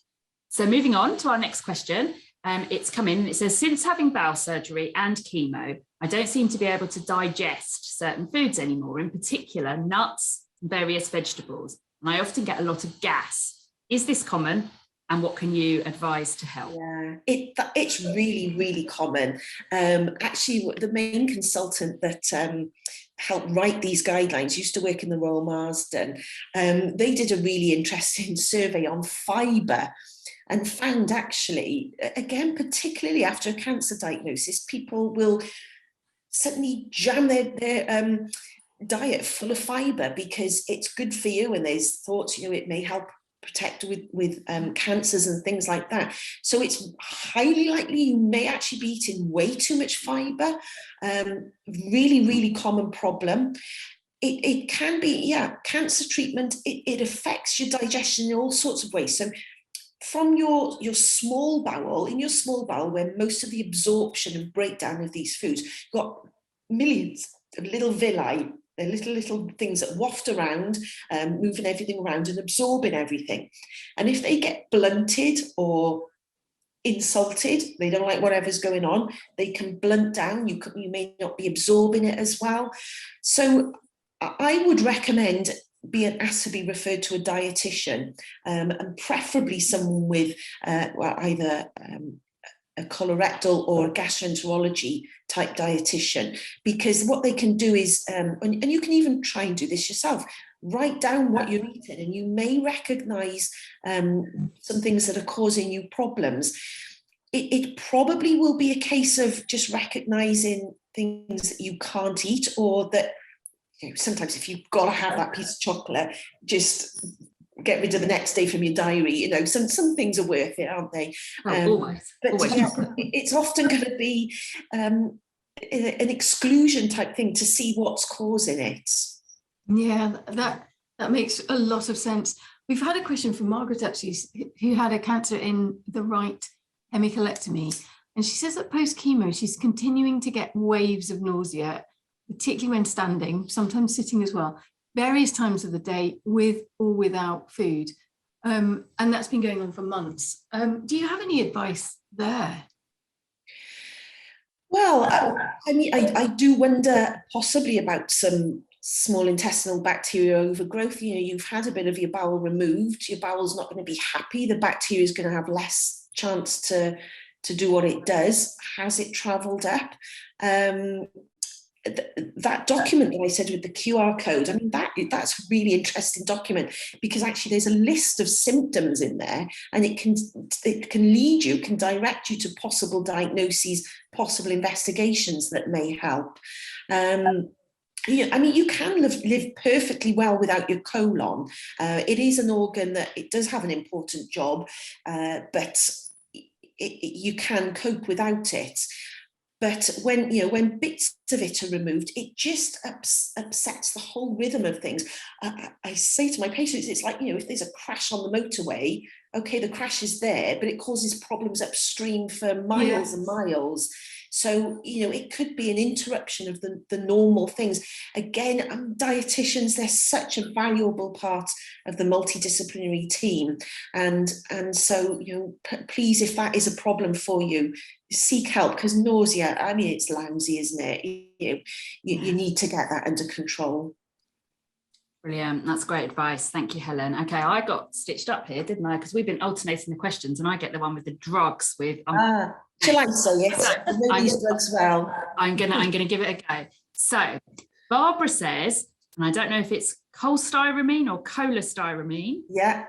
So moving on to our next question. It's come in and it says, since having bowel surgery and chemo, I don't seem to be able to digest certain foods anymore, in particular nuts, various vegetables. And I often get a lot of gas. Is this common? And what can you advise to help? Yeah, it's really, really common. Actually, the main consultant that helped write these guidelines used to work in the Royal Marsden. They did a really interesting survey on fibre and found actually, again, particularly after a cancer diagnosis, people will suddenly jam their diet full of fibre because it's good for you, and there's thoughts, you know, it may help protect with cancers and things like that. So it's highly likely you may actually be eating way too much fibre. Really, really common problem. It can be, yeah, cancer treatment, it affects your digestion in all sorts of ways. So from your small bowel, in your small bowel, where most of the absorption and breakdown of these foods, you've got millions of little villi, they're little things that waft around, moving everything around and absorbing everything. And if they get blunted or insulted, they don't like whatever's going on, they can blunt down. You may not be absorbing it as well. So I would recommend being asked to be referred to a dietitian, and preferably someone with either a colorectal or a gastroenterology type dietitian, because what they can do is, and you can even try and do this yourself, write down what you're eating, and you may recognize some things that are causing you problems. It probably will be a case of just recognizing things that you can't eat, or that, you know, sometimes if you've got to have that piece of chocolate, just get rid of the next day from your diary. You know, some things are worth it, aren't they? Always. But Always. yeah, it's often going to be an exclusion type thing to see what's causing it. Yeah, that makes a lot of sense. We've had a question from Margaret, actually, who had a cancer in the right hemicolectomy. And she says that post-chemo, she's continuing to get waves of nausea, particularly when standing, sometimes sitting as well, various times of the day, with or without food. And that's been going on for months. Do you have any advice there? Well, I mean, I do wonder possibly about some small intestinal bacterial overgrowth. You know, you've had a bit of your bowel removed, your bowel's not going to be happy, the bacteria is going to have less chance to do what it does. Has it travelled up? That document that I said with the QR code, I mean, that's a really interesting document, because actually there's a list of symptoms in there, and it can lead you, can direct you to possible diagnoses, possible investigations that may help. You know, I mean, you can live perfectly well without your colon. It is an organ that it does have an important job, but you can cope without it. But when bits of it are removed, it just upsets the whole rhythm of things. I say to my patients, it's like, you know, if there's a crash on the motorway, okay, the crash is there, but it causes problems upstream for miles and miles. So, you know, it could be an interruption of the normal things. Again, dietitians, they're such a valuable part of the multidisciplinary team. And so, you know, please, if that is a problem for you, seek help, because nausea, I mean, it's lousy, isn't it? You need to get that under control. Brilliant. That's great advice. Thank you, Helen. Okay, I got stitched up here, didn't I? Because we've been alternating the questions, and I get the one with the drugs with. Shall I say it? I know these drugs well. I'm gonna give it a go. So Barbara says, and I don't know if it's cholestyramine or cholestyramine. Yeah.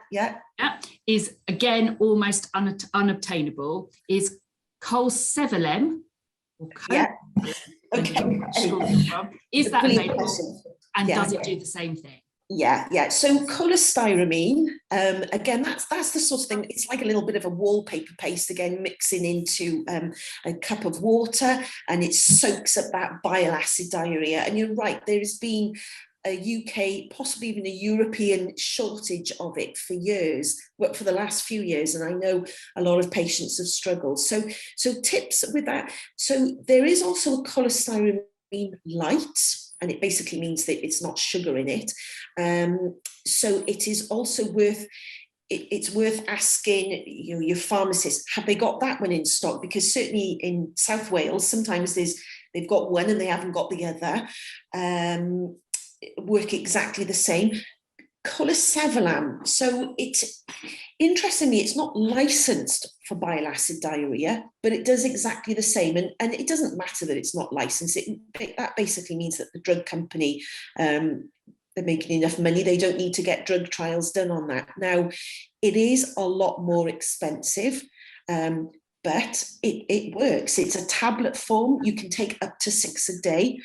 Is again almost unobtainable. Is Colsevelem or okay. Is that available? And does it do the same thing? Yeah. So cholestyramine, again, that's the sort of thing. It's like a little bit of a wallpaper paste, again, mixing into a cup of water, and it soaks up that bile acid diarrhea. And you're right, there has been a UK, possibly even a European shortage of it for years, but for the last few years. And I know a lot of patients have struggled. So tips with that. So there is also a cholestyramine light, and it basically means that it's not sugar in it. So it is also worth asking your pharmacist, have they got that one in stock? Because certainly in South Wales, sometimes they've got one and they haven't got the other. Work exactly the same. Cholestyramine, so interestingly, it's not licensed for bile acid diarrhea, but it does exactly the same. And it doesn't matter that it's not licensed. That basically means that the drug company, they're making enough money. They don't need to get drug trials done on that. Now, it is a lot more expensive, but it works. It's a tablet form. You can take up to 6 a day.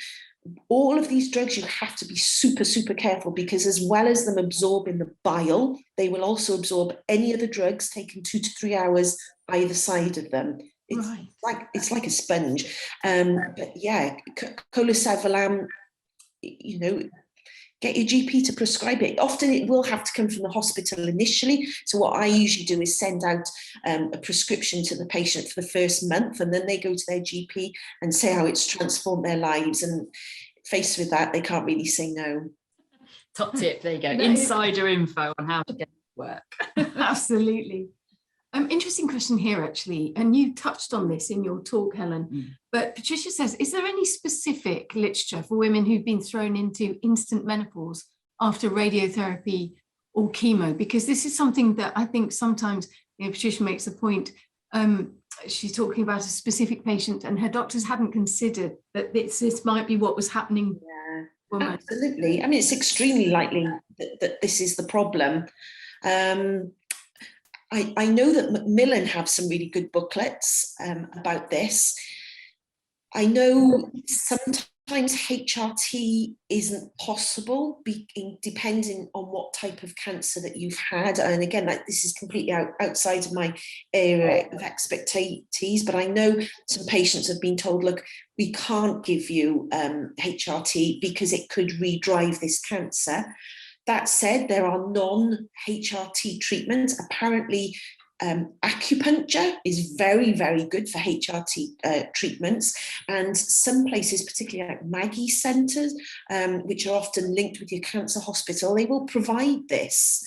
All of these drugs, you have to be super, super careful, because as well as them absorbing the bile, they will also absorb any other drugs taken 2 to 3 hours either side of them. It's like a sponge. But yeah, cholestyramine, you know, get your GP to prescribe it. Often it will have to come from the hospital initially. So what I usually do is send out a prescription to the patient for the first month, and then they go to their GP and say how it's transformed their lives. And faced with that, they can't really say no. Top tip, there you go. Insider info on how to get it to work. Absolutely. Interesting question here, actually, and you touched on this in your talk, Helen, but Patricia says, is there any specific literature for women who've been thrown into instant menopause after radiotherapy or chemo? Because this is something that I think sometimes, you know, Patricia makes a point, she's talking about a specific patient and her doctors hadn't considered that this might be what was happening. Yeah, absolutely. I mean, it's extremely likely that this is the problem. I know that Macmillan have some really good booklets about this. I know sometimes HRT isn't possible, depending on what type of cancer that you've had. And again, like, this is completely outside of my area of expertise, but I know some patients have been told, look, we can't give you HRT because it could redrive this cancer. That said, there are non-HRT treatments. Apparently, acupuncture is very, very good for HRT treatments, and some places, particularly like Maggie centres, which are often linked with your cancer hospital, they will provide this.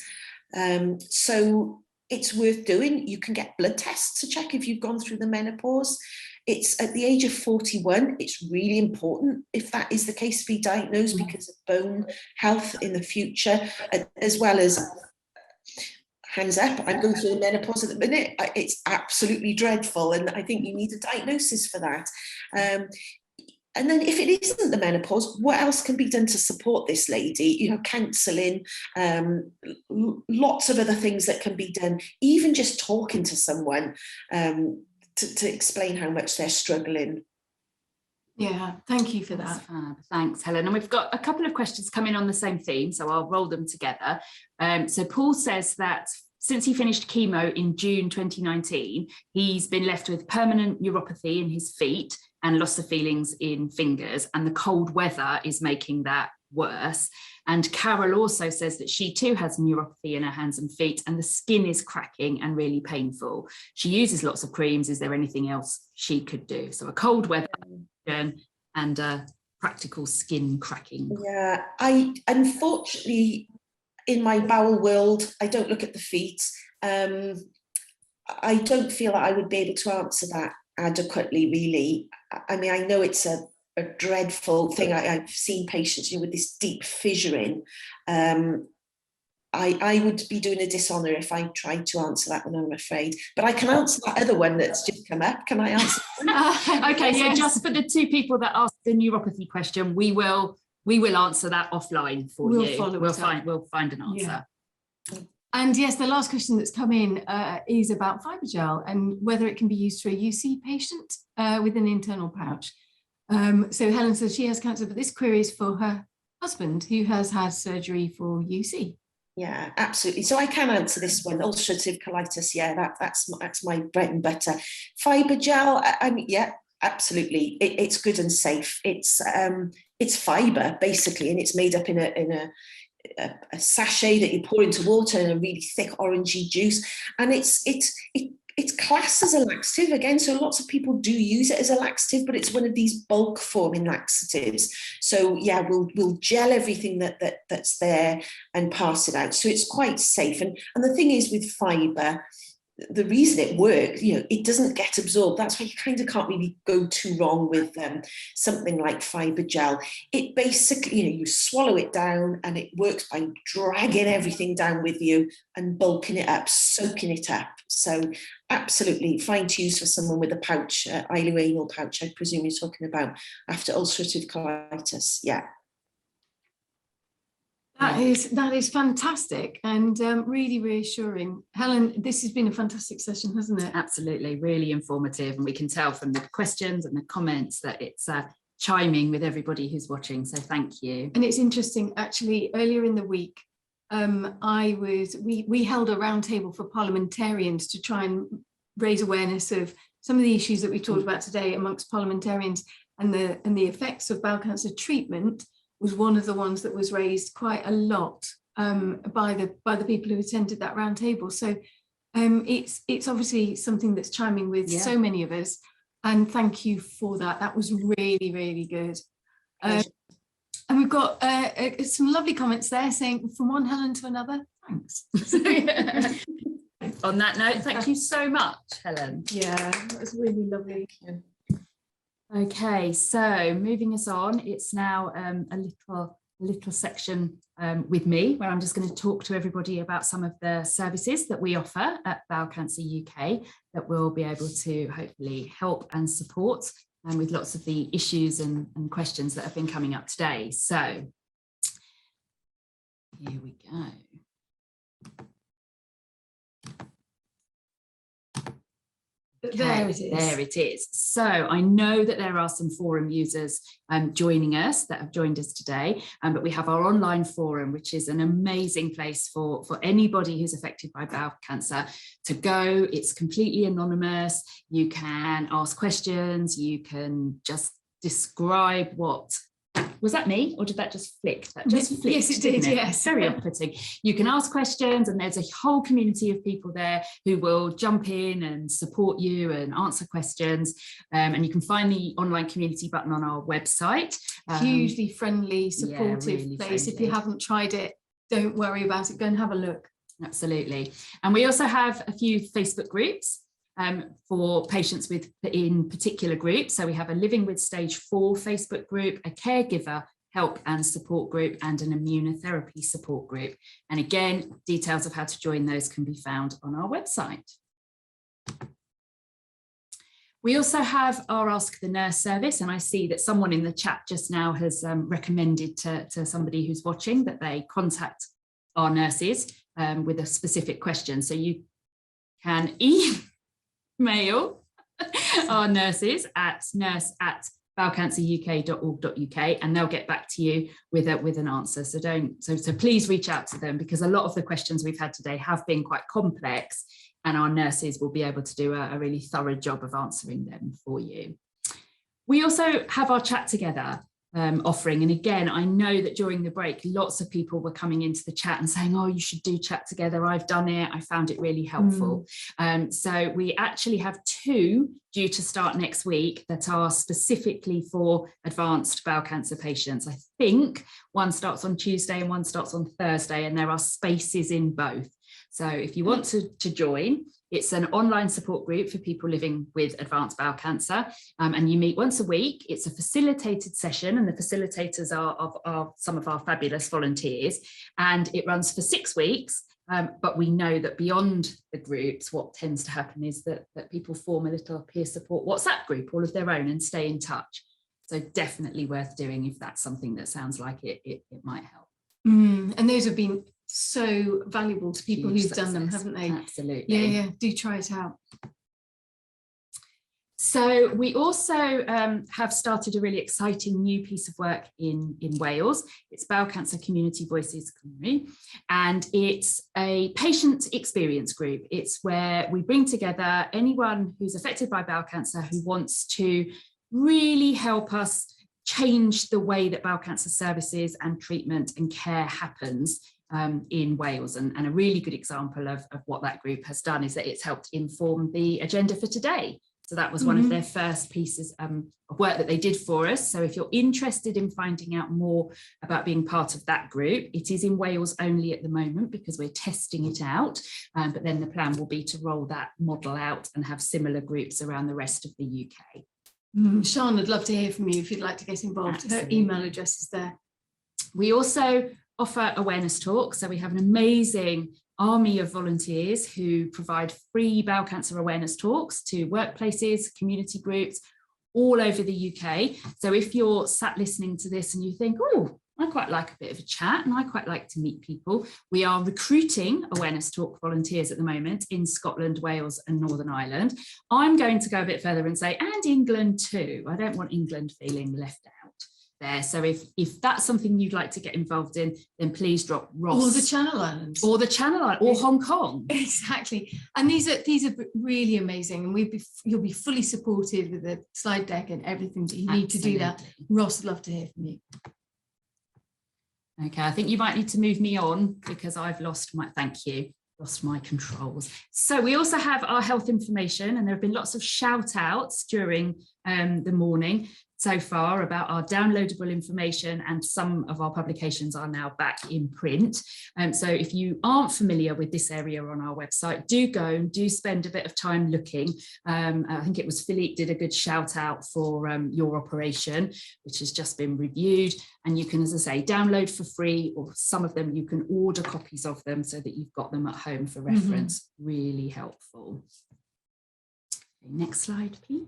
So it's worth doing. You can get blood tests to check if you've gone through the menopause. It's at the age of 41, it's really important, if that is the case, to be diagnosed because of bone health in the future, as well as, hands up, I'm going through the menopause at the minute. It's absolutely dreadful, and I think you need a diagnosis for that. And then if it isn't the menopause, what else can be done to support this lady? You know, counselling, lots of other things that can be done, even just talking to someone to explain how much they're struggling. Yeah, thank you for that. Thanks, Helen. And we've got a couple of questions coming on the same theme, so I'll roll them together. So Paul says that since he finished chemo in June 2019, he's been left with permanent neuropathy in his feet and loss of feelings in fingers, and the cold weather is making that worse. And Carol also says that she too has neuropathy in her hands and feet, and the skin is cracking and really painful. She uses lots of creams. Is there anything else she could do? So a cold weather and practical skin cracking. Yeah, I unfortunately, in my bowel world, I don't look at the feet. I don't feel that I would be able to answer that adequately, really. I mean, I know it's a dreadful thing. I've seen patients, you know, with this deep fissuring. I would be doing a dishonour if I tried to answer that one, I'm afraid. But I can answer that other one that's just come up. Can I answer? Okay, so just for the two people that asked the neuropathy question, we will answer that offline for you. We'll find an answer. Yeah. And yes, the last question that's come in is about fibrogel and whether it can be used for a UC patient with an internal pouch. So Helen says she has cancer, but this query is for her husband who has had surgery for UC. Yeah, absolutely. So I can answer this one. Ulcerative colitis, yeah, that's my bread and butter. Fibrogel, I mean, yeah, absolutely. It's good and safe. It's fibre basically, and it's made up in a sachet that you pour into water in a really thick orangey juice, and it's classed as a laxative again, so lots of people do use it as a laxative, but it's one of these bulk forming laxatives. So yeah, we'll gel everything that's there and pass it out. So it's quite safe. And the thing is with fibre, the reason it works, you know, it doesn't get absorbed. That's why you kind of can't really go too wrong with something like fibrogel. It basically, you know, you swallow it down, and it works by dragging everything down with you and bulking it up, soaking it up. So absolutely fine to use for someone with a pouch, ileoanal pouch, I presume you're talking about, after ulcerative colitis. Yeah. That is fantastic and really reassuring. Helen, this has been a fantastic session, hasn't it? Absolutely, really informative, and we can tell from the questions and the comments that it's chiming with everybody who's watching, so thank you. And it's interesting, actually, earlier in the week, we held a roundtable for parliamentarians to try and raise awareness of some of the issues that we talked about today amongst parliamentarians, and the effects of bowel cancer treatment was one of the ones that was raised quite a lot by the people who attended that roundtable. So it's obviously something that's chiming with so many of us, and thank you for that. That was really, really good. And we've got some lovely comments there saying, from one Helen to another, thanks. On that note, thank you so much, Helen. Yeah, that was really lovely. Okay, so moving us on, it's now a little section with me where I'm just going to talk to everybody about some of the services that we offer at Bowel Cancer UK that will be able to hopefully help and support with lots of the issues and questions that have been coming up today. So here we go. There it is. There it is. So I know that there are some forum users joining us that have joined us today, but we have our online forum, which is an amazing place for anybody who's affected by bowel cancer to go. It's completely anonymous. You can ask questions. You can just describe what. Was that me, or did that just flick? That just flicked. Yes, it did. Yes, very off-putting. You can ask questions, and there's a whole community of people there who will jump in and support you and answer questions. And you can find the online community button on our website. Hugely friendly, supportive really place. friendly. If you haven't tried it, don't worry about it. Go and have a look. Absolutely. And we also have a few Facebook groups for patients in particular groups. So we have a Living with Stage 4 Facebook group, a caregiver help and support group, and an immunotherapy support group. And again, details of how to join those can be found on our website. We also have our Ask the Nurse service, and I see that someone in the chat just now has recommended to somebody who's watching that they contact our nurses with a specific question. So you can email our nurses at nurse@bowelcanceruk.org.uk, and they'll get back to you with an answer. So please reach out to them, because a lot of the questions we've had today have been quite complex, and our nurses will be able to do a really thorough job of answering them for you. We also have our Chat Together offering. And again, I know that during the break, lots of people were coming into the chat and saying, oh, you should do Chat Together. I've done it. I found it really helpful. So we actually have 2 due to start next week that are specifically for advanced bowel cancer patients. I think one starts on Tuesday and one starts on Thursday, and there are spaces in both. So if you want to join, it's an online support group for people living with advanced bowel cancer, and you meet once a week. It's a facilitated session, and the facilitators are some of our fabulous volunteers, and it runs for 6 weeks. But we know that beyond the groups, what tends to happen is that people form a little peer support WhatsApp group all of their own and stay in touch. So definitely worth doing if that's something that sounds like it might help. And those have been so valuable to people who've done them, haven't they? Absolutely. Yeah, do try it out. So we also have started a really exciting new piece of work in Wales. It's Bowel Cancer Community Voices Cymru, and it's a patient experience group. It's where we bring together anyone who's affected by bowel cancer who wants to really help us change the way that bowel cancer services and treatment and care happens in Wales. And a really good example of what that group has done is that it's helped inform the agenda for today. So that was one of their first pieces of work that they did for us. So if you're interested in finding out more about being part of that group, it is in Wales only at the moment because we're testing it out. But then the plan will be to roll that model out and have similar groups around the rest of the UK. Sian, I'd love to hear from you if you'd like to get involved. Absolutely. Her email address is there. We also offer awareness talks. So we have an amazing army of volunteers who provide free bowel cancer awareness talks to workplaces, community groups all over the UK. So if you're sat listening to this and you think, oh, I quite like a bit of a chat and I quite like to meet people, we are recruiting awareness talk volunteers at the moment in Scotland, Wales and Northern Ireland. I'm going to go a bit further and say, and England too. I don't want England feeling left out there. So if that's something you'd like to get involved in, then please drop Ross. Or the Channel Islands. Or the Channel Islands, or Hong Kong. Exactly. And these are really amazing, and you'll be fully supported with the slide deck and everything that you need to do that. Ross, would love to hear from you. Okay, I think you might need to move me on because I've lost my controls. So we also have our health information, and there have been lots of shout outs during the morning so far about our downloadable information, and some of our publications are now back in print. So if you aren't familiar with this area on our website, do go and do spend a bit of time looking. I think it was Filipe did a good shout out for your operation, which has just been reviewed, and you can, as I say, download for free, or some of them you can order copies of them so that you've got them at home for reference. Really helpful. Okay, next slide, please.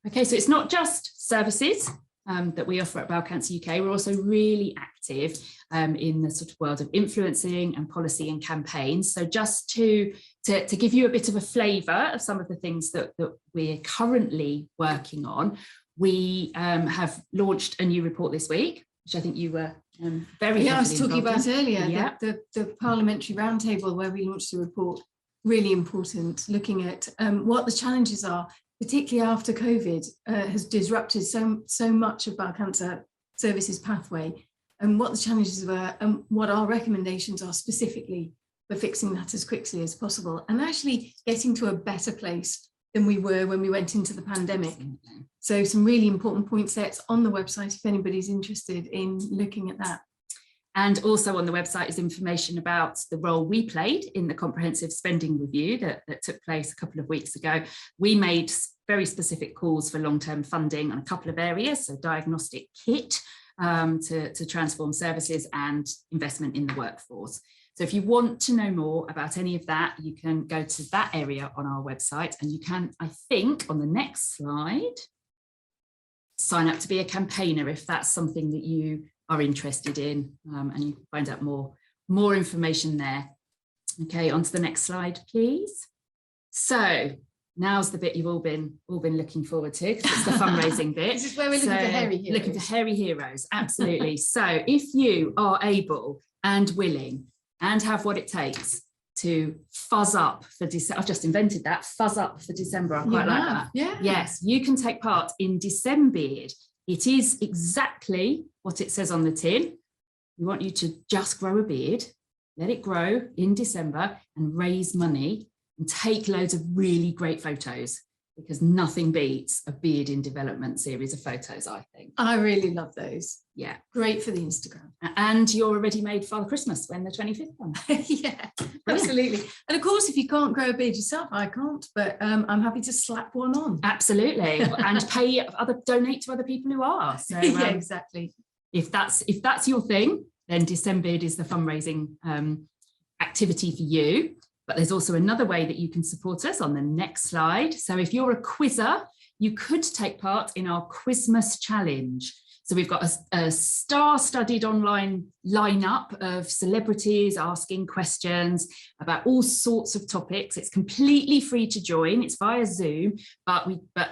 Okay, so it's not just services that we offer at Bowel Cancer UK. We're also really active in the sort of world of influencing and policy and campaigns. So just to give you a bit of a flavour of some of the things that we're currently working on, we have launched a new report this week, which I think you were very I was talking about earlier, yeah. the parliamentary roundtable where we launched a report, really important, looking at what the challenges are, particularly after COVID has disrupted so much of bowel cancer services pathway, and what the challenges were and what our recommendations are specifically for fixing that as quickly as possible and actually getting to a better place than we were when we went into the pandemic. So some really important point sets on the website if anybody's interested in looking at that. And also on the website is information about the role we played in the comprehensive spending review that took place a couple of weeks ago. We made very specific calls for long-term funding on a couple of areas, so diagnostic kit to transform services and investment in the workforce. So if you want to know more about any of that, you can go to that area on our website, and you can, I think, on the next slide, sign up to be a campaigner if that's something that you are interested in, and you can find out more information there. Okay, on to the next slide, please. So now's the bit you've all been looking forward to, because it's the fundraising bit. This is where we're looking for hairy heroes. Looking for hairy heroes, absolutely. So if you are able and willing and have what it takes to fuzz up for December, I've just invented that, fuzz up for December, I quite like that. Yeah. Yes, you can take part in Decembeard. It is exactly what it says on the tin. We want you to just grow a beard, let it grow in December and raise money and take loads of really great photos, because nothing beats a beard in development series of photos, I think. I really love those. Yeah. Great for the Instagram. And you're already made Father Christmas when the 25th comes. Yeah, absolutely. And of course, if you can't grow a beard yourself, I can't, but I'm happy to slap one on. Absolutely. And donate to other people who are. So yeah, exactly. If that's your thing, then Decembeard is the fundraising activity for you. But there's also another way that you can support us on the next slide. So if you're a quizzer, you could take part in our Quizmas challenge. So we've got a star-studded online lineup of celebrities asking questions about all sorts of topics. It's completely free to join. It's via Zoom, but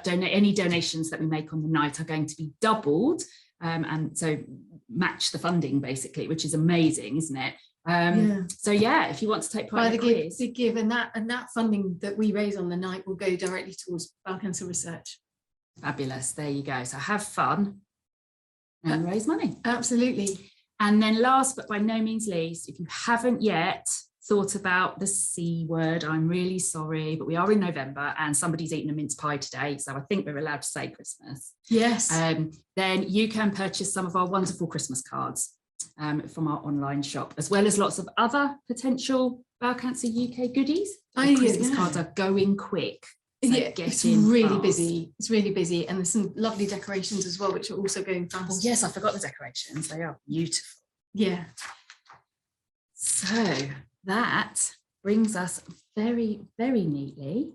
any donations that we make on the night are going to be doubled, and so match the funding basically, which is amazing, isn't it? So yeah, if you want to take part in the quiz, big give, and that funding that we raise on the night will go directly towards bowel cancer research. Fabulous. There you go. So have fun and raise money. Absolutely. And then last but by no means least, if you haven't yet thought about the C word, I'm really sorry, but we are in November and somebody's eating a mince pie today, so I think we're allowed to say Christmas. Yes. Then you can purchase some of our wonderful Christmas cards from our online shop, as well as lots of other potential Bowel Cancer UK goodies. Christmas cards are going quick. So yeah, it's really busy. It's really busy, and there's some lovely decorations as well, which are also going fast. Oh, yes, I forgot the decorations. They are beautiful. Yeah. So that brings us very, very neatly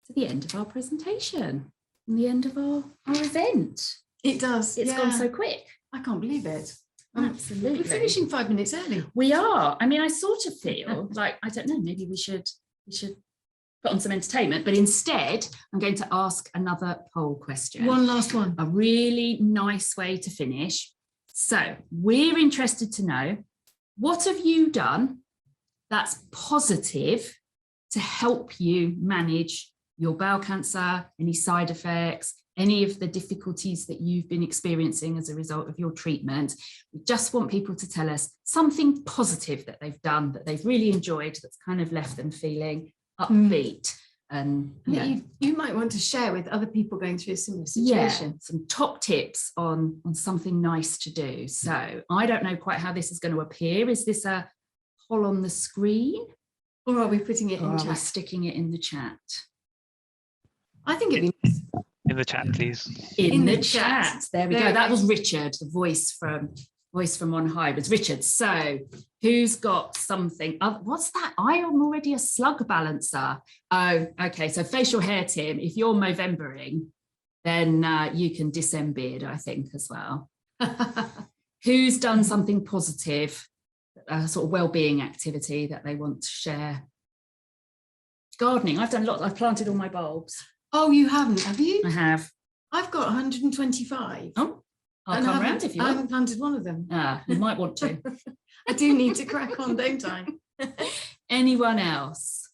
to the end of our presentation and the end of our event. It does. It's gone so quick. I can't believe it. Absolutely. We're finishing 5 minutes early. We are. I mean, I sort of feel like, I don't know, maybe we should put on some entertainment, but instead I'm going to ask another poll question. One last one. A really nice way to finish. So we're interested to know, what have you done that's positive to help you manage your bowel cancer, any side effects, any of the difficulties that you've been experiencing as a result of your treatment? We just want people to tell us something positive that they've done, that they've really enjoyed, that's kind of left them feeling upbeat. And you might want to share with other people going through a similar situation. Some top tips on something nice to do. So I don't know quite how this is going to appear. Is this a poll on the screen? Or are we putting it in chat? Are we sticking it in the chat? I think it'd be in the chat, please. In the chat. There we go. That was Richard, the voice from on high was Richard. So who's got something? What's that? I am already a slug balancer. Oh, okay. So facial hair, Tim, if you're Movembering, then you can disembed, I think, as well. Who's done something positive, a sort of well-being activity that they want to share? Gardening. I've done lots. I've planted all my bulbs. Oh, you haven't, have you? I have. I've got 125. Oh, I'll come round if you I want. haven't planted one of them. You might want to. I do need to crack on, don't I? Anyone else?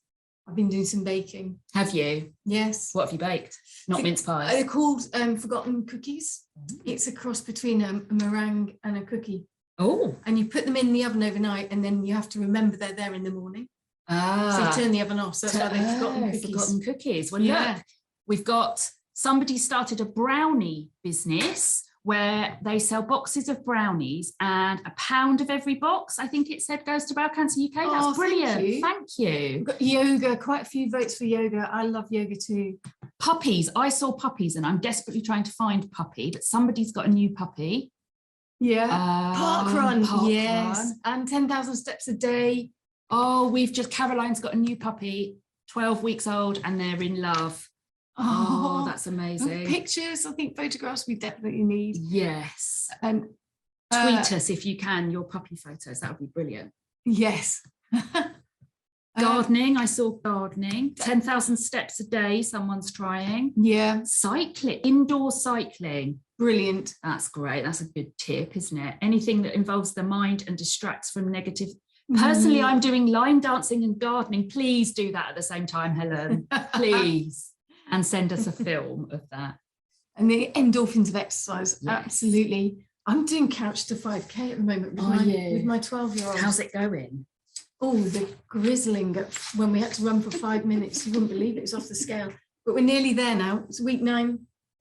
I've been doing some baking. Have you? Yes. What have you baked? Not mince pies. They're called Forgotten Cookies. It's a cross between a meringue and a cookie. Oh. And you put them in the oven overnight, and then you have to remember they're there in the morning. So you turn the oven off. So that's why they're forgotten cookies. Forgotten cookies. Well, look, we've got somebody started a brownie business where they sell boxes of brownies, and £1 of every box, I think it said, goes to Bowel Cancer UK. That's brilliant. Thank you. We've got yoga, quite a few votes for yoga. I love yoga too. Puppies. I saw puppies, and I'm desperately trying to find puppy, but somebody's got a new puppy. Yeah. Park run. Yes. Run. And 10,000 steps a day. Oh, Caroline's got a new puppy, 12 weeks old, and they're in love. Oh, that's amazing. Pictures, I think photographs we definitely need. Yes. And tweet us if you can, your puppy photos. That would be brilliant. Yes. Gardening, I saw gardening. 10,000 steps a day, someone's trying. Yeah. Cycling, indoor cycling. Brilliant. That's great. That's a good tip, isn't it? Anything that involves the mind and distracts from negative. Personally, I'm doing line dancing and gardening. Please do that at the same time, Helen. Please. And send us a film of that. And the endorphins of exercise. Yes. Absolutely. I'm doing couch to 5K at the moment with my 12-year-old. How's it going? Oh, the grizzling when we had to run for 5 minutes. You wouldn't believe it. It was off the scale. But we're nearly there now. It's week 9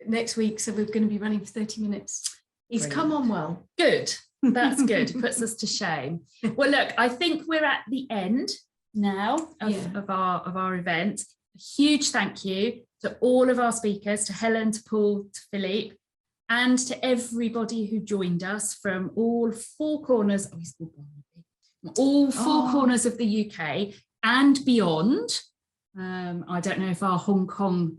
next week. So we're going to be running for 30 minutes. He's come on well. Good. That's good. It puts us to shame. Well, look, I think we're at the end now of our event. A huge thank you to all of our speakers, to Helen, to Paul, to Filipe, and to everybody who joined us from all four corners. Corners of the UK and beyond. I don't know if our Hong Kong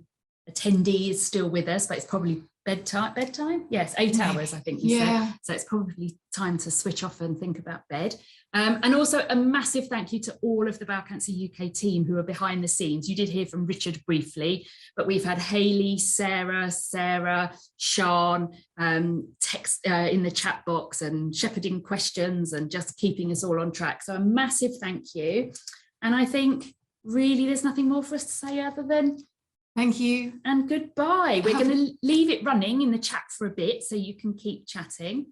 attendee is still with us, but it's probably bedtime. Yes, 8 hours, I think you said. So it's probably time to switch off and think about bed. And also a massive thank you to all of the Bowel Cancer UK team who are behind the scenes. You did hear from Richard briefly, but we've had Hayley, Sarah, Sean, text in the chat box and shepherding questions and just keeping us all on track. So a massive thank you. And I think really there's nothing more for us to say other than thank you and goodbye. We're going to leave it running in the chat for a bit so you can keep chatting.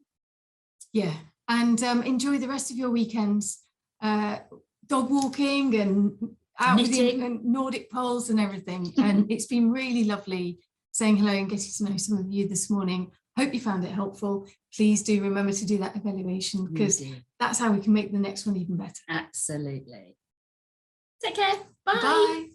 Yeah, and enjoy the rest of your weekends. Dog walking and out knitting and Nordic poles and everything. And it's been really lovely saying hello and getting to know some of you this morning. Hope you found it helpful. Please do remember to do that evaluation because that's how we can make the next one even better. Absolutely. Take care. Bye. Bye.